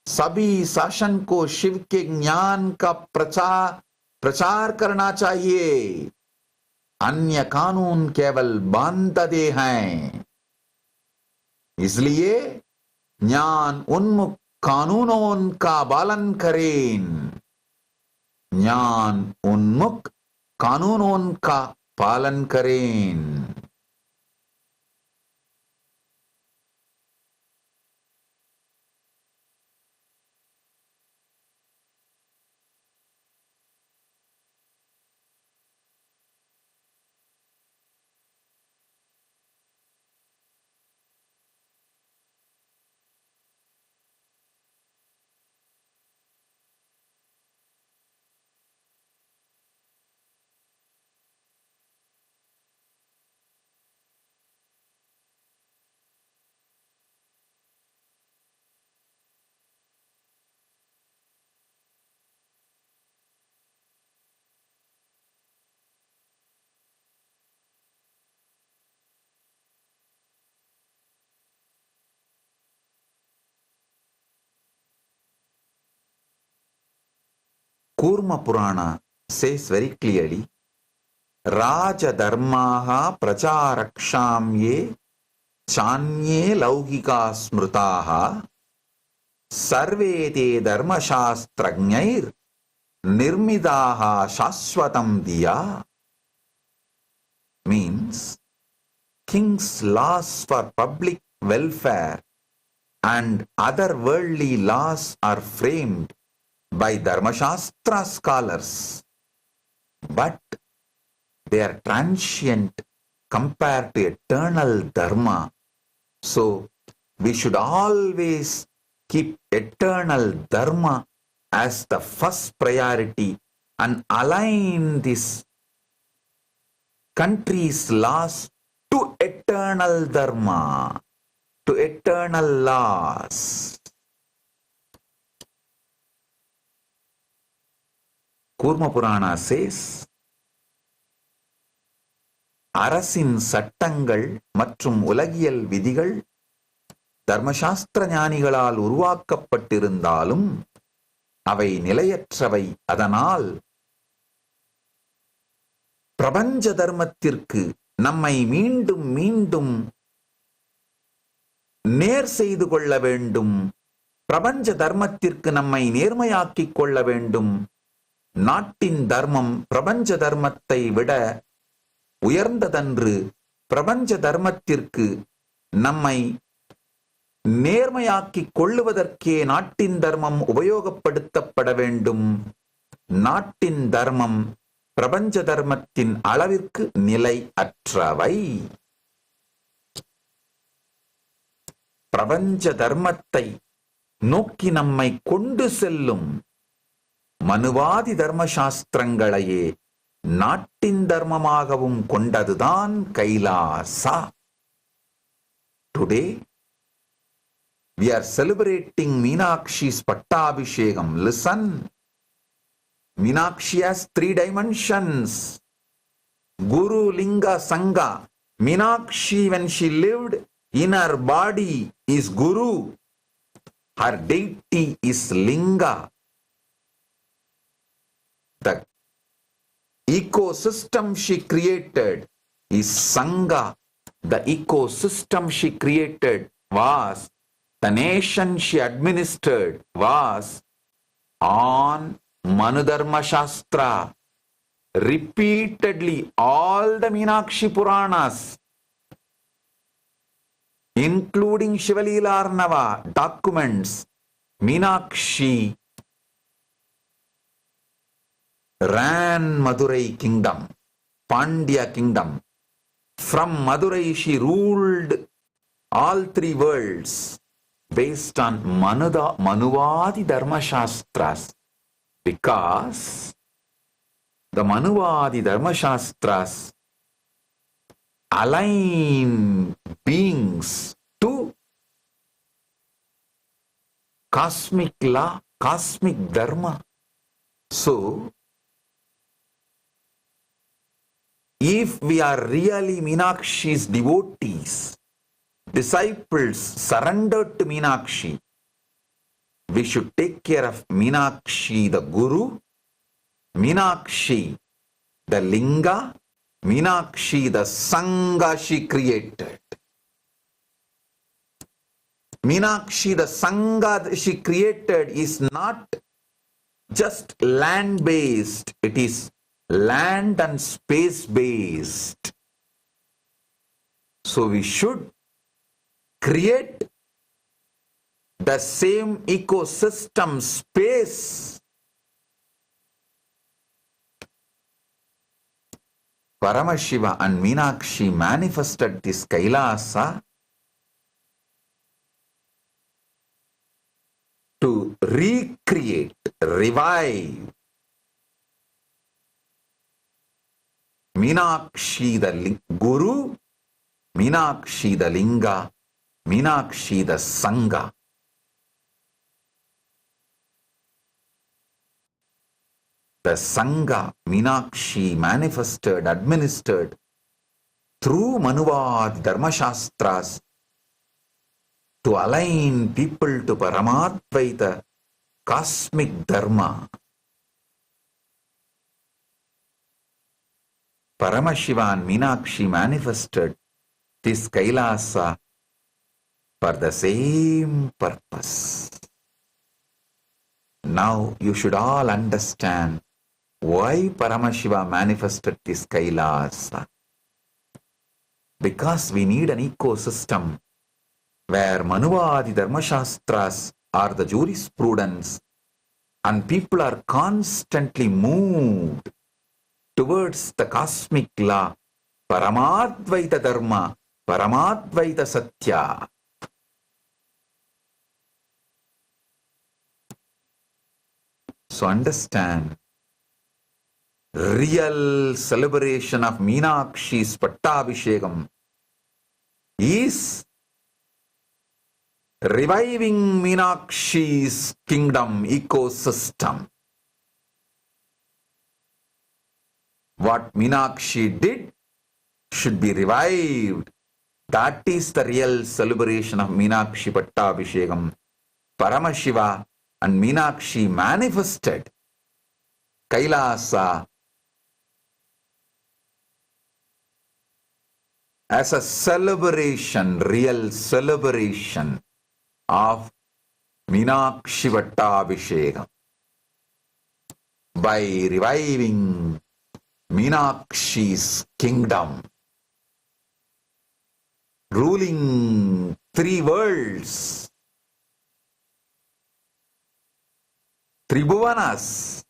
सभी शासन को शिव के ज्ञान का प्रचार करना चाहिए. अन्य कानून केवल बांधते हैं. इसलिए ज्ञान उन्मुख कानूनों का पालन करें. ज्ञान उन्मुख कानूनों का पालन करें. Kurma Purana says very clearly, Raja Dharmaha Pracharakshamye Chanye Laugika Smrutaha Sarve te Dharma Shastrajnair Nirmidaha Shashwatam Diya. Means, king's laws for public welfare and other worldly laws are framed by Dharmashastra scholars, but they are transient compared to eternal Dharma. So, we should always keep eternal Dharma as the first priority and align this country's laws to eternal Dharma, to eternal laws. Kurma Purana chase, அரசின் சட்டங்கள் மற்றும் உலகியல் விதிகள் தர்மசாஸ்திர ஞானிகளால் உருவாக்கப்பட்டிருந்தாலும் அவை நிலையற்றவை. அதனால் பிரபஞ்ச தர்மத்திற்கு நம்மை மீண்டும் மீண்டும் நேர் செய்து கொள்ள வேண்டும். பிரபஞ்ச தர்மத்திற்கு நம்மை நேர்மையாக்கிக் கொள்ள வேண்டும். நாட்டின் தர்மம் பிரபஞ்ச தர்மத்தை விட உயர்ந்ததன்று. பிரபஞ்ச தர்மத்திற்கு நம்மை நேர்மையாக்கிக் கொள்ளுவதற்கே நாட்டின் தர்மம் உபயோகப்படுத்தப்பட வேண்டும். நாட்டின் தர்மம் பிரபஞ்ச தர்மத்தின் அளவிற்கு நிலை அற்றவை. பிரபஞ்ச தர்மத்தை நோக்கி நம்மை கொண்டு செல்லும் மனுவாதி தர்மசாஸ்திரங்களையே நாட்டின் தர்மமாகவும் கொண்டதுதான் Kailasa. Today we are celebrating Meenakshi's Pattabhishekam. Listen, Meenakshi has 3 dimensions: Guru, Linga, Sangha. Meenakshi, when she lived in her body, is Guru. Her deity is Linga. The ecosystem she created is Sangha. The ecosystem she created was, the nation she administered was on Manudharma Shastra. Repeatedly, all the Meenakshi Puranas, including Shivalila Arnava documents, Meenakshi ran Madurai kingdom, Pandya kingdom. From Madurai she ruled all 3 worlds based on Manuvadi Dharma Shastras, because the Manuvadi Dharma Shastras align beings to cosmic law, cosmic dharma. So, if we are really Meenakshi's devotees, disciples surrendered to Meenakshi, we should take care of Meenakshi the Guru, Meenakshi the Linga, Meenakshi the Sangha she created. Meenakshi the Sangha she created is not just land-based, it is land and space-based. So we should create the same ecosystem space. Paramashiva and Meenakshi manifested this Kailasa to recreate, revive Meenakshi the Guru, Meenakshi the Linga, Meenakshi the Sangha. The Sangha Meenakshi manifested, administered through Manuvadi Dharma Shastras to align people to Paramadvaita, cosmic Dharma. Paramashiva and Meenakshi manifested this Kailasa for the same purpose. Now you should all understand why Paramashiva manifested this Kailasa. Because we need an ecosystem where Manuvadi Dharma Shastras are the jurisprudence and people are constantly moved towards the cosmic law, Paramadvaita Dharma, Paramadvaita Satya. So understand, real celebration of Meenakshi's Pattabhishekam is reviving Meenakshi's kingdom ecosystem. What Meenakshi did should be revived. That is the real celebration of Meenakshi Pattabhishekam. Paramashiva and Meenakshi manifested Kailasa as a celebration, real celebration of Meenakshi Pattabhishekam by reviving Meenakshi's kingdom, ruling 3 worlds, Tribhuvanas,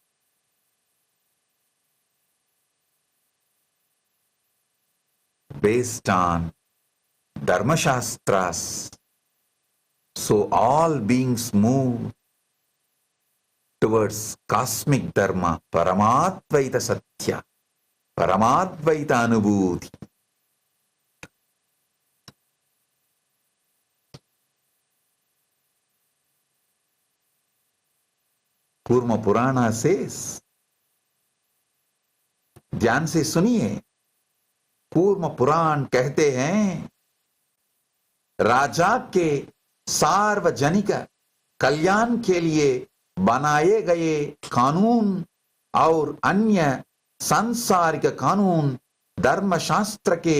based on Dharmashastras. So all beings move towards cosmic dharma, Paramadvaita Satya, Paramadvaita Anubhuti. Kurma Purana says, ध्यान से सुनिए, कूर्म पुराण कहते हैं राजा के सार्वजनिक कल्याण के लिए बनाए गए कानून और अन्य सांसारिक कानून धर्मशास्त्र के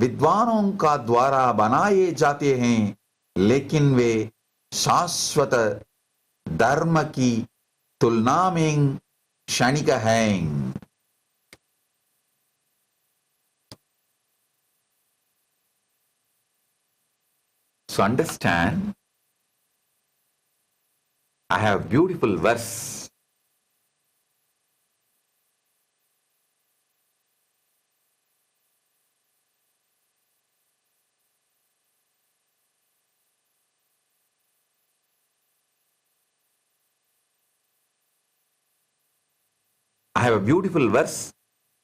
विद्वानों का द्वारा बनाए जाते हैं, लेकिन वे शाश्वत धर्म की तुलना में क्षणिक हैं. So understand, I have a beautiful verse. I have a beautiful verse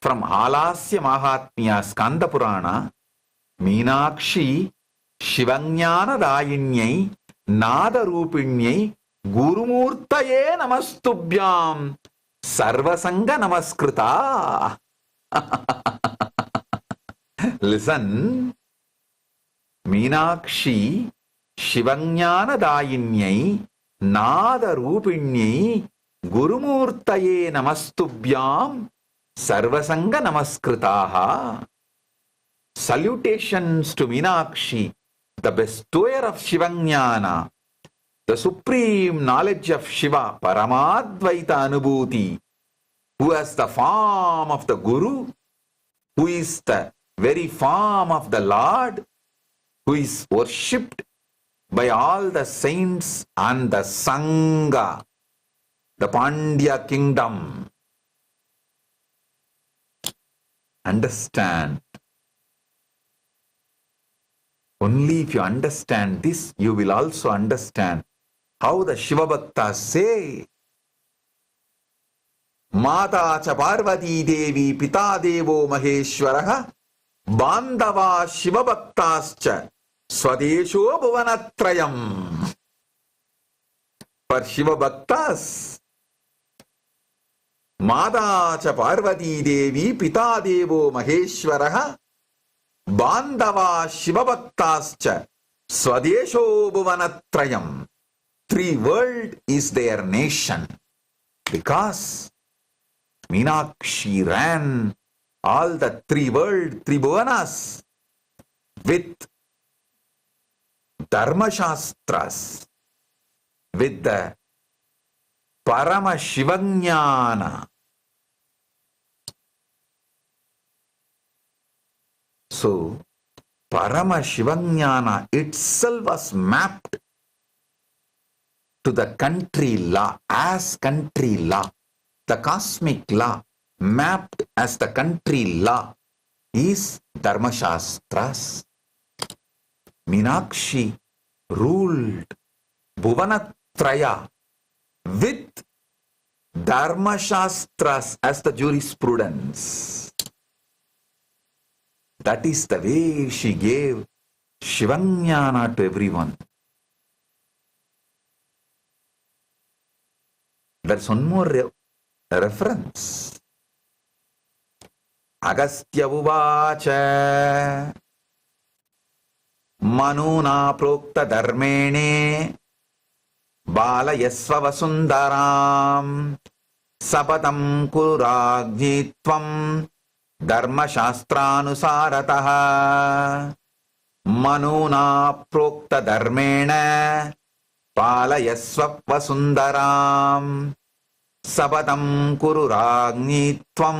from Alasya Mahatmya Skanda Purana. Meenakshi Shivanyana Nada Rupinyai Gurumurtaye Namastubhyam Sarvasanga Namaskrita. Listen. Meenakshi Shivanyana Nada Rupinyai Gurumurtaye Namastubhyam Sarvasanga Namaskritaha. Salutations to Meenakshi, the bestower of Shivanyana, the supreme knowledge of Shiva, Paramadvaita Anubhuti, who has the form of the Guru, who is the very form of the Lord, who is worshipped by all the saints and the Sangha, the Pandya kingdom. Understand. Only if you understand this, you will also understand how the Shiva Bhaktas say, Mata cha Parvati Devi Pita Devo Maheshwaraha Bandava Shiva Bhaktascha Swadesho Bhuvanatrayam. For Shiva Bhaktas, Mata cha Parvati Devi Pita Devo Maheshwaraha Bandava Shiva Bhaktascha Swadesho Bhuvanatrayam. 3 world is their nation, because Meenakshi ran all the 3 world, 3 bhuvanas with Dharmashastras, with the Parama Shivanyana. So, Parama Shivanyana itself was mapped to the country law as country law. The cosmic law mapped as the country law is Dharmashastras. Meenakshi ruled Bhuvanatraya with Dharmashastras as the jurisprudence. That is the way she gave Shivanyana to everyone. There's one more reference. Agastya uvacha manuna prokta dharmene balayasva vasundaram sapatam kuragnyitvam dharma shastranusaratah manuna prokta dharmena balayasva vasundaram sapatam kuragnyitvam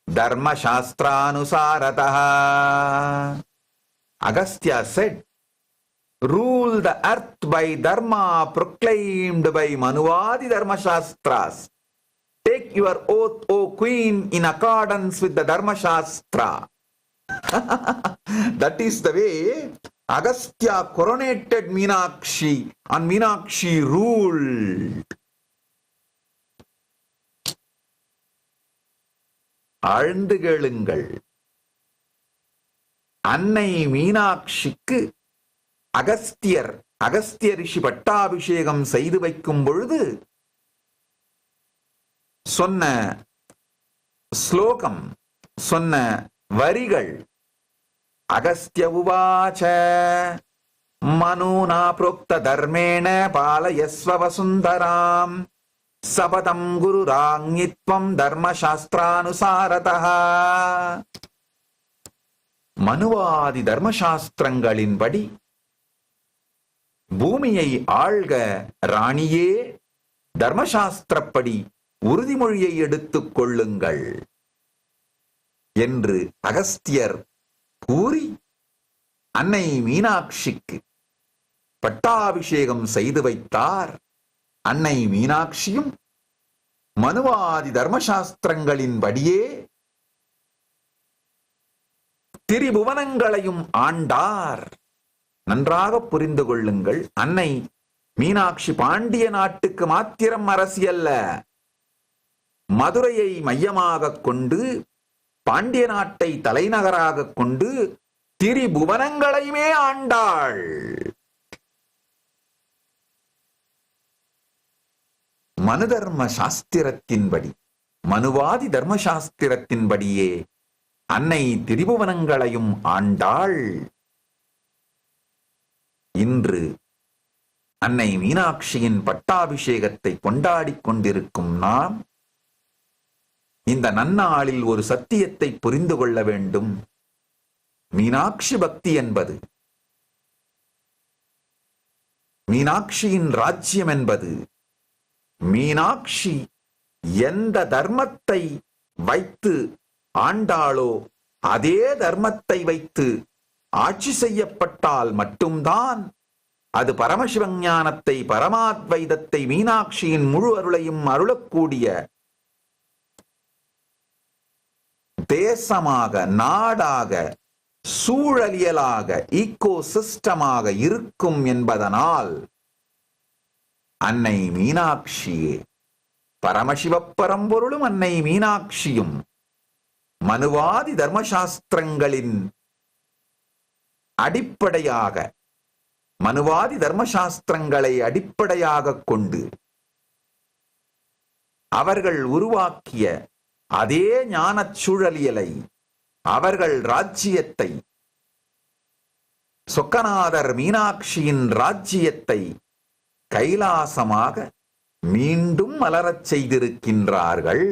dharma shastranusaratah. Agastya said, rule the earth by dharma proclaimed by Manuvadi Dharma Shastras. Take your oath, O queen, in accordance with the Dharma Shastra. That is the way Agastya coronated Meenakshi and Meenakshi ruled. ஆழ்ந்து கேளுங்கள். அன்னை மீனாட்சிக்கு அகஸ்திய ரிஷி பட்டாபிஷேகம் செய்து வைக்கும் பொழுது சொன்ன ஸ்லோகம், சொன்ன வரிகள் அகஸ்திய உவாச்ச மனூனா புரோக்த தர்மேண பாலயஸ்வ வசுந்தராம் சபதம் குருராங்ஞித்வம் தர்மசாஸ்திரானுசாரதः. மனுவாதி தர்மசாஸ்திரங்களின்படி பூமியை ஆள்க ராணியே, தர்மசாஸ்திரப்படி உறுதிமொழியை எடுத்துக் கொள்ளுங்கள் என்று அகஸ்தியர் கூறி அன்னை மீனாட்சிக்கு பட்டாபிஷேகம் செய்து வைத்தார். அன்னை மீனாட்சியும் மனுவாதி தர்மசாஸ்திரங்களின்படியே திரிபுவனங்களையும் ஆண்டார். நன்றாக புரிந்து கொள்ளுங்கள். அன்னை மீனாட்சி பாண்டிய நாட்டுக்கு மாத்திரம் அரசி அல்ல, மதுரையை மையமாக கொண்டு பாண்டிய நாட்டை தலைநகராக கொண்டு திரிபுவனங்களையுமே ஆண்டாள். மனு தர்ம சாஸ்திரத்தின்படி, மனுவாதி தர்மசாஸ்திரத்தின்படியே அன்னை திரிபுவனங்களையும் ஆண்டாள். இன்று அன்னை மீனாட்சியின் பட்டாபிஷேகத்தை கொண்டாடிக் கொண்டிருக்கும் நாம் இந்த நன்னாளில் ஒரு சத்தியத்தை புரிந்து கொள்ள வேண்டும். மீனாட்சி பக்தி என்பது, மீனாட்சியின் ராஜ்யம் என்பது, மீனாட்சி எந்த தர்மத்தை வைத்து ஆண்டாளோ அதே தர்மத்தை வைத்து ஆட்சி செய்யப்பட்டால் மட்டும்தான் அது பரமசிவஞானத்தை, பரமாத்வைதத்தை, மீனாட்சியின் முழு அருளையும் அருளக்கூடிய தேசமாக, நாடாக, சூழலியலாக, ஈகோ சிஸ்டமாக இருக்கும் என்பதனால் அன்னை மீனாட்சியே, பரமசிவ பரம்பொருளும் அன்னை மீனாட்சியும் மனுவாதி தர்மசாஸ்திரங்களின் அடிப்படையாக, மனுவாதி தர்மசாஸ்திரங்களை அடிப்படையாக கொண்டு அவர்கள் உருவாக்கிய அதே ஞானச் சூழலியலை, அவர்கள் ராஜ்யத்தை, சொக்கநாதர் மீனாட்சியின் ராஜ்யத்தை கைலாசமாக மீண்டும் மலரச் செய்திருக்கின்றார்கள்.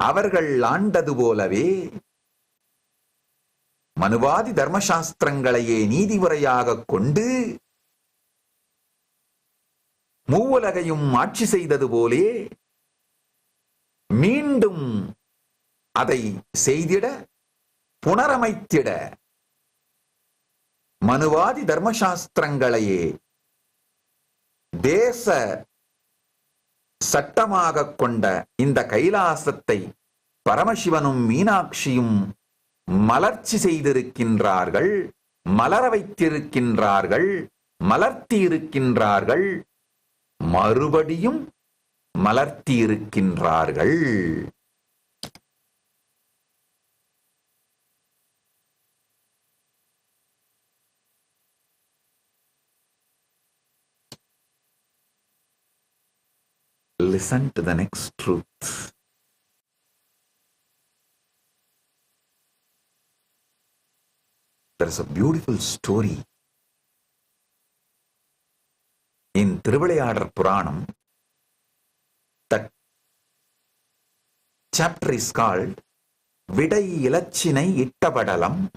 அவர்கள் ஆண்டது போலவே மனுவாதி தர்மசாஸ்திரங்களையே நீதிமுறையாக கொண்டு மூவுலகையும் ஆட்சி செய்தது போலே மீண்டும் அதை செய்திட, புனரமைத்திட மனுவாதி தர்மசாஸ்திரங்களையே தேச சட்டமாக கொண்ட இந்த கைலாசத்தை பரமசிவனும் மீனாட்சியும் மலர்ச்சி செய்திருக்கின்றார்கள், மலர வைத்திருக்கின்றார்கள், மலர்த்தி இருக்கின்றார்கள், மறுபடியும் மலர்த்தி இருக்கின்றார்கள். Listen to the next truth. There is a beautiful story in Thiruvilayadar Puranam. That chapter is called Vidai Ilachinai Ittapadalam.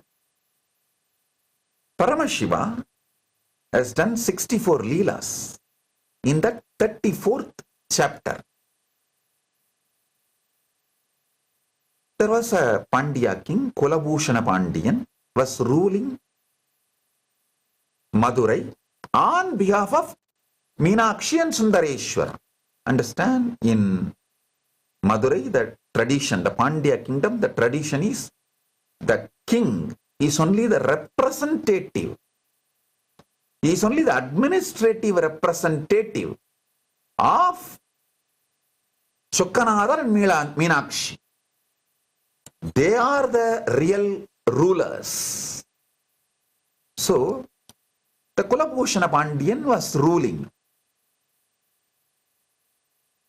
Paramashiva has done 64 Leelas in that 34th chapter. There was a Pandya king, Kulabhushana Pandyan, was ruling Madurai on behalf of Meenakshi and Sundareshwara. Understand, in Madurai, the tradition, the Pandya kingdom, the tradition is the king is only the representative. He is only the administrative representative of Chokkanadar and Meenakshi. They are the real rulers. So, the Kulabhushana Pandyan was ruling.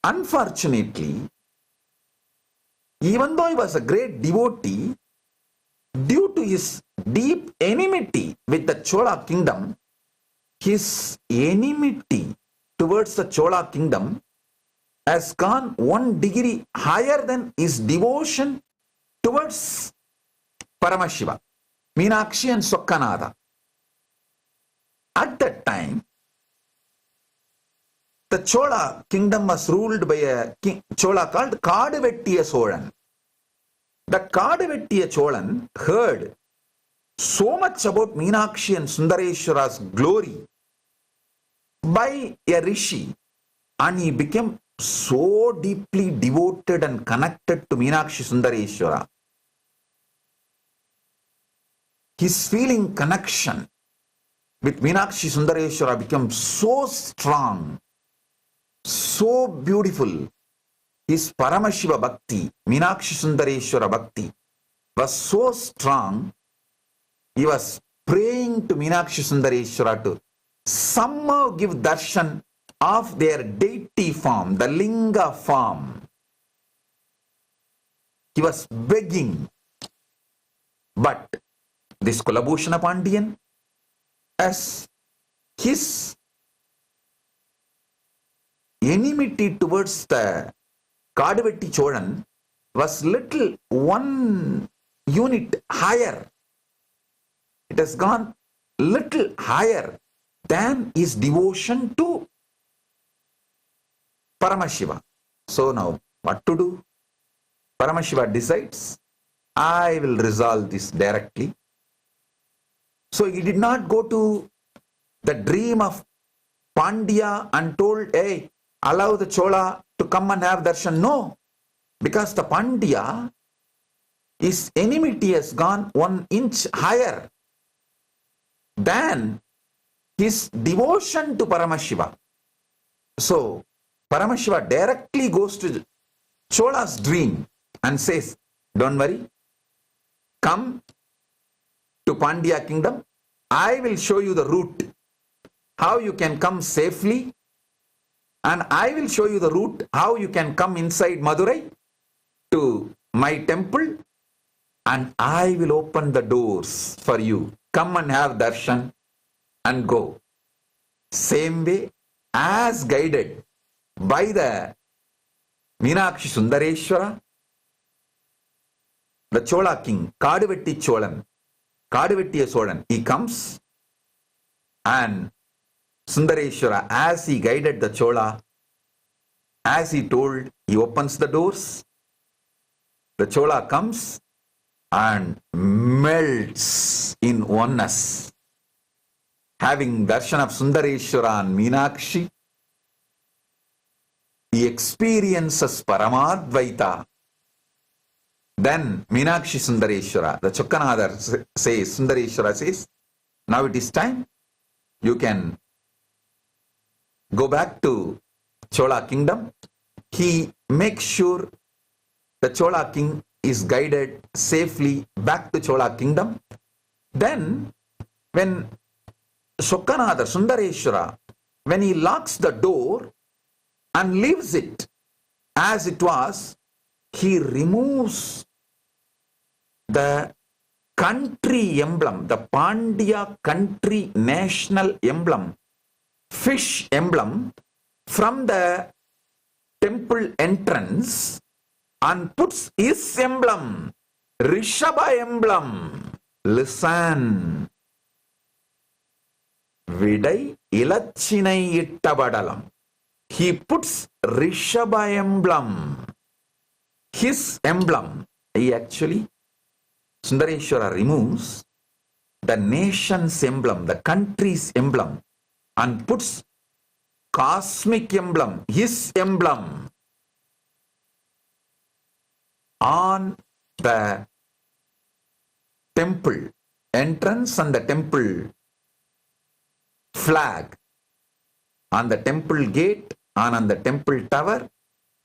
Unfortunately, even though he was a great devotee, due to his deep enmity with the Chola kingdom, his enmity towards the Chola kingdom has gone one degree higher than his devotion towards Paramashiva, Meenakshi and Sokkanada. At that time, the Chola kingdom was ruled by a king, Chola called Kaduvettiya Solan. The Kaduvettiya Cholan heard so much about Meenakshi and Sundareshwara's glory by a rishi, and he became so deeply devoted and connected to Meenakshi Sundareshwara. His feeling connection with Meenakshi Sundareshwara became so strong, so beautiful. His Paramashiva Bhakti, Meenakshi Sundareshwara Bhakti, was so strong. He was praying to Meenakshi Sundareshwara to somehow give darshan of their deity form, the linga form. He was begging. But this Kulabhushana Pandyan, as his enmity towards the Kaduvetti Cholan was little one unit higher. It has gone little higher than his devotion to Paramashiva. So now, what to do? Paramashiva decides, I will resolve this directly. So he did not go to the dream of Pandya and told, hey, allow the Chola to come and have darshan. No, because the Pandya, his enmity has gone 1 inch higher than his devotion to Paramashiva. So, Paramashiva directly goes to Chola's dream and says, don't worry, come to Pandya kingdom. I will show you the route, how you can come safely, and I will show you the route, how you can come inside Madurai to my temple, and I will open the doors for you. Come and have darshan and go. Same way, as guided by the Meenakshi Sundareshwara, the Chola king, Kaduvetti Cholan, Kaduvettiya Solan, he comes, and Sundareshwara, as he guided the Chola, as he told, he opens the doors. The Chola comes and melts in oneness. Having darshan of Sundareshwara and Meenakshi, he experiences Paramadvaita. Then Meenakshi Sundareshwara, the Chokkanadar says, Sundareshwara says, now it is time, you can go back to Chola kingdom. He makes sure the Chola king is guided safely back to Chola kingdom. Then when Chokkanadar, Sundareshwara, when he locks the door and leaves it as it was, he removes the country emblem, the Pandya country national emblem, fish emblem, from the temple entrance and puts his emblem, Rishabha emblem. Listen. Vidai ilachinai ittavadalam. He puts Rishabha emblem. His emblem. He actually, Sundareshwara removes the nation's emblem, the country's emblem, and puts cosmic emblem, his emblem, on the temple entrance and the temple flag, on the temple gate and on the temple tower.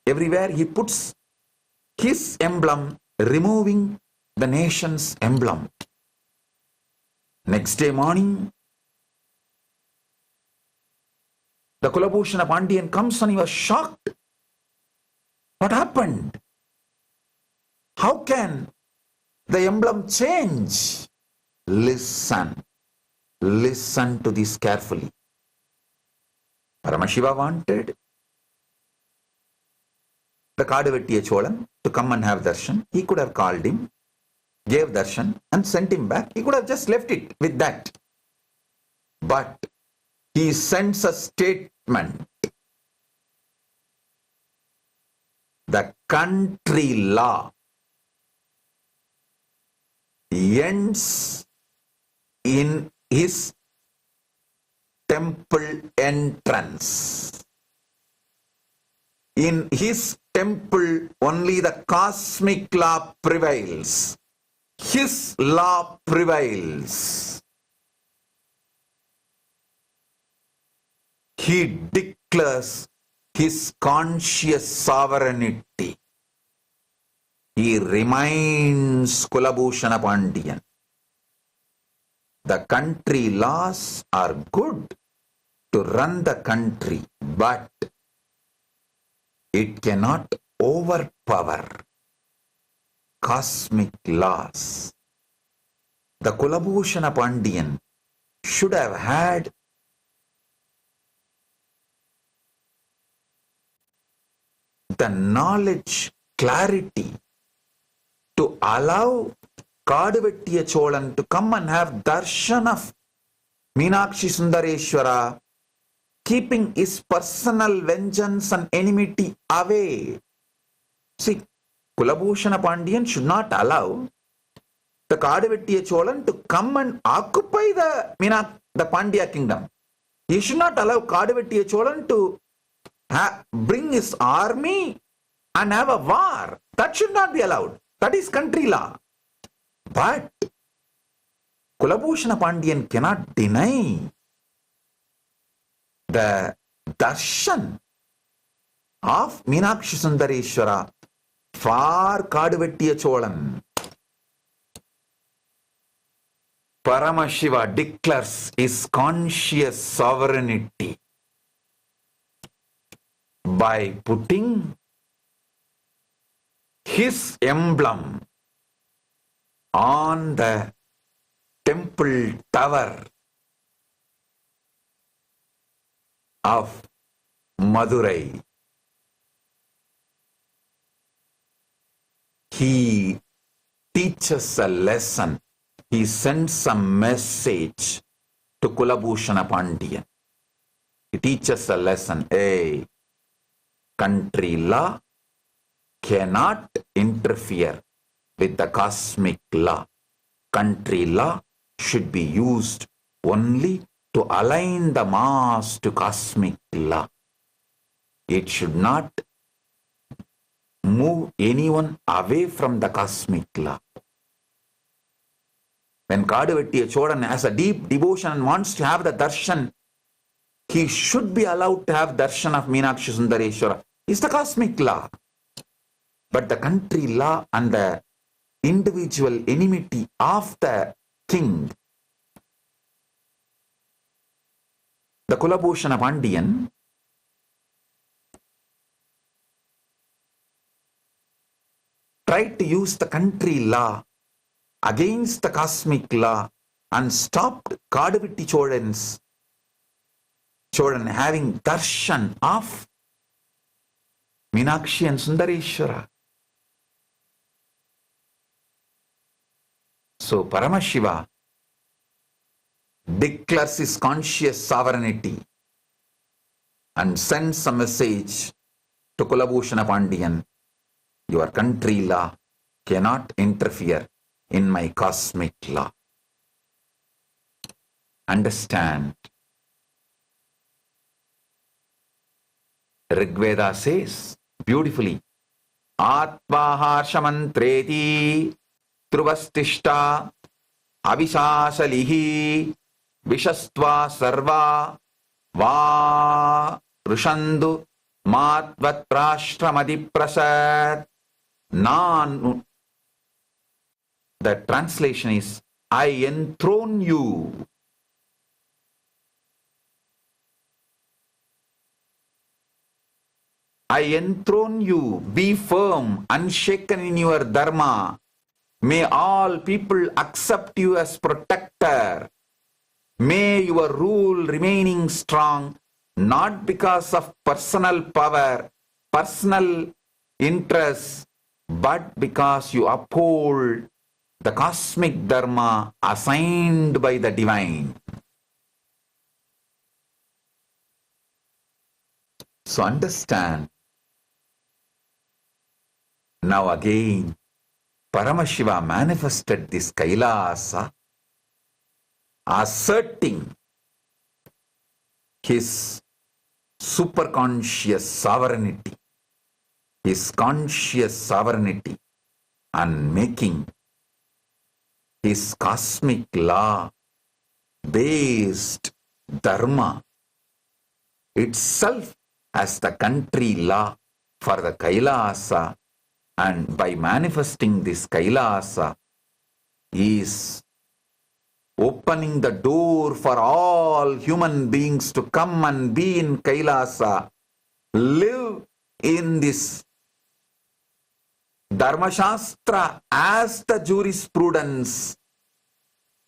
Everywhere he puts his emblem, removing the nation's emblem. Next day morning, the Kulabhushana Pandian comes and he was shocked. What happened? How can the emblem change? Listen. Listen to this carefully. Paramashiva wanted the Kadavettiya Cholan to come and have darshan. He could have called him, gave darshan and sent him back. He could have just left it with that. But he sends a statement. The country law ends in his temple entrance. In his temple, only the cosmic law prevails. His law prevails. He declares his conscious sovereignty. He reminds Kulabhushana Pandian, the country laws are good to run the country, but it cannot overpower cosmic laws. The Kulabhushana Pandian should have had the knowledge, clarity to allow Kadavettiya Cholan to come and have darshan of Meenakshi Sundareshwara, keeping his personal vengeance and enmity away. See, Kulabhushana Pandian should not allow the Kadavettiya Cholan to come and occupy the Pandya kingdom. He should not allow Kadavettiya Cholan to bring his army and have a war. That should not be allowed. That is country law. But Kulabhushana Pandian cannot deny the darshan of Meenakshi Sundareshwara for Kadavettiya Cholan. Paramashiva declares his conscious sovereignty by putting his emblem on the temple tower of Madurai. He teaches a lesson. He sends a message to Kulabhushana Pandian. He teaches a lesson. Hey, country law cannot interfere with the cosmic law. Country law should be used only to align the mass to cosmic law. It should not move anyone away from the cosmic law. When Kadavettiya Cholan has a deep devotion and wants to have the darshan, he should be allowed to have darshan of Meenakshi Sundareshwara. It's the cosmic law. But the country law and the individual enmity of the king, the Kulabhushana Pandian, tried to use the country law against the cosmic law and stopped Kadaviti Cholan having darshan of Meenakshi and Sundareshwara. So Paramashiva declares his conscious sovereignty and sends a message to Kulabhushana Pandian. Your country law cannot interfere in my cosmic law. Understand. Rigveda says beautifully, Atmaharshamantreti Truvastishta Avishasalihi Vishastva Sarva Va Rushandu Matvat Prashramadi Prasad Nan. The translation is, I enthrone you. I enthrone you. Be firm, unshaken in your dharma. May all people accept you as protector. May your rule remaining strong, not because of personal power, personal interests, but because you uphold the cosmic dharma assigned by the divine. So understand. Now again, Paramashiva manifested this Kailasa, asserting his superconscious sovereignty, his conscious sovereignty, and making his cosmic law based dharma itself as the country law for the Kailasa. And by manifesting this Kailasa, he is opening the door for all human beings to come and be in Kailasa, live in this Dharmashastra as the jurisprudence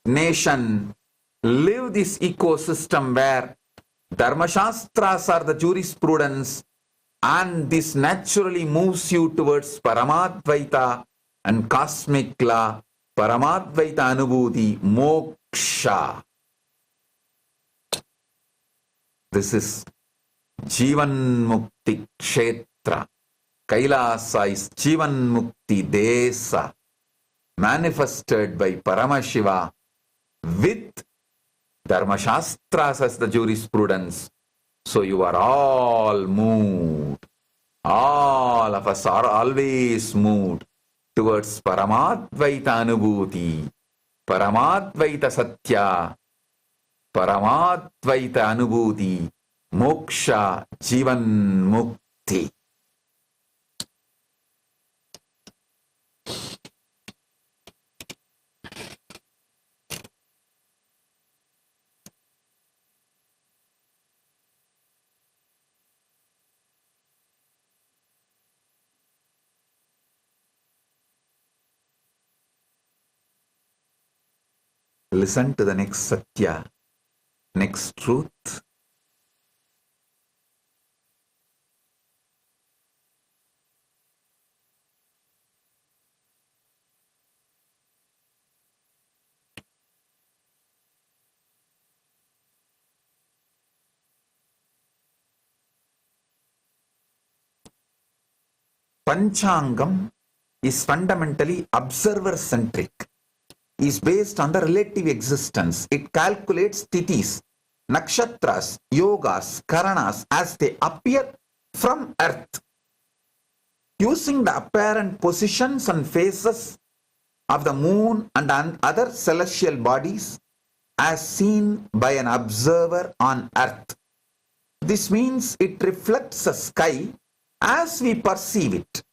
nation, live this ecosystem where Dharmashastras are the jurisprudence, and this naturally moves you towards Paramadvaita and cosmic law, Paramadvaita Anubhuti, Moksha. This is Jivan Mukti Kshetra. Kailasa is Jivan Mukti Desa, manifested by Paramashiva with Dharmashastras as the jurisprudence. So you are all moved. All of us are always moved towards Paramadvaita Anubhuti, Paramadvaita Satya, Paramadvaita Anubhuti, Moksha, Jivan Mukti. Listen to the next Satya, next truth. Panchangam is fundamentally observer-centric. Is based on the relative existence. It calculates tithis, nakshatras, yogas, karanas as they appear from earth, using the apparent positions and phases of the moon and other celestial bodies as seen by an observer on earth. This means it reflects the sky as we perceive it.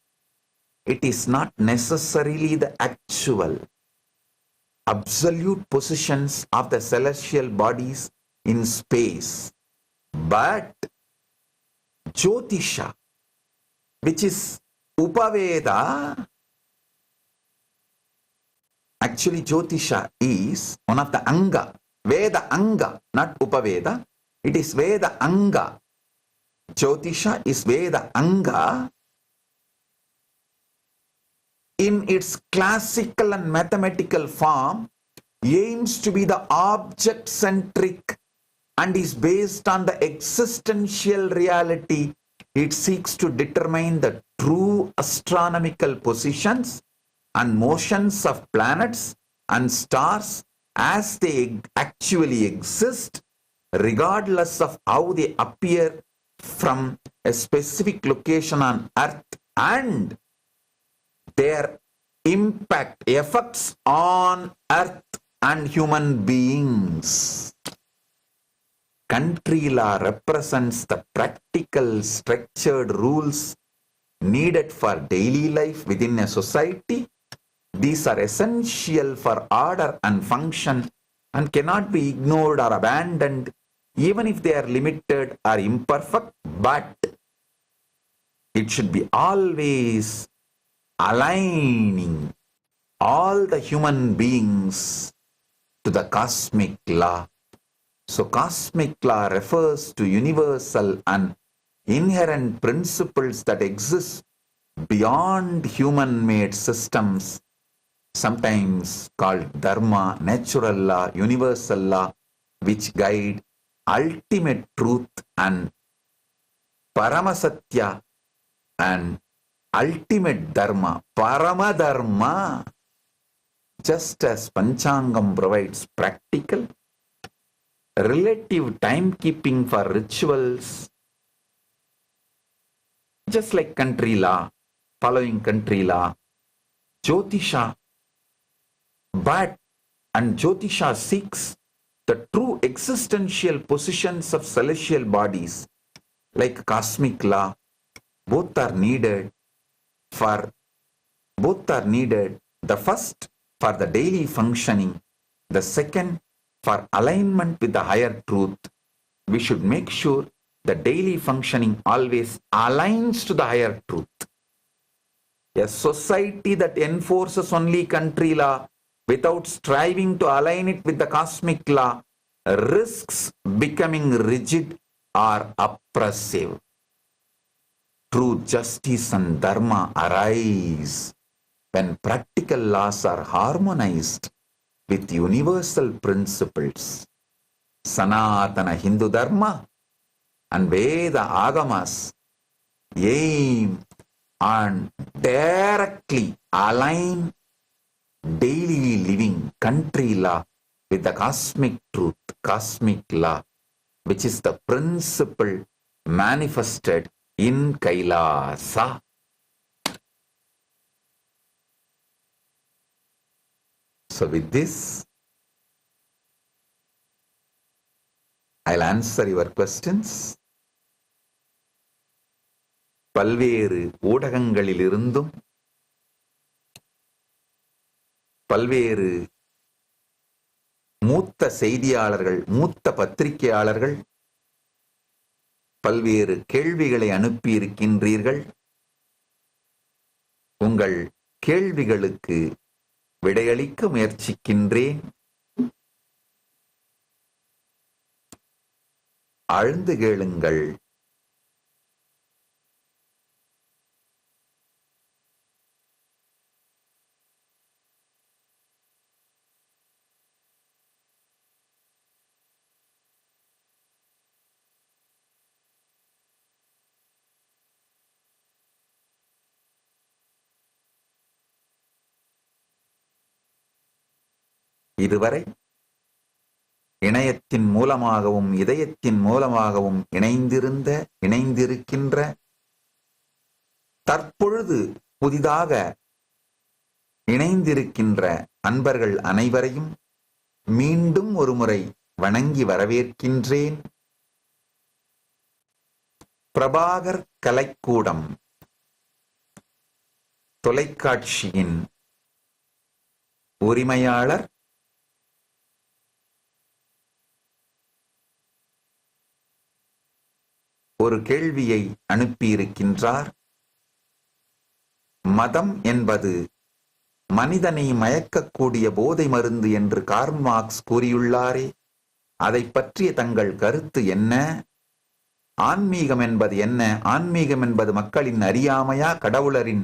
It is not necessarily the actual absolute positions of the celestial bodies in space, but Jyotisha, which is Upaveda, Actually, Jyotisha is one of the Anga. Veda Anga, not Upaveda. It is Veda Anga. Jyotisha is Veda Anga in its classical and mathematical form, aims to be the object-centric and is based on the existential reality. It seeks to determine the true astronomical positions and motions of planets and stars as they actually exist, regardless of how they appear from a specific location on Earth and their impact, effects on Earth and human beings. Country law represents the practical, structured rules needed for daily life within a society. These are essential for order and function and cannot be ignored or abandoned, even if they are limited or imperfect, but it should be always aligning all the human beings to the cosmic law. So cosmic law refers to universal and inherent principles that exist beyond human-made systems, sometimes called dharma, natural law, universal law, which guide ultimate truth and paramasatya and ultimate dharma, paramadharma. Just as Panchangam provides practical, relative timekeeping for rituals, just like country law, following country law, Jyotisha, and Jyotisha seeks the true existential positions of celestial bodies, like cosmic law. Both are needed. The first for the daily functioning, the second for alignment with the higher truth. We should make sure the daily functioning always aligns to the higher truth. A society that enforces only country law without striving to align it with the cosmic law risks becoming rigid or oppressive. True justice and dharma arise when practical laws are harmonized with universal principles. Sanatana Hindu Dharma and Veda Agamas aim and directly align daily living country law with the cosmic truth, cosmic law, which is the principle manifested in Kailasa. So with this, I'll answer your questions. பல்வேறு ஊடகங்களிலிருந்தும் பல்வேறு மூத்த செய்தியாளர்கள், மூத்த பத்திரிகையாளர்கள் பல்வேறு கேள்விகளை அனுப்பியிருக்கின்றீர்கள். உங்கள் கேள்விகளுக்கு விடையளிக்க முயற்சிக்கின்றேன். ஆழ்ந்து கேளுங்கள். இதுவரை இணையத்தின் மூலமாகவும் இதயத்தின் மூலமாகவும் இணைந்திருக்கின்ற தற்பொழுது புதிதாக இணைந்திருக்கின்ற அன்பர்கள் அனைவரையும் மீண்டும் ஒருமுறை வணங்கி வரவேற்கின்றேன். பிரபாகர் கலைக்கூடம் தொலைக்காட்சியின் உரிமையாளர் ஒரு கேள்வியை அனுப்பியிருக்கின்றார். மதம் என்பது மனிதனை மயக்கக்கூடிய போதை மருந்து என்று கார்ல் மார்க்ஸ் கூறியுள்ளாரே, அதை பற்றிய தங்கள் கருத்து என்ன? ஆன்மீகம் என்பது என்ன? ஆன்மீகம் என்பது மக்களின் அறியாமையா, கடவுளரின்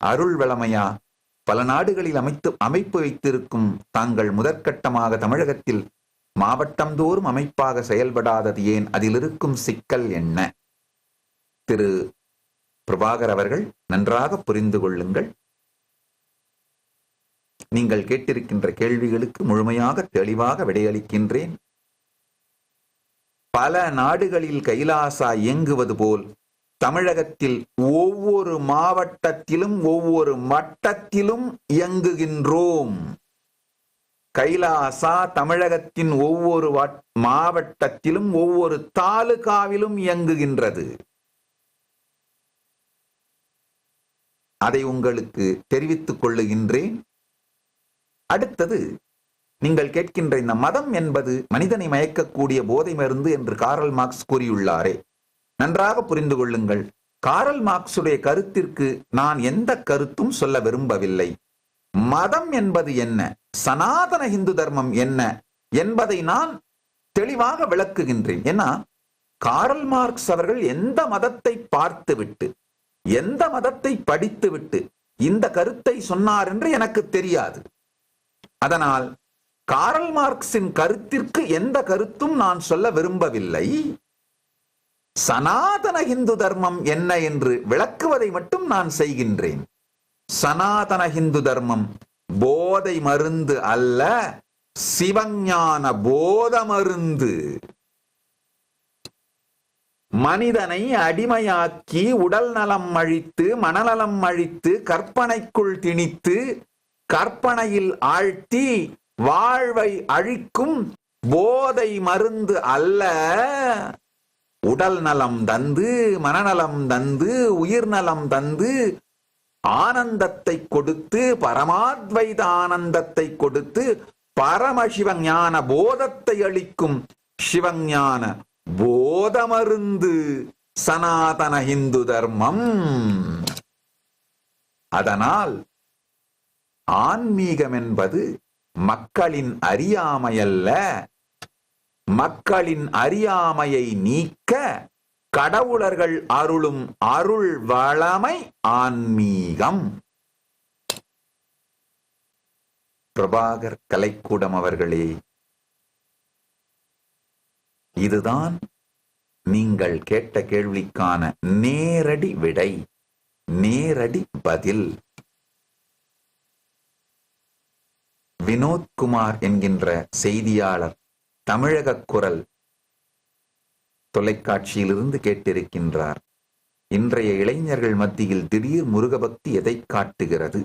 அருள் வளமையா? பல நாடுகளில் அமைப்பு வைத்திருக்கும் தாங்கள் முதற்கட்டமாக தமிழகத்தில் மாவட்டந்தோறும் அமைப்பாக செயல்படாதது ஏன்? அதில் இருக்கும் சிக்கல் என்ன? திரு பிரபாகர் அவர்கள், நன்றாக புரிந்து கொள்ளுங்கள். நீங்கள் கேட்டிருக்கின்ற கேள்விகளுக்கு முழுமையாக தெளிவாக விடையளிக்கின்றேன். பல நாடுகளில் கைலாசா இயங்குவது போல் தமிழகத்தில் ஒவ்வொரு மாவட்டத்திலும் ஒவ்வொரு மட்டத்திலும் இயங்குகின்றோம். கைலாசா தமிழகத்தின் ஒவ்வொரு மாவட்டத்திலும் ஒவ்வொரு தாலுகாவிலும் இயங்குகின்றது. அதை உங்களுக்கு தெரிவித்துக் கொள்ளுகின்றேன். அடுத்தது, நீங்கள் கேட்கின்ற இந்த மதம் என்பது மனிதனை மயக்கக்கூடிய போதை மருந்து என்று கார்ல் மார்க்ஸ் கூறியுள்ளாரே, நன்றாக புரிந்து கொள்ளுங்கள். கார்ல் மார்க்ஸுடைய கருத்திற்கு நான் எந்த கருத்தும் சொல்ல விரும்பவில்லை. மதம் என்பது என்ன, சனாதன இந்து தர்மம் என்ன என்பதை நான் தெளிவாக விளக்குகின்றேன். ஏன்னா கார்ல் மார்க்ஸ் அவர்கள் எந்த மதத்தை பார்த்துவிட்டு, எந்த மதத்தை படித்துவிட்டு இந்த கருத்தை சொன்னார் என்று எனக்கு தெரியாது. அதனால் கார்ல் மார்க்ஸின் கருத்திற்கு எந்த கருத்தும் நான் சொல்ல விரும்பவில்லை. சனாதன இந்து தர்மம் என்ன என்று விளக்குவதை மட்டும் நான் செய்கின்றேன். சனாதன இந்து தர்மம் போதை மருந்து அல்ல, சிவஞான போத மருந்து. மனிதனை அடிமையாக்கி உடல் நலம் அழித்து மனநலம் அழித்து கற்பனைக்குள் திணித்து கற்பனையில் ஆழ்த்தி வாழ்வை அழிக்கும் போதை மருந்து அல்ல. உடல் நலம் தந்து மனநலம் தந்து உயிர் நலம் தந்து ஆனந்தத்தை கொடுத்து பரமாத்வைத ஆனந்தத்தை கொடுத்து பரமசிவஞான போதத்தை அளிக்கும் சிவஞான போத மருந்து சனாதன இந்து தர்மம். அதனால் ஆன்மீகம் என்பது மக்களின் அறியாமையல்ல, மக்களின் அறியாமையை நீக்க கடவுளர்கள் அருளும் அருள் வளமை ஆன்மீகம். பிரபாகர் கலைக்கூடம் அவர்களே, இதுதான் நீங்கள் கேட்ட கேள்விக்கான நேரடி விடை, நேரடி பதில். வினோத்குமார் என்கின்ற செய்தியாளர் தமிழக குரல் தொலைக்காட்சியிலிருந்து கேட்டிருக்கின்றார். இன்றைய இளைஞர்கள் மத்தியில் திடீர் முருகபக்தி எதை காட்டுகிறது?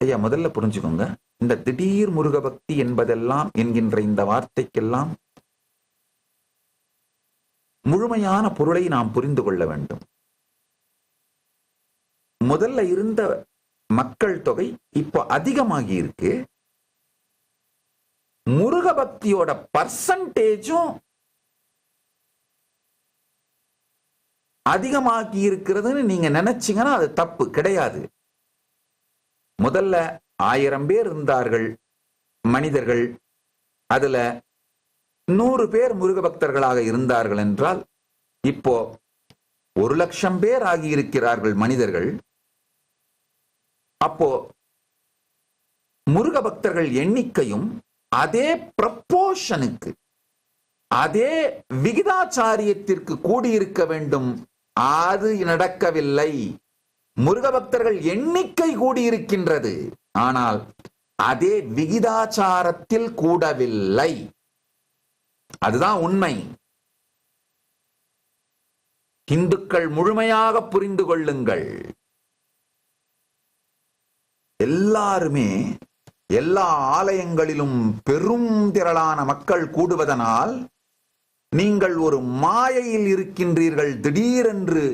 ஐயா, முதல்ல புரிஞ்சுக்கோங்க, இந்த திடீர் முருகபக்தி என்பதெல்லாம் என்கின்ற இந்த வார்த்தைக்கெல்லாம் முழுமையான பொருளை நாம் புரிந்து கொள்ள வேண்டும். முதல்ல இருந்த மக்கள் தொகை இப்போ அதிகமாகி இருக்கு. முருகபக்தியோட பர்சன்டேஜும் அதிகமாகி இருக்கிறதுன்னு நீங்க நினைச்சீங்கன்னா அது தப்பு கிடையாது. முதல்ல 1000 பேர் இருந்தார்கள் மனிதர்கள், அதுல 100 பேர் முருக பக்தர்களாக இருந்தார்கள் என்றால் இப்போ 1,00,000 பேர் ஆகியிருக்கிறார்கள் மனிதர்கள். அப்போ முருக பக்தர்கள் எண்ணிக்கையும் அதே ப்ரப்போர்ஷனுக்கு, அதே விகிதாச்சாரியத்திற்கு கூடியிருக்க வேண்டும். அது நடக்கவில்லை. முருக பக்தர்கள் எண்ணிக்கை கூடியிருக்கின்றது, ஆனால் அதே விகிதாச்சாரத்தில் கூடவில்லை. அதுதான் உண்மை. இந்துக்கள் முழுமையாக புரிந்து கொள்ளுங்கள். எல்லாருமே எல்லா ஆலயங்களிலும் பெரும் திரளான மக்கள் கூடுவதனால் நீங்கள் ஒரு மாயையில் இருக்கின்றீர்கள். திடீரென்று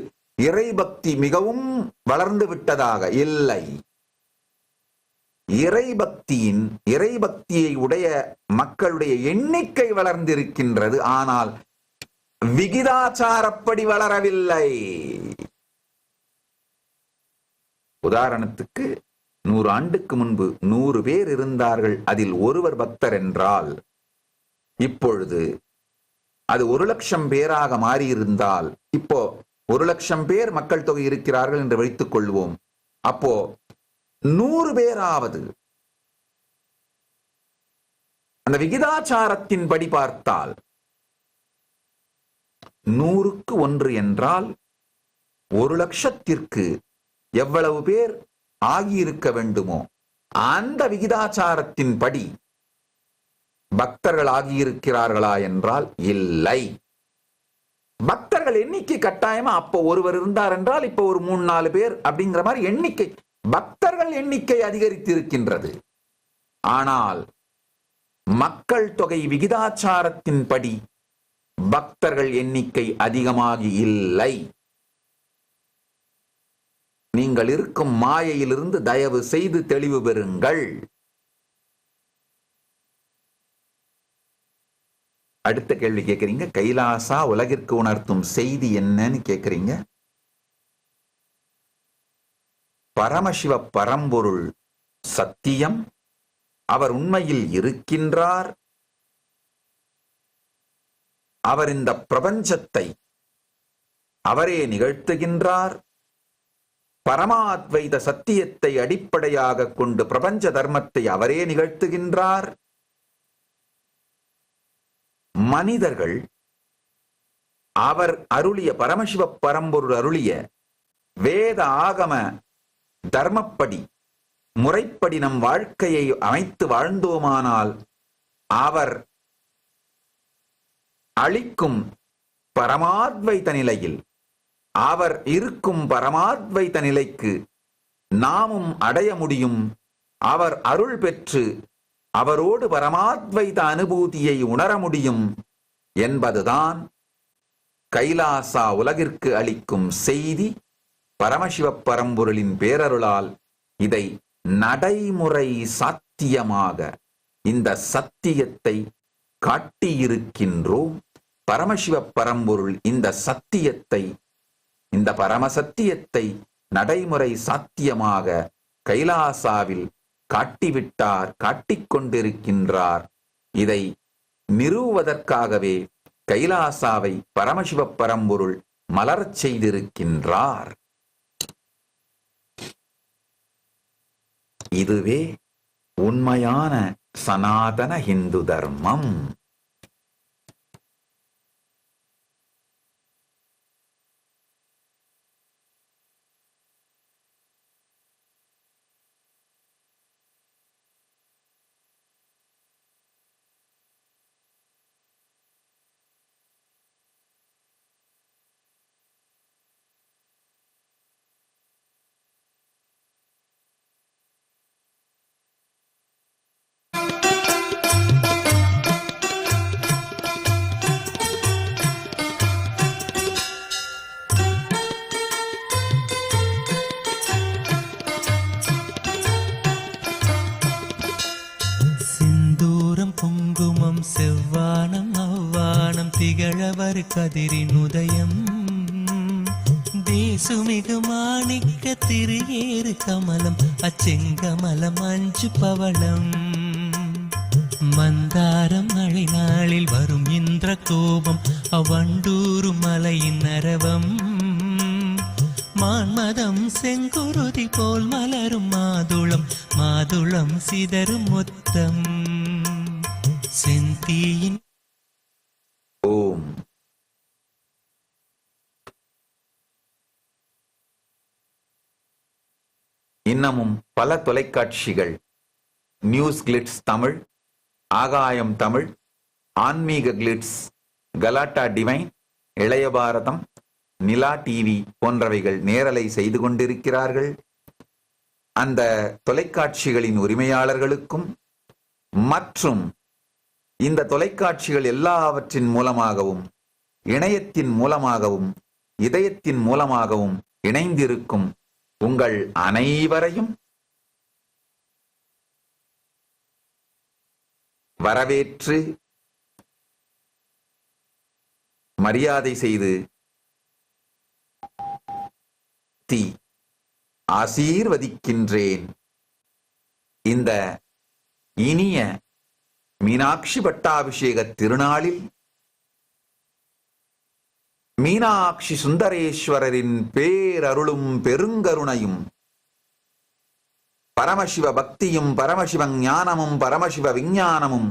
இறைபக்தி மிகவும் வளர்ந்து விட்டதாக இல்லை. இறைபக்தியை உடைய மக்களுடைய எண்ணிக்கை வளர்ந்திருக்கின்றது, ஆனால் விகிதாச்சாரப்படி வளரவில்லை. உதாரணத்துக்கு 100 ஆண்டுக்கு முன்பு 100 பேர் இருந்தார்கள், அதில் ஒருவர் பக்தர் என்றால் இப்பொழுது அது 1,00,000 பேராக மாறியிருந்தால், இப்போ 1,00,000 பேர் மக்கள் தொகை இருக்கிறார்கள் என்று வைத்துக் கொள்வோம். அப்போ 100 பேராவது அந்த விகிதாச்சாரத்தின் படி பார்த்தால் 100க்கு 1 என்றால் 1,00,000த்திற்கு எவ்வளவு பேர் ஆகியிருக்க வேண்டுமோ அந்த விகிதாச்சாரத்தின் படி பக்தர்கள் ஆகியிருக்கிறார்களா என்றால் இல்லை. பக்தர்கள் எண்ணிக்கை கட்டாயமா அப்போ ஒருவர் இருந்தார் என்றால் இப்போ ஒரு 3-4 பேர் அப்படிங்கிற மாதிரி எண்ணிக்கை, பக்தர்கள் எண்ணிக்கை அதிகரித்திருக்கின்றது. ஆனால் மக்கள் தொகை விகிதாச்சாரத்தின் படி பக்தர்கள் எண்ணிக்கை அதிகமாகி இல்லை. நீங்கள் இருக்கும் மாயையிலிருந்து தயவு செய்து தெளிவு பெறுங்கள். அடுத்த கேள்வி கேட்கிறீங்க, கைலாசா உலகிற்கு உணர்த்தும் செய்தி என்னன்னு கேட்கிறீங்க. பரமசிவ பரம்பொருள் சத்தியம், அவர் உண்மையில் இருக்கின்றார். அவர் இந்த பிரபஞ்சத்தை அவரே நிகழ்த்துகின்றார். பரமாத்வைத சத்தியத்தை அடிப்படையாக கொண்டு பிரபஞ்ச தர்மத்தை அவரே நிகழ்த்துகின்றார். மனிதர்கள் அவர் அருளிய பரமசிவ பரம்பொருள் அருளிய வேத ஆகம தர்மப்படி முறைப்படி நம் வாழ்க்கையை அமைத்து வாழ்ந்தோமானால் அவர் அளிக்கும் பரமாத்வைத நிலையில், அவர் இருக்கும் பரமாத்வைத நிலைக்கு நாமும் அடைய முடியும். அவர் அருள் பெற்று அவரோடு பரமாத்வைத அனுபூதியை உணர முடியும் என்பதுதான் கைலாசா உலகிற்கு அளிக்கும் செய்தி. பரமசிவ பரம்பொருளின் பேரருளால் இதை நடைமுறை சாத்தியமாக இந்த சத்தியத்தை காட்டியிருக்கின்றோம். பரமசிவ பரம்பொருள் இந்த சத்தியத்தை, இந்த பரமசத்தியத்தை நடைமுறை சாத்தியமாக கைலாசாவில் காட்டிவிட்டார், காட்டிக்கொண்டிருக்கின்றார். இதை நிறுவுவதற்காகவே கைலாசாவை பரமசிவ பரம்பொருள் மலரச் செய்திருக்கின்றார். இதுவே உண்மையான சனாதன இந்து தர்மம். செவ்வானம் அவ்வானம் திகழவர் கதிரின் உதயம், தேசுமிகு மாணிக்க திரு கமலம் அச்செங்கமலம் 5 பவளம், மந்தாரம் மழை நாளில் வரும் இந்திர கோபம் அவண்டூரு மலையின் அரவம், மான்மதம் செங்குருதி போல் மலரும் மாதுளம் மாதுளம் சிதறும் மொத்தம் செந்தீயின். ஓம். இன்னமும் பல தொலைக்காட்சிகள், நியூஸ் கிளிட்ஸ் தமிழ், ஆகாயம் தமிழ், ஆன்மீக கிளிட்ஸ், கலாட்டா டிவைன், இளைய பாரதம், நிலா டிவி போன்றவைகள் நேரலை செய்து கொண்டிருக்கிறார்கள். அந்த தொலைக்காட்சிகளின் உரிமையாளர்களுக்கும் மற்றும் இந்த தொலைக்காட்சிகள் எல்லாவற்றின் மூலமாகவும் இணையத்தின் மூலமாகவும் இதயத்தின் மூலமாகவும் இணைந்திருக்கும் உங்கள் அனைவரையும் வரவேற்று மரியாதை செய்து ஆசீர்வதிக்கின்றேன். இந்த இனிய மீனாட்சி பட்டாபிஷேக திருநாளில் மீனாட்சி சுந்தரேஸ்வரரின் பேரருளும் பெருங்கருணையும் பரமசிவ பக்தியும் பரமசிவ ஞானமும் பரமசிவ விஞ்ஞானமும்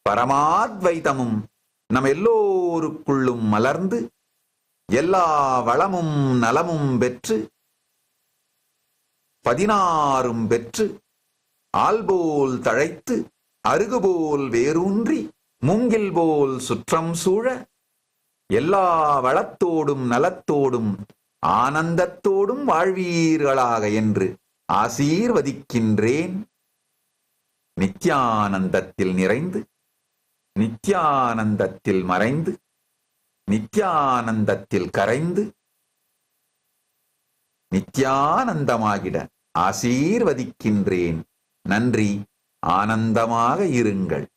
பரமாத்வைதமும் நம் எல்லோருக்குள்ளும் மலர்ந்து எல்லா வளமும் நலமும் பெற்று 16 பெற்று ஆல்போல் தழைத்து அருகுபோல் வேரூன்றி மூங்கில் போல் சுற்றம் சூழ எல்லா வளத்தோடும் நலத்தோடும் ஆனந்தத்தோடும் வாழ்வீர்களாக என்று ஆசீர்வதிக்கின்றேன். நித்யானந்தத்தில் நிறைந்து நித்யானந்தத்தில் மறைந்து நித்யானந்தத்தில் கரைந்து நித்யானந்தமாகிட ஆசீர்வதிக்கின்றேன். நன்றி. ஆனந்தமாக இருங்கள்.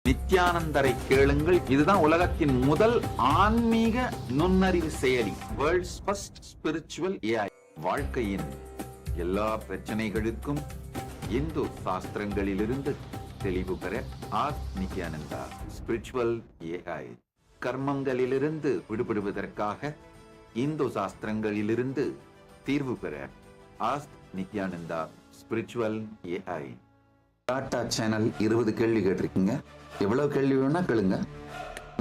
நித்யானந்தரை கேளுங்கள். இதுதான் உலகத்தின் முதல் ஆன்மீக நுண்ணறிவு செயலி. World's first spiritual AI. வாழ்க்கையின் எல்லா பிரச்சனைகளுக்கும் இந்து சாஸ்திரங்களிலிருந்து தெளிவு பெற நித்யானந்தா ஸ்பிரிச்சுவல் ஏஐ. கர்மங்களிலிருந்து விடுபடுவதற்காக இந்து சாஸ்திரங்களிலிருந்து தீர்வு பெற நித்யானந்தா ஸ்பிரிச்சுவல் ஏஐ. டாட்டா சேனல் 20 கேள்வி கேட்டிருக்கீங்க. எவ்வளவு கேள்வி வேணா கேளுங்க.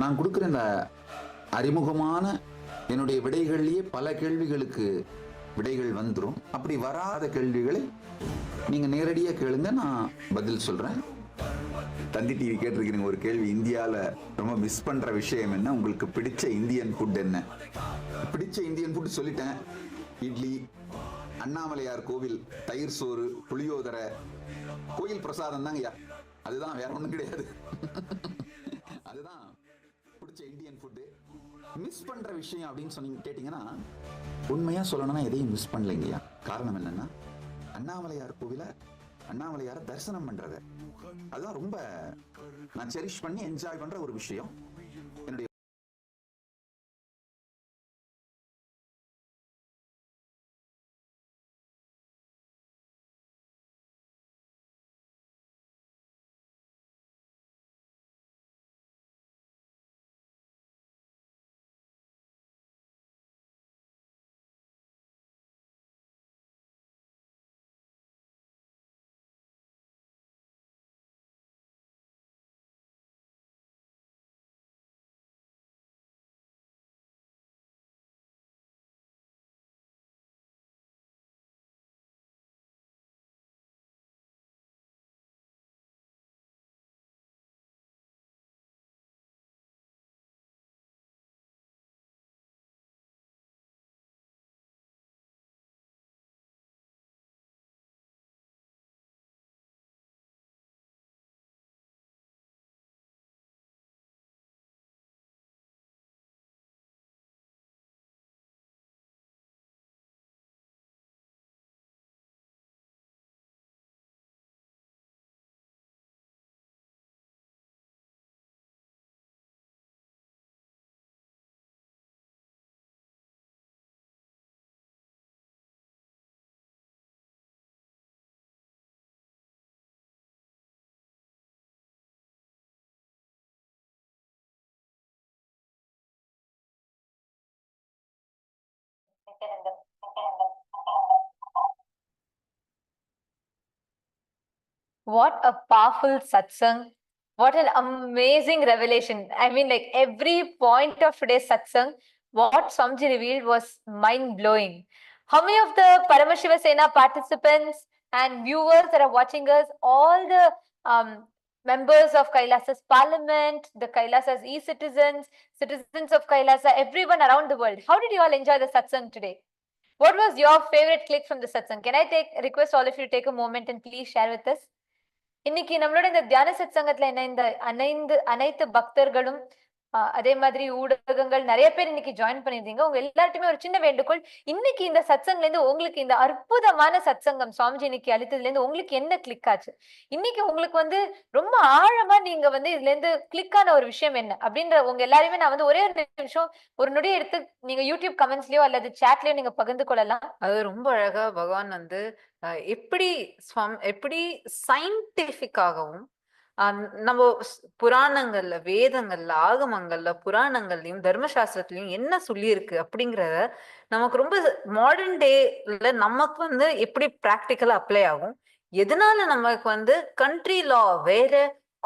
நான் கொடுக்குற இந்த அறிமுகமான என்னுடைய விடைகள்லயே பல கேள்விகளுக்கு விடைகள் வந்துடும். அப்படி வராத கேள்விகளை நீங்க நேரடியா கேளுங்க, நான் பதில் சொல்றேன். தந்தி டிவி கேட்டிருக்கிறீங்க ஒரு கேள்வி, இந்தியாவில் ரொம்ப மிஸ் பண்ற விஷயம் என்ன, உங்களுக்கு பிடிச்ச இந்தியன் ஃபுட் என்ன? பிடிச்ச இந்தியன் ஃபுட் சொல்லிட்டேன். இட்லி, அண்ணாமலையார் கோவில் தயிர் சோறு, புளியோதரை, கோயில் பிரசாதம் தாங்கய்யா. அதுதான், வேற ஒண்ணும் கிடையாது. அதுதான் பிடிச்ச இந்தியன் ஃபுட்டு. மிஸ் பண்ற விஷயம் அப்படின்னு சொன்னீங்க கேட்டீங்கன்னா, உண்மையா சொல்லணும்னா எதையும் மிஸ் பண்ணலைங்கய்யா. காரணம் என்னன்னா, அண்ணாமலையார் கோவில அண்ணாமலையார தரிசனம் பண்றது, அதுதான் ரொம்ப நான் செரிஷ் பண்ணி என்ஜாய் பண்ற ஒரு விஷயம். என்னுடைய What a powerful satsang. What an amazing revelation. I mean, like every point of today's satsang, what Swamiji revealed was mind blowing. How many of the Paramashiva Sena participants and viewers that are watching us, all the members of Kailasa's parliament, the Kailasa's e-citizens, citizens of Kailasa, everyone around the world, how did you all enjoy the satsang today? What was your favorite click from the satsang? Can I request all of you to take a moment and please share with us? இன்னைக்கு நம்மளோட இந்த தியான சத்சங்கத்துல என்ன இந்த அனைத்து பக்தர்களும் அதே மாதிரி ஊடகங்கள் நிறைய பேர் இன்னைக்கு ஜாயின் பண்ணிருந்தீங்க. உங்க எல்லாருக்குமே ஒரு சின்ன வேண்டுகோள், இன்னைக்கு இந்த சத்சங்ல இருந்து உங்களுக்கு இந்த அற்புதமான சத்சங்கம் சுவாமிஜி இன்னைக்கு அளித்ததுல இருந்து உங்களுக்கு என்ன கிளிக் ஆச்சு? இன்னைக்கு உங்களுக்கு வந்து ரொம்ப ஆழமா நீங்க வந்து இதுல இருந்து கிளிக் ஆன ஒரு விஷயம் என்ன அப்படின்ற உங்க எல்லாருமே நான் வந்து ஒரே ஒரு நிமிஷம் ஒரு நொடியை எடுத்து நீங்க யூடியூப் கமெண்ட்ஸ்லயோ அல்லது சாட்லயோ நீங்க பகிர்ந்து கொள்ளலாம். அது ரொம்ப அழகா பகவான் வந்து எப்படி சயின்டிபிக்காகவும் நம்ம புராணங்கள்ல, வேதங்கள்ல, ஆகமங்கள்ல, புராணங்கள்லயும் தர்மசாஸ்திரத்திலயும் என்ன சொல்லியிருக்கு அப்படிங்கறத நமக்கு ரொம்ப மாடர்ன் டேல நமக்கு வந்து எப்படி பிராக்டிக்கலா அப்ளை ஆகும், எதனால நமக்கு வந்து கண்ட்ரி லா வேற,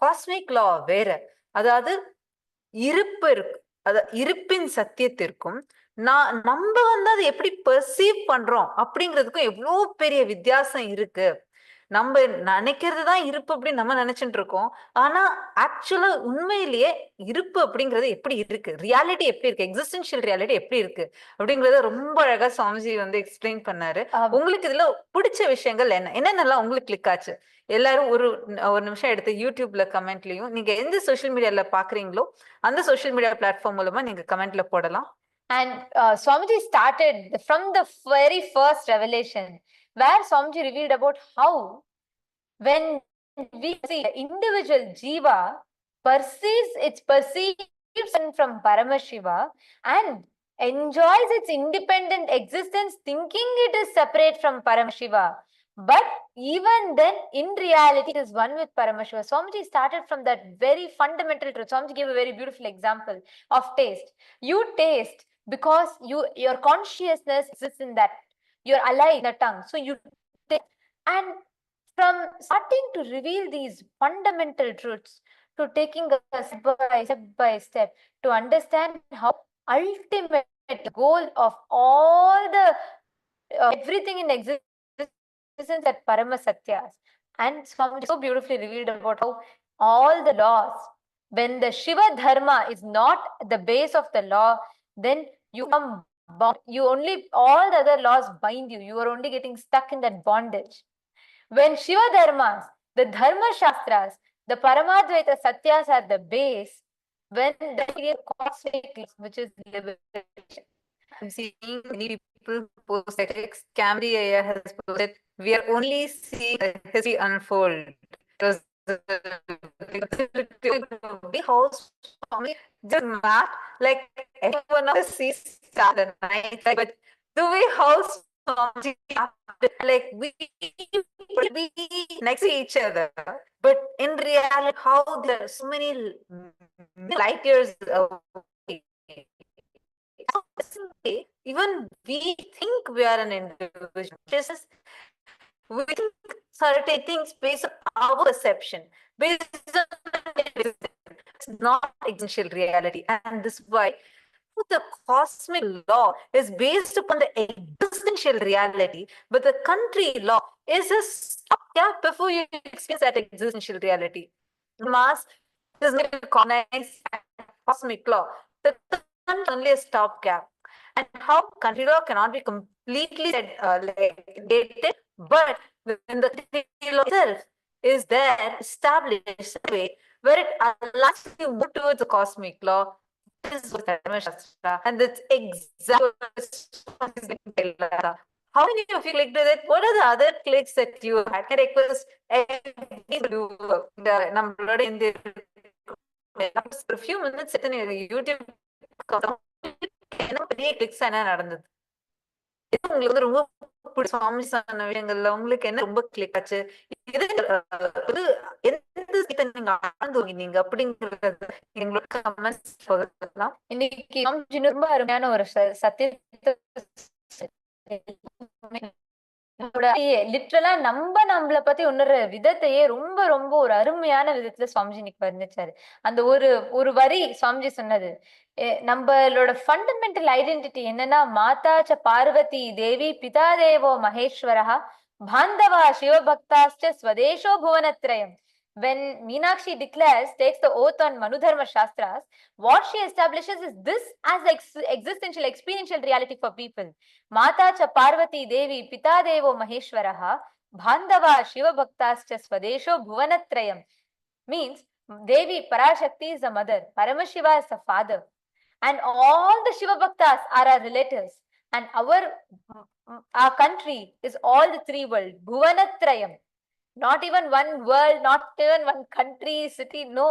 காஸ்மிக் லா வேற, அதாவது இருப்பின் சத்தியத்திற்கும் நம்ம வந்து அதை எப்படி பெர்சீவ் பண்றோம் அப்படிங்கிறதுக்கும் எவ்வளவு பெரிய வித்தியாசம் இருக்கு. நம்ம நினைக்கிறது தான் இருப்பு அப்படின்னு நம்ம நினைச்சுட்டு இருக்கோம். ஆனா ஆக்சுவலா உண்மையிலேயே இருப்பு அப்படிங்கிறது எப்படி இருக்கு, ரியாலிட்டி எப்படி இருக்கு, எக்ஸிஸ்டென்ஷியல் ரியாலிட்டி எப்படி இருக்கு அப்படிங்கறத ரொம்ப அழகா சுவாமிஜி வந்து எக்ஸ்பிளைன் பண்ணாரு. உங்களுக்கு இதுல பிடிச்ச விஷயங்கள் என்னென்னலாம் உங்களுக்கு கிளிக் ஆச்சு? எல்லாரும் ஒரு நிமிஷம் எடுத்து யூடியூப்ல கமெண்ட்லயும், நீங்க எந்த சோசியல் மீடியால பாக்குறீங்களோ அந்த சோசியல் மீடியா பிளாட்ஃபார்ம் மூலமா நீங்க கமெண்ட்ல போடலாம். And Swamiji started from the very first revelation, where Swamiji revealed about how when we see the individual jiva perceives its perception from Paramashiva and enjoys its independent existence thinking it is separate from Paramashiva. But even then, in reality, it is one with Paramashiva. Swamiji started from that very fundamental truth. Swamiji gave a very beautiful example of taste. You taste because your consciousness exists in that. You're alive in the tongue. So you taste. And from starting to reveal these fundamental truths to taking a step by step to understand how ultimate goal of all the everything in existence at Paramasatyas. And Swami so beautifully revealed about how all the laws, when the Shiva Dharma is not the base of the law, then you come bound. You only, all the other laws bind you. You are only getting stuck in that bondage. When Shiva Dharmas, the Dharma Shastras, the Paramadvaita Satyas are the base, when the cosmic, which is liberation. I'm seeing many people post like Camry has posted, we are only seeing history unfold. It was the house just mad, like everyone else sees star and night, but the way house like we next to each other, but in reality how there are so many light years away. Even we think we are an individual. We think certain things based on our perception, based on it's not essential reality, and this is why the cosmic law is based upon the existential reality, but the country law is a stopgap before you experience that existential reality. Mass is not recognized cosmic law. The only a stopgap, and how country law cannot be completely dated, but when the country law itself is there established way where it allows you to move towards the cosmic law, this is Dharma Shastra, and that's exactly. How many of you clicked with it? What are the other clicks that you had? Can I request everybody to do நம்மளோட இந்த a few minutes YouTube பெரிய clicks என்ன நடந்தது? உங்களுக்கு வந்து ரொம்ப சுவாமி சொன்ன விஷயங்கள்ல உங்களுக்கு என்ன ரொம்ப கிளிக் ஆச்சு? எந்த நீங்க ஆழ்ந்து அப்படிங்கறது எங்களோட கமெண்ட்ஸ் சொல்லலாம். இன்னைக்கு ரொம்ப அருமையான ஒரு சத்தியத்தை லிட்ரலா நம்மள பத்தி உணர்ற விதத்தையே ரொம்ப ரொம்ப ஒரு அருமையான விதத்துல சுவாமிஜி இன்னைக்கு வர்ணிச்சாரு. அந்த ஒரு ஒரு வரி சுவாமிஜி சொன்னது நம்மளோட ஃபண்டமெண்டல் ஐடென்டிட்டி என்னன்னா, மாதா ச பார்வதி தேவி பிதா தேவோ மகேஸ்வரஹ பாந்தவா சிவபக்தாஸ்ச ஸ்வதேஷோ புவனத்ரயம். When Meenakshi declares, takes the oath on Manudharma Shastras, what she establishes is this as existential, experiential reality for people. Mata cha Parvati Devi Pita Devo Maheshwaraha Bandhava Shiva Bhaktascha Swadesho Bhuvanatrayam. Means Devi Parashakti is the mother, Paramashiva is the father, and all the Shiva Bhaktas are our relatives. And our country is all the three worlds, Bhuvanatrayam. Not even one world, not even one country, city, no.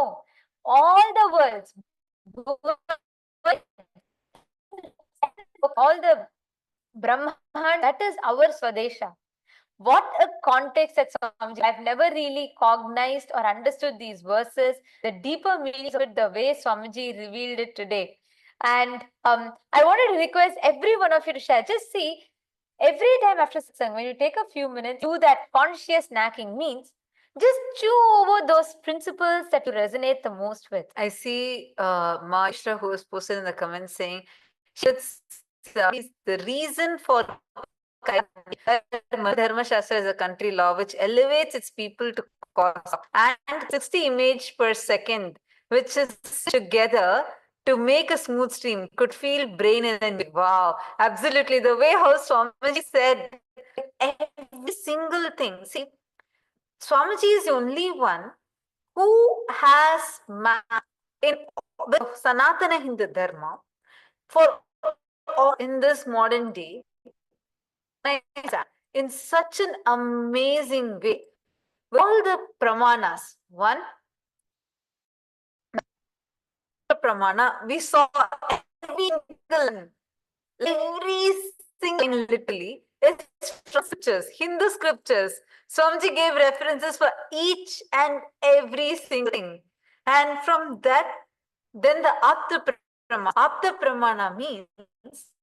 All the worlds. All the Brahman, that is our Swadesha. What a context that Swamiji. I've never really cognized or understood these verses, the deeper meanings of it, the way Swamiji revealed it today. And I wanted to request every one of you to share. Just see, every time after satsang, when you take a few minutes, do that conscious snacking means just chew over those principles that you resonate the most with. I see Maishra who was posted in the comments saying it's the reason for Dharma Shastra is a country law which elevates its people to cause, and 60 image per second, which is together to make a smooth stream, could feel brain and wow, absolutely. The way how Swamiji said every single thing. See, Swamiji is the only one who has in Sanatana Hindu Dharma for in this modern day in such an amazing way. All the pramanas, one pramana, we saw every single literally is from scriptures, Hindu scriptures. Swamiji gave references for each and every single thing. And from that, then the Apta Pramana means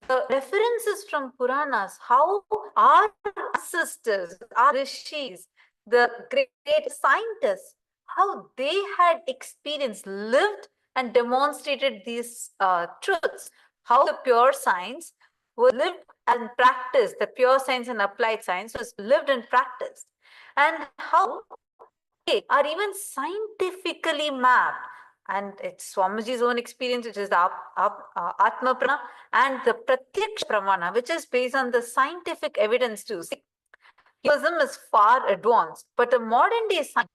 the references from Puranas, how our ancestors, our rishis, the great scientists, how they had experienced, lived and demonstrated these truths, how the pure science was lived and practiced, the pure science and applied science was lived and practiced, and how they are even scientifically mapped. And it's Swamiji's own experience, which is the Atma Prana, and the Pratyaksha Pramana, which is based on the scientific evidence too. See, Hinduism is far advanced, but a modern day science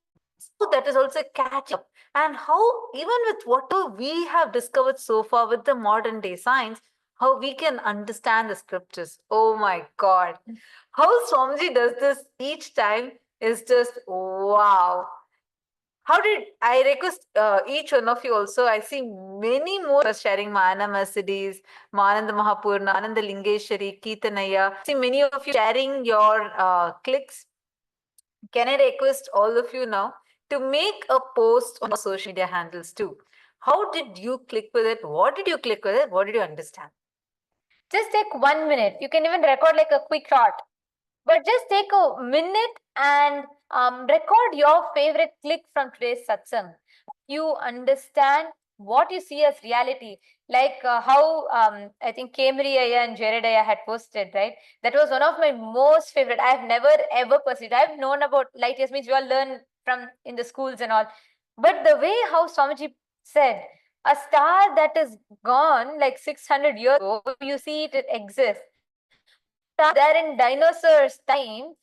that is also catch up. And how, even with what we have discovered so far with the modern day science, how we can understand the scriptures. Oh my God. How Swamiji does this each time is just wow. How did I request each one of you also? I see many more sharing Mana Mercedes, Mananda Mahapurna, Ananda Lingeshwari, Keetanaya. I see many of you sharing your clicks. Can I request all of you now to make a post on social media handles too? How did you click with it? What did you click with it? What did you understand? Just take 1 minute. You can even record like a quick shot. But just take a minute and record your favorite click from today's satsang. You understand what you see as reality, like how I think Kemri Aya and Jared Aya had posted, right? That was one of my most favorite. I have never ever pursued. I've known about light years, means you all learn from in the schools and all. But the way how Swamiji said, a star that is gone like 600 years ago, you see it exists. There in dinosaurs' time,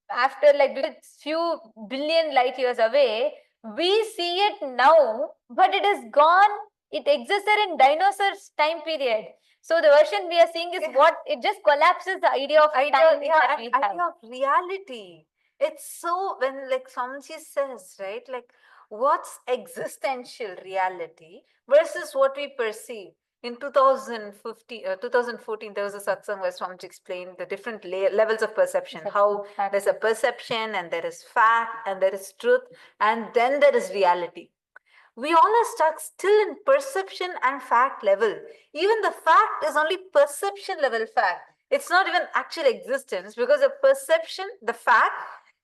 after like few billion light years away, we see it now, but it is gone. It existed in dinosaurs' time period. So the version we are seeing is what it just collapses the idea of time that we have. Idea of reality. It's so, when like Swamiji says, right, like what's existential reality versus what we perceive. In 2014, there was a satsang where Swamiji explained the different levels of perception, how there's a perception and there is fact and there is truth and then there is reality. We all are stuck still in perception and fact level. Even the fact is only perception level fact. It's not even actual existence, because the perception, the fact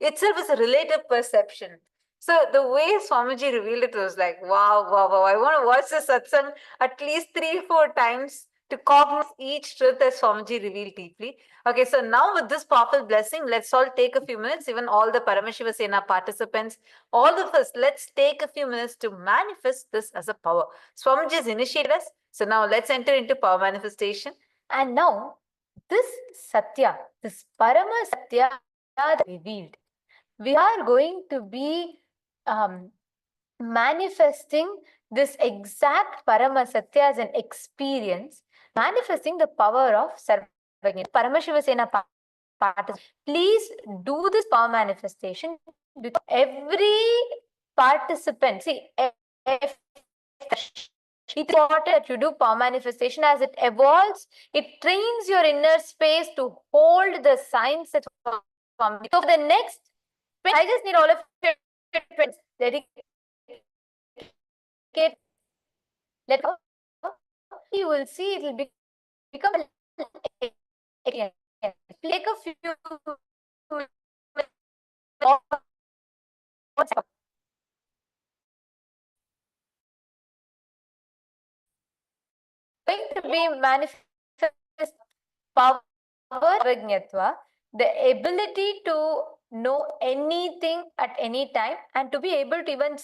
itself is a relative perception. So the way Swamiji revealed it was like, wow, wow, wow. I want to watch the satsang at least 3-4 times to cognize each truth that Swamiji revealed deeply. Okay, so now with this powerful blessing, let's all take a few minutes, even all the Paramashiva Sena participants, all of us, let's take a few minutes to manifest this as a power. Swamiji has initiated us. So now let's enter into power manifestation. And now, this Satya, this Parama Satya revealed, we are going to be manifesting this exact Parama Satya as an experience, manifesting the power of Sarvagnya. Paramashiva Sena participants, please do this power manifestation. Every participant, see, it's important that you do power manifestation. As it evolves, it trains your inner space to hold the signs that come. So for the next, I just need all of you to dedicate. Let go. You will see it will become like a few going to be manifest power, the ability to know anything at any time, and to be able to even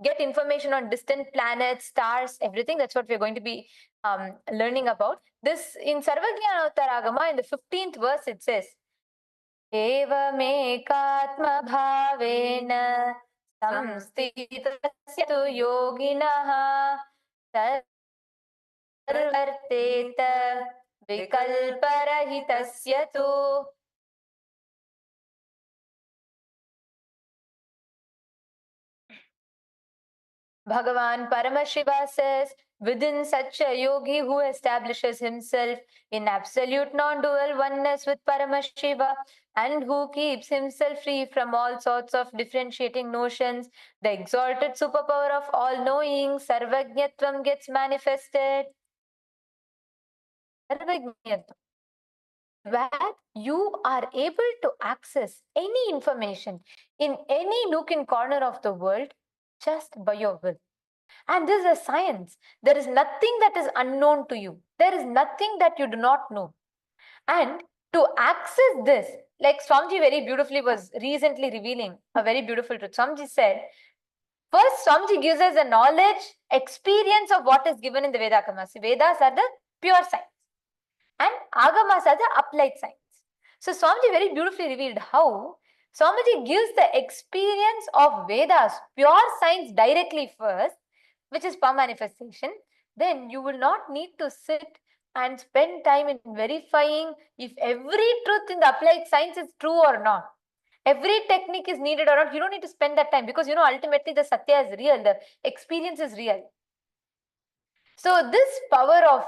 get information on distant planets, stars, everything. That's what we're going to be learning about. This in Sarvajñanottaragama, in the 15th verse, it says, Evamekatma bhavena samsthitasya tu yoginaha sarvarteta vikalparahitasya tu. Bhagavan Paramashiva says, within such a yogi who establishes himself in absolute non-dual oneness with Paramashiva and who keeps himself free from all sorts of differentiating notions, the exalted superpower of all-knowing, Sarvajñatvam, gets manifested. Sarvajñatvam, where you are able to access any information in any nook and corner of the world just by your will. And this is a science. There is nothing that is unknown to you. There is nothing that you do not know. And to access this, like Swamiji very beautifully was recently revealing a very beautiful truth. Swamiji said, first Swamiji gives us a knowledge, experience of what is given in the Vedas. Vedas are the pure science and Agamas are the applied science. So Swamiji very beautifully revealed how Swamiji gives the experience of Vedas, pure science, directly first, which is power manifestation. Then you will not need to sit and spend time in verifying if every truth in the applied science is true or not. Every technique is needed or not. You don't need to spend that time, because ultimately the Satya is real, the experience is real. So this power of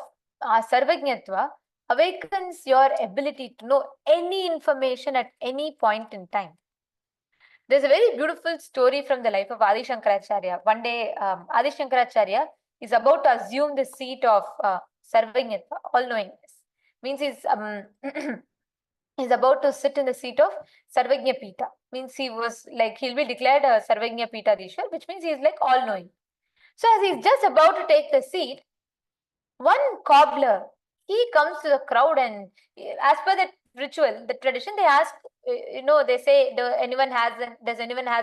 Sarvajñatva awakens your ability to know any information at any point in time. There's a very beautiful story from the life of Adi Shankaracharya. One day, Adi Shankaracharya is about to assume the seat of Sarvajñatva, all-knowingness. Means he's about to sit in the seat of Sarvajña Pita. Means he'll be declared a Sarvajña Pita Dishwar, which means he's like all-knowing. So as he's just about to take the seat, one cobbler, he comes to the crowd, and as per the ritual, the tradition, they ask, they say, does anyone has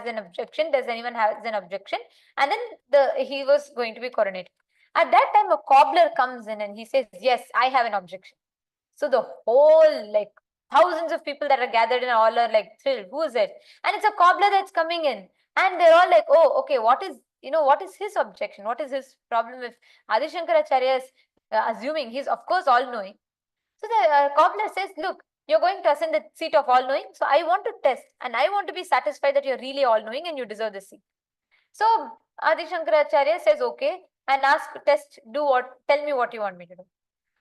an objection? Does anyone has an objection? And then he was going to be coronated. At that time, a cobbler comes in and he says, yes, I have an objection. So the whole, thousands of people that are gathered in all are thrilled. Who is it? And it's a cobbler that's coming in. And they're all like, oh, okay, what is his objection? What is his problem? If Adi Shankaracharya is assuming, he's of course all-knowing. So the cobbler says, look, you're going to ascend the seat of all-knowing. So I want to test, and I want to be satisfied that you're really all-knowing and you deserve the seat. So Adi Shankaracharya says, okay, and tell me what you want me to do.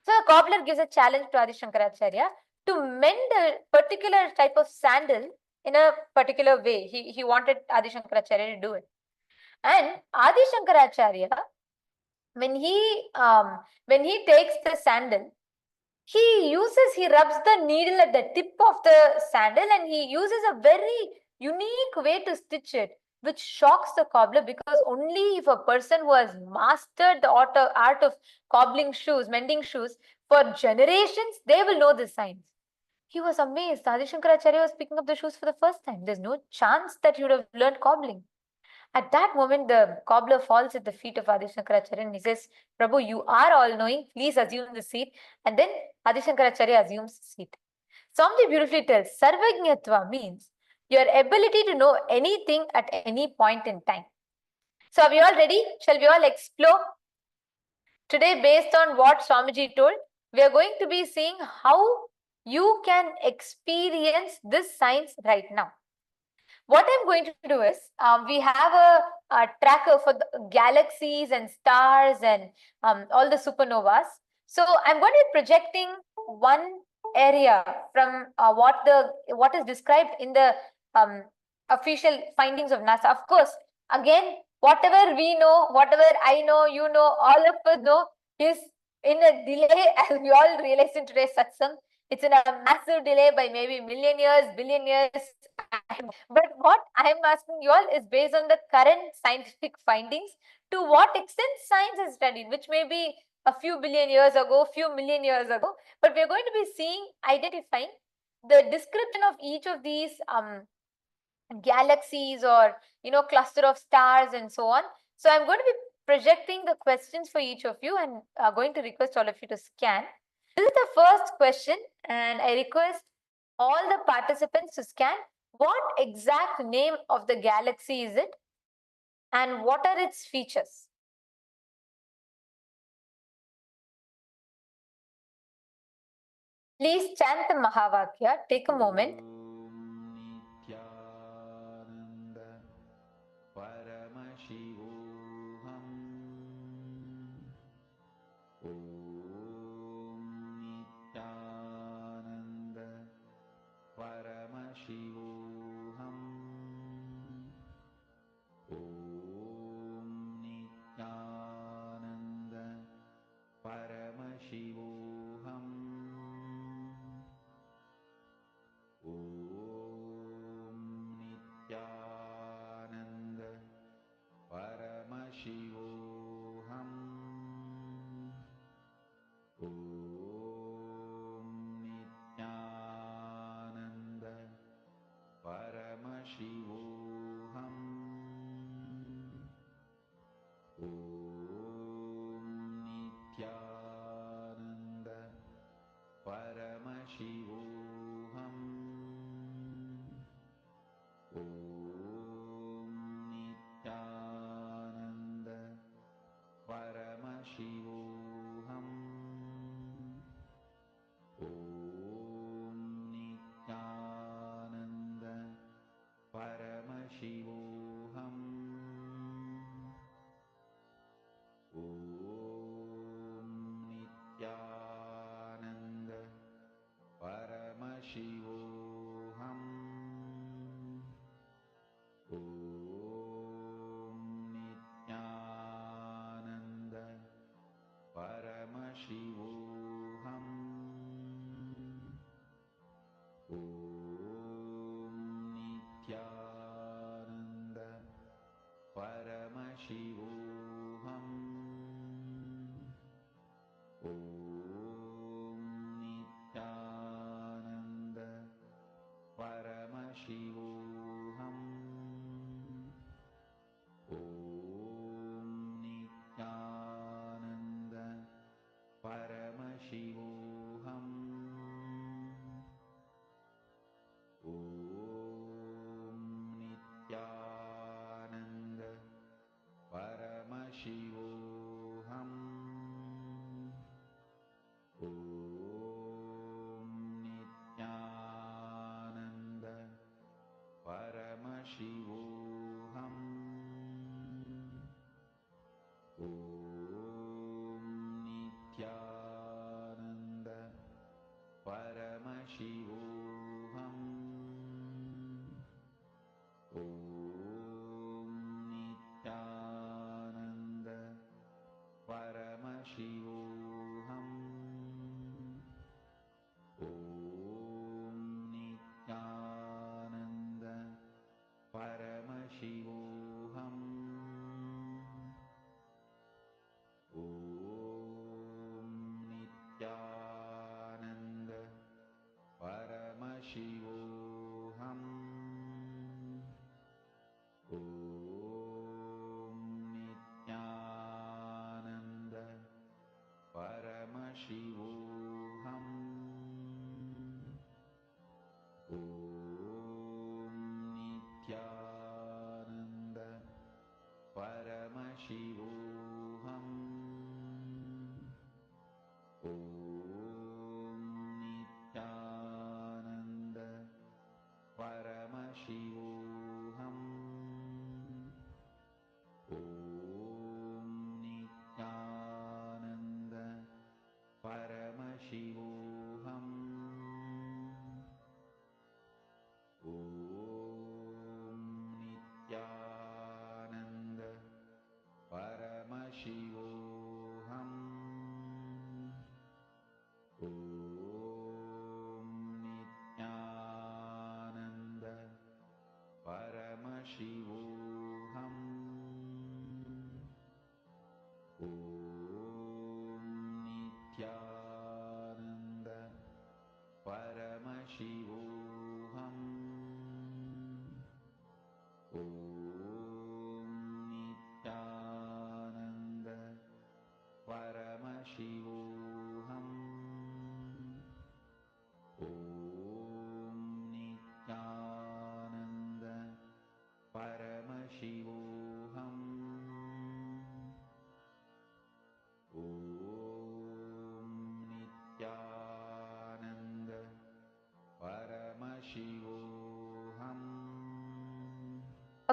So the cobbler gives a challenge to Adi Shankaracharya to mend a particular type of sandal in a particular way. He wanted Adi Shankaracharya to do it. And Adi Shankaracharya, when he takes the sandal, he rubs the needle at the tip of the sandal and he uses a very unique way to stitch it, which shocks the cobbler, because only if a person who has mastered the art of cobbling shoes, mending shoes for generations, they will know this science. He was amazed. Adi Shankaracharya was picking up the shoes for the first time. There's no chance that he would have learned cobbling. At that moment, the cobbler falls at the feet of Adi Shankaracharya and he says, Prabhu, you are all knowing, please assume the seat. And then Adi Shankaracharya assumes the seat. Swamiji beautifully tells, Sarvajñatva means your ability to know anything at any point in time. So are we all ready? Shall we all explore? Today, based on what Swamiji told, we are going to be seeing how you can experience this science right now. What I'm going to do is, we have a tracker for the galaxies and stars and all the supernovas. So I'm going to be projecting one area from what is described in the official findings of NASA. Of course, again, whatever we know, whatever I know, you know, all of us know is in a delay, as we all realize in today's satsang. It's in a massive delay by maybe million years, billion years. But what I am asking you all is based on the current scientific findings, to what extent science has studied, which may be a few billion years ago, few million years ago, but we are going to be seeing, identifying the description of each of these galaxies or cluster of stars and so on. So I'm going to be projecting the questions for each of you and going to request all of you to scan. This is the first question, and I request all the participants to scan. What exact name of the galaxy is it, and what are its features? Please chant the Mahavakya. Take a moment.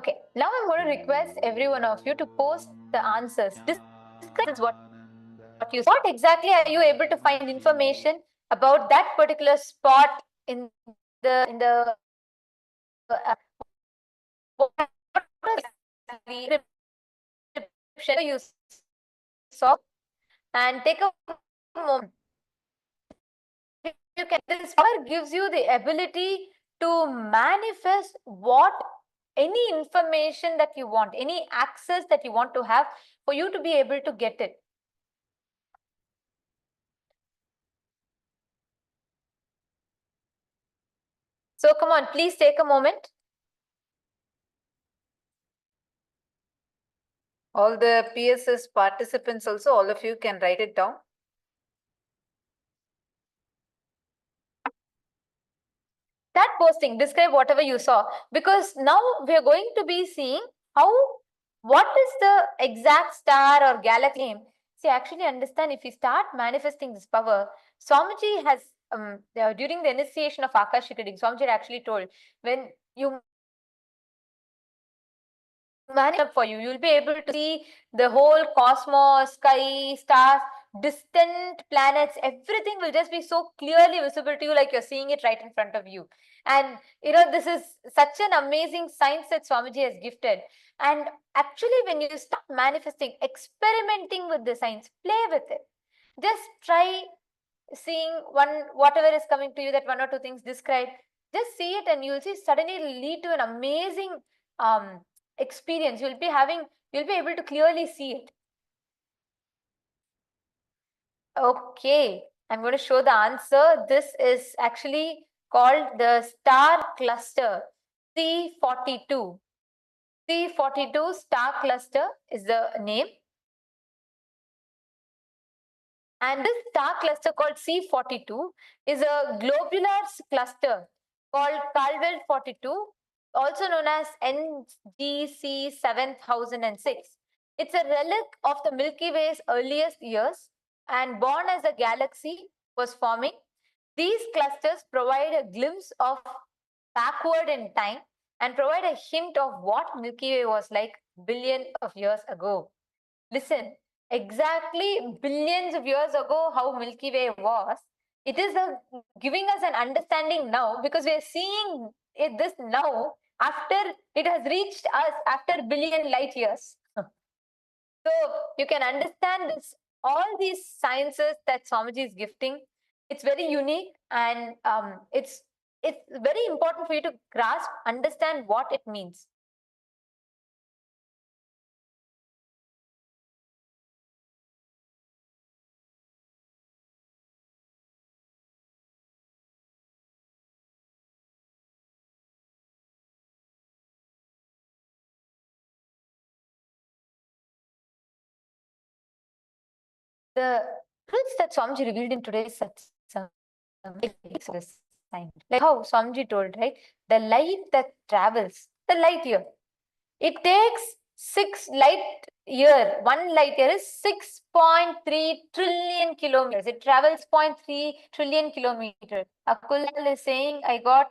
Okay, now I'm going to request every one of you to post the answers. Describe what you what exactly are you able to find information about that particular spot in the what you saw, and take a moment. You can, this power gives you the ability to manifest what any information that you want, any access that you want to have, for you to be able to get it. So come on, please take a moment. All the PSS participants also, all of you can write it down. That posting, describe whatever you saw, because now we are going to be seeing how, what is the exact star or galaxy name. See, actually understand, if you start manifesting this power, Swamiji has, during the initiation of Akashic reading, Swamiji actually told, when you manage up for you, you'll be able to see the whole cosmos, sky, stars, distant planets, everything will just be so clearly visible to you, like you're seeing it right in front of you. And you know, this is such an amazing science that Swamiji has gifted. And actually, when you start manifesting, experimenting with the science, play with it. Just try seeing whatever is coming to you, that one or two things described, just see it, and you'll see suddenly it'll lead to an amazing experience. You'll be able to clearly see it. Okay, I'm going to show the answer. This is actually called the star cluster C42. C42 star cluster is the name. And this star cluster called C42 is a globular cluster called Caldwell 42, also known as NGC 7006. It's a relic of the Milky Way's earliest years, and born as a galaxy was forming. These clusters provide a glimpse of backward in time and provide a hint of what Milky Way was like billions of years ago. Listen, exactly billions of years ago, how Milky Way was. It is giving us an understanding now, because we are seeing this now after it has reached us after billion light years. So you can understand this, all these sciences that Swamiji is gifting. It's very unique, and it's very important for you to grasp, understand what it means. The truths that Swamiji revealed in today's satsang, like how Swamiji told, right? The light that travels, the light year, it takes 6 light year. 1 light year is 6.3 trillion kilometers. It travels 0.3 trillion kilometers. Akulal is saying, I got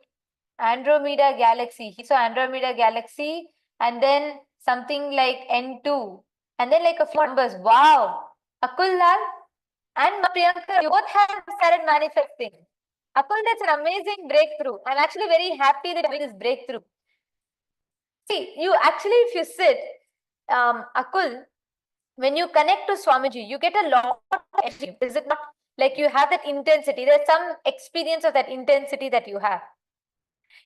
Andromeda galaxy. He saw Andromeda galaxy, and then something like N2, and then like a few numbers. Wow. Akulal and Priyanka, you both have started manifesting. Akul, that's an amazing breakthrough. I'm actually very happy that having this breakthrough. See, you actually, if you sit, Akul, when you connect to Swamiji, you get a lot of energy. Is it not like you have that intensity? There's some experience of that intensity that you have.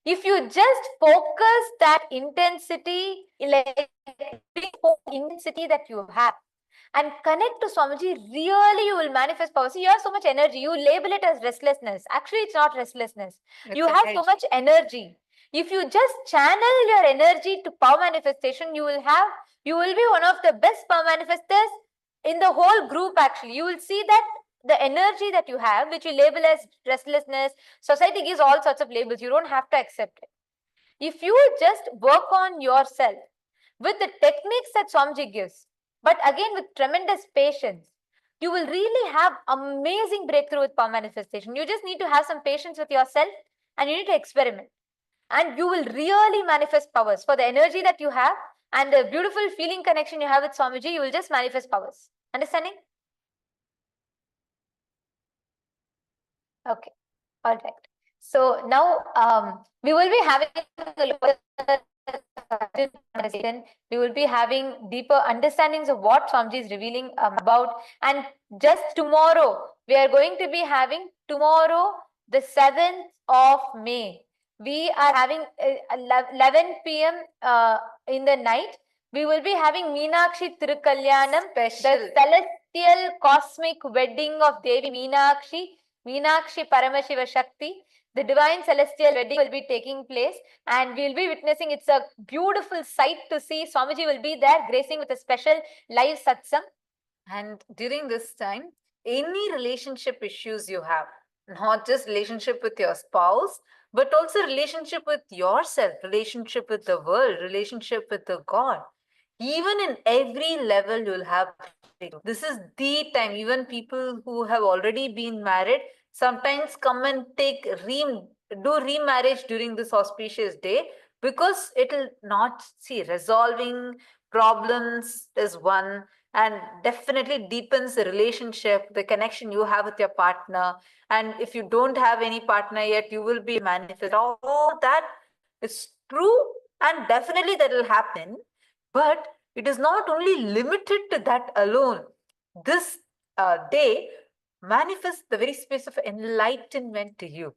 If you just focus that intensity, like intensity that you have, and connect to Swamiji, really you will manifest power. See, you have so much energy. You label it as restlessness. Actually, it's not restlessness. You have so much energy. If you just channel your energy to power manifestation, you will be one of the best power manifestors in the whole group. Actually, you will see that the energy that you have, which you label as restlessness, society gives all sorts of labels. You don't have to accept it. If you just work on yourself with the techniques that Swamiji gives, but again with tremendous patience, you will really have amazing breakthrough with power manifestation. You just need to have some patience with yourself, and you need to experiment. and you will really manifest powers. For the energy that you have and the beautiful feeling connection you have with Swamiji, you will just manifest powers. Understanding? Okay. All right. So now we will be having we will be having deeper understandings of what Swamiji is revealing about. And just tomorrow, we are going to be having tomorrow, the 7th of May. We are having 11 p.m. In the night. We will be having Meenakshi Tirukalyanam, the celestial cosmic wedding of Devi Meenakshi Paramashiva Shakti. The divine celestial wedding will be taking place, and we'll be witnessing. It's a beautiful sight to see. Swamiji will be there gracing with a special live satsang. And during this time, any relationship issues you have, not just relationship with your spouse, but also relationship with yourself, relationship with the world, relationship with the God. Even in every level, you'll have. This is the time. Even people who have already been married sometimes come and do remarriage during this auspicious day, because it'll not see resolving problems is one, and definitely deepens the relationship, the connection you have with your partner. And if you don't have any partner yet, you will be manifest. All that is true, and definitely that will happen. But it is not only limited to that alone. This day manifests the very space of enlightenment to you.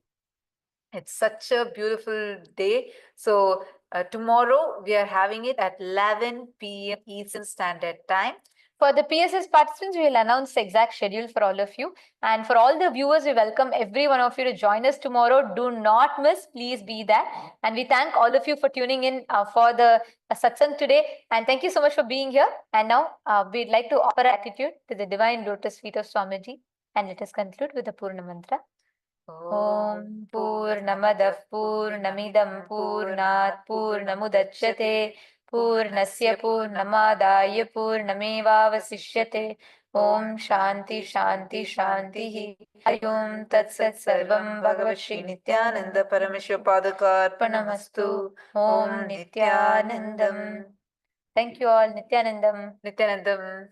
It's such a beautiful day. So tomorrow we are having it at 11 p.m. Eastern Standard Time. For the PSS participants, we will announce the exact schedule for all of you. And for all the viewers, we welcome every one of you to join us tomorrow. Do not miss. Please be there. And we thank all of you for tuning in for the satsang today. And thank you so much for being here. And now we'd like to offer gratitude to the divine lotus feet of Swamiji. And let us conclude with the Purna Mantra. Om Purnamadah Purnamidam Purnat Purnamudachyate Purnasya Purnamadaya Purnamevavasishyate. Om Shanti Shanti Shanti. Hari Om Tat Sat Sarvam Bhagavat Shri Nithyananda Parameshwar Padakarpanamastu. Om Nithyanandam. Thank you all. Nithyanandam. Nithyanandam.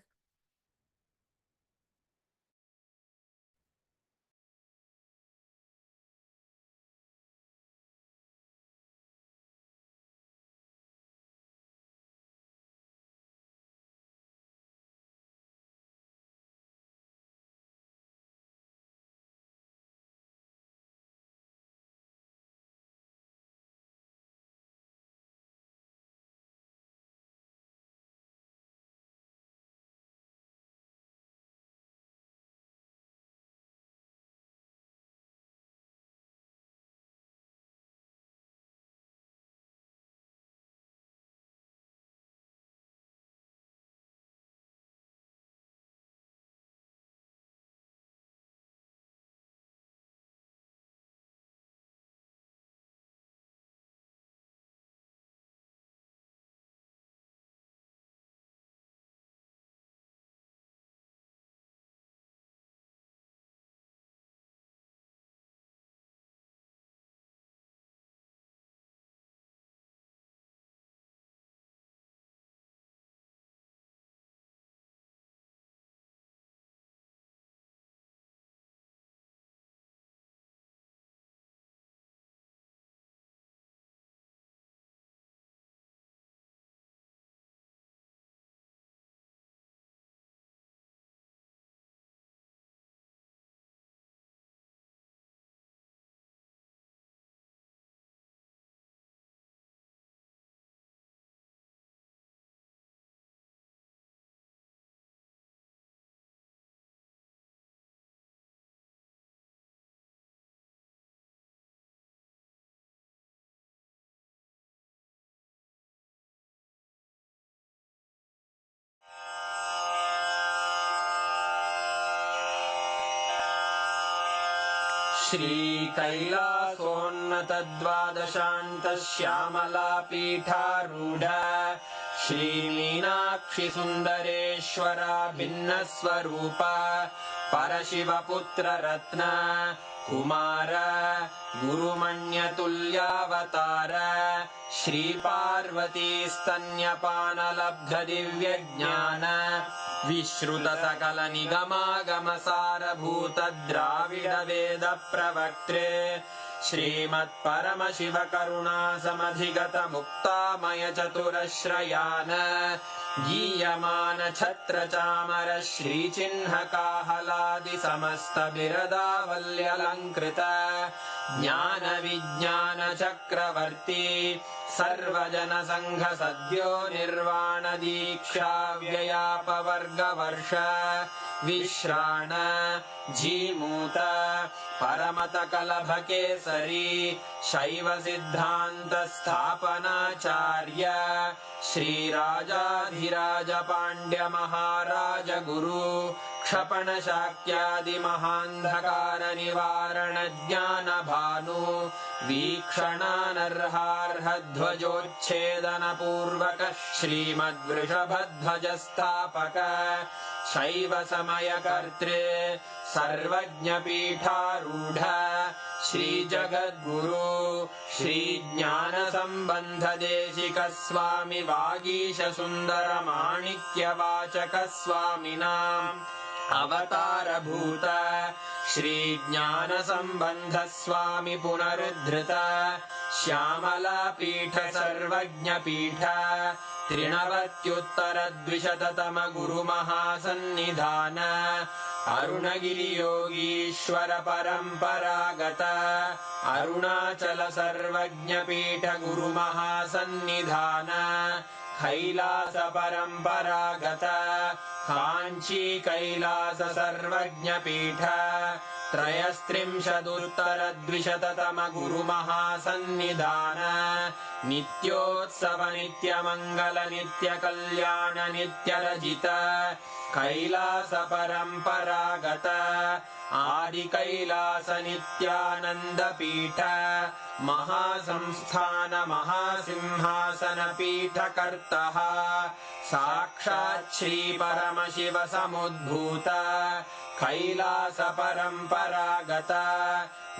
श्रीकैलासोन्नतद्वादशान्तश्यामलापीठारूढ श्रीमीनाक्षिसुन्दरेश्वरा भिन्नस्वरूप परशिवपुत्ररत्न Kumar गुरुमण्यतुल्यावतार Shri Parvati स्तन्यपानलब्ध दिव्यज्ञान विश्रुत सकल निगमागमसारभूत द्राविड वेद प्रवक्त्रे श्रीमत्परमशिव करुणा समधिगत मुक्तामय चतुरश्रयान गीयमान छत्र चामर श्रीचिह्न काहलादि समस्त बिरदावल्यलङ्कृत ज्ञान विज्ञान चक्रवर्ती सर्वजन संघ सद्यो निर्वाण दीक्षा व्ययापवर्गवर्ष विश्राण जीमूत परमत कलभ केसरी शैव सिद्धांत स्थापनाचार्य श्रीराजाधिराज पांड्य महाराज गुरु क्षपण शाक्यादि महांधकार निवारण ज्ञान भानु वीक्षणानर्हार्ह ध्वजोच्छेदन पूर्वक श्रीमद्वृषभध्वज स्थापक शैव समय कर्त्रे सर्वज्ञ पीठारूढ़ श्री जगद्गुरु श्री ज्ञान संबंध देशिक स्वामी वागीश सुंदर माणिक्य वाचक स्वामिनां अवतार भूत श्री ज्ञान संबंध स्वामी पुनरुद्धृत श्यामला पीठ सर्वज्ञ पीठ त्रिनवत्युत्तर द्विशततम गुरु महासन्निधान अरुणगिरि योगीश्वर परंपरागत अरुणाचल सर्वज्ञ पीठ गुरु महासन्निधान कैलास परंपरागत कांची कैलास सर्वज्ञ पीठ त्रयस्त्रिंशदुत्तर द्विशततम गुरु महासन्निधान नित्योत्सव नित्य मंगल नित्य कल्याण नित्य रजित कैलास परंपरागत आदि कैलास नित्यानंद पीठ महासंस्थान महासिंहासन पीठ कर्तः साक्षात् श्री परमशिव समुद्भूत कैलास परंपरागत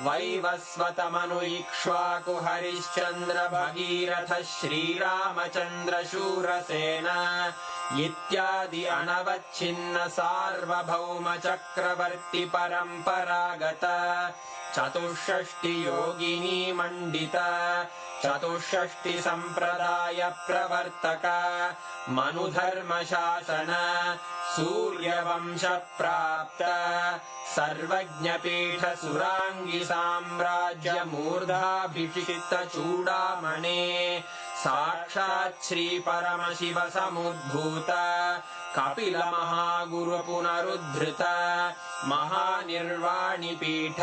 वैवस्वत मनु इक्ष्वाकु हरिश्चंद्र भगीरथ श्रीरामचंद्र शूरसेन इत्यादि अनवच्छिन्न सार्वभौम चक्रवर्ती परंपरागत चतुष्षष्टि योगिनी मंडित चतुष्षष्टि संप्रदाय प्रवर्तक मनुधर्म शासन सूर्यवंश प्राप्त सर्वज्ञ पीठ सुरांगी साम्राज्य मूर्धाभिषिक्त चूड़ामणे साक्षात् श्री परमशिव समुद्भूत कपिल महागुरु पुनरुद्धृत महानिर्वाणि पीठ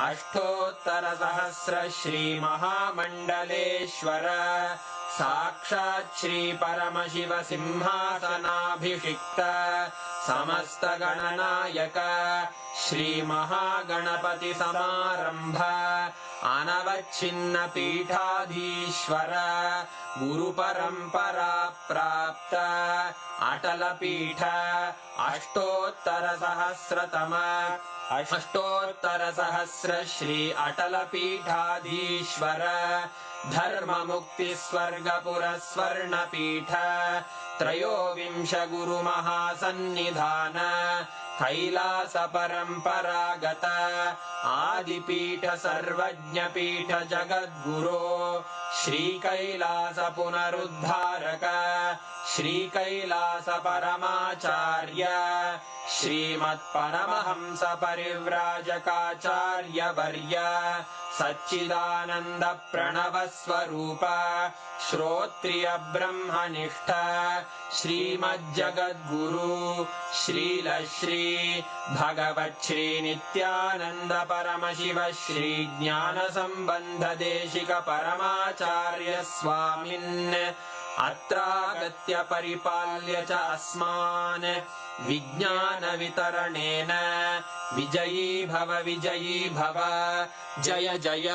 अष्टोत्तर सहस्र श्री महामंडलेश्वर साक्षात् श्री परमशिव सिंहासनाभिषिक्त समस्त गणनायक श्री महागणपति समारंभ अनवच्छिन्न पीठाधीश्वर गुरु परंपरा प्राप्त अटल पीठ अष्टोत्तर सहस्र श्री अटल पीठाधीश्वर धर्म मुक्ति स्वर्गपुर स्वर्ण पीठ त्रयोविंश गुरु महासन्निधान कैलास परंपरागत आदिपीठ सर्वज्ञ पीठ जगद्गुरो श्री कैलास पुनरुद्धारक श्री कैलास परमाचार्य श्रीमत्परमहंस परिव्राजकाचार्य वर्य सच्चिदानंद प्रणव स्वरूप श्रोत्रिय ब्रह्मनिष्ठ श्रीमज्जगद्गुरु श्रील श्री भगवत् श्री नित्यानंद परमशिव श्री ज्ञान संबंध देशिक परमाचार्य स्वामिन् अत्रागत्य परिपाल्य च अस्मान् विज्ञान वितरणेन विजयी भव जय जय।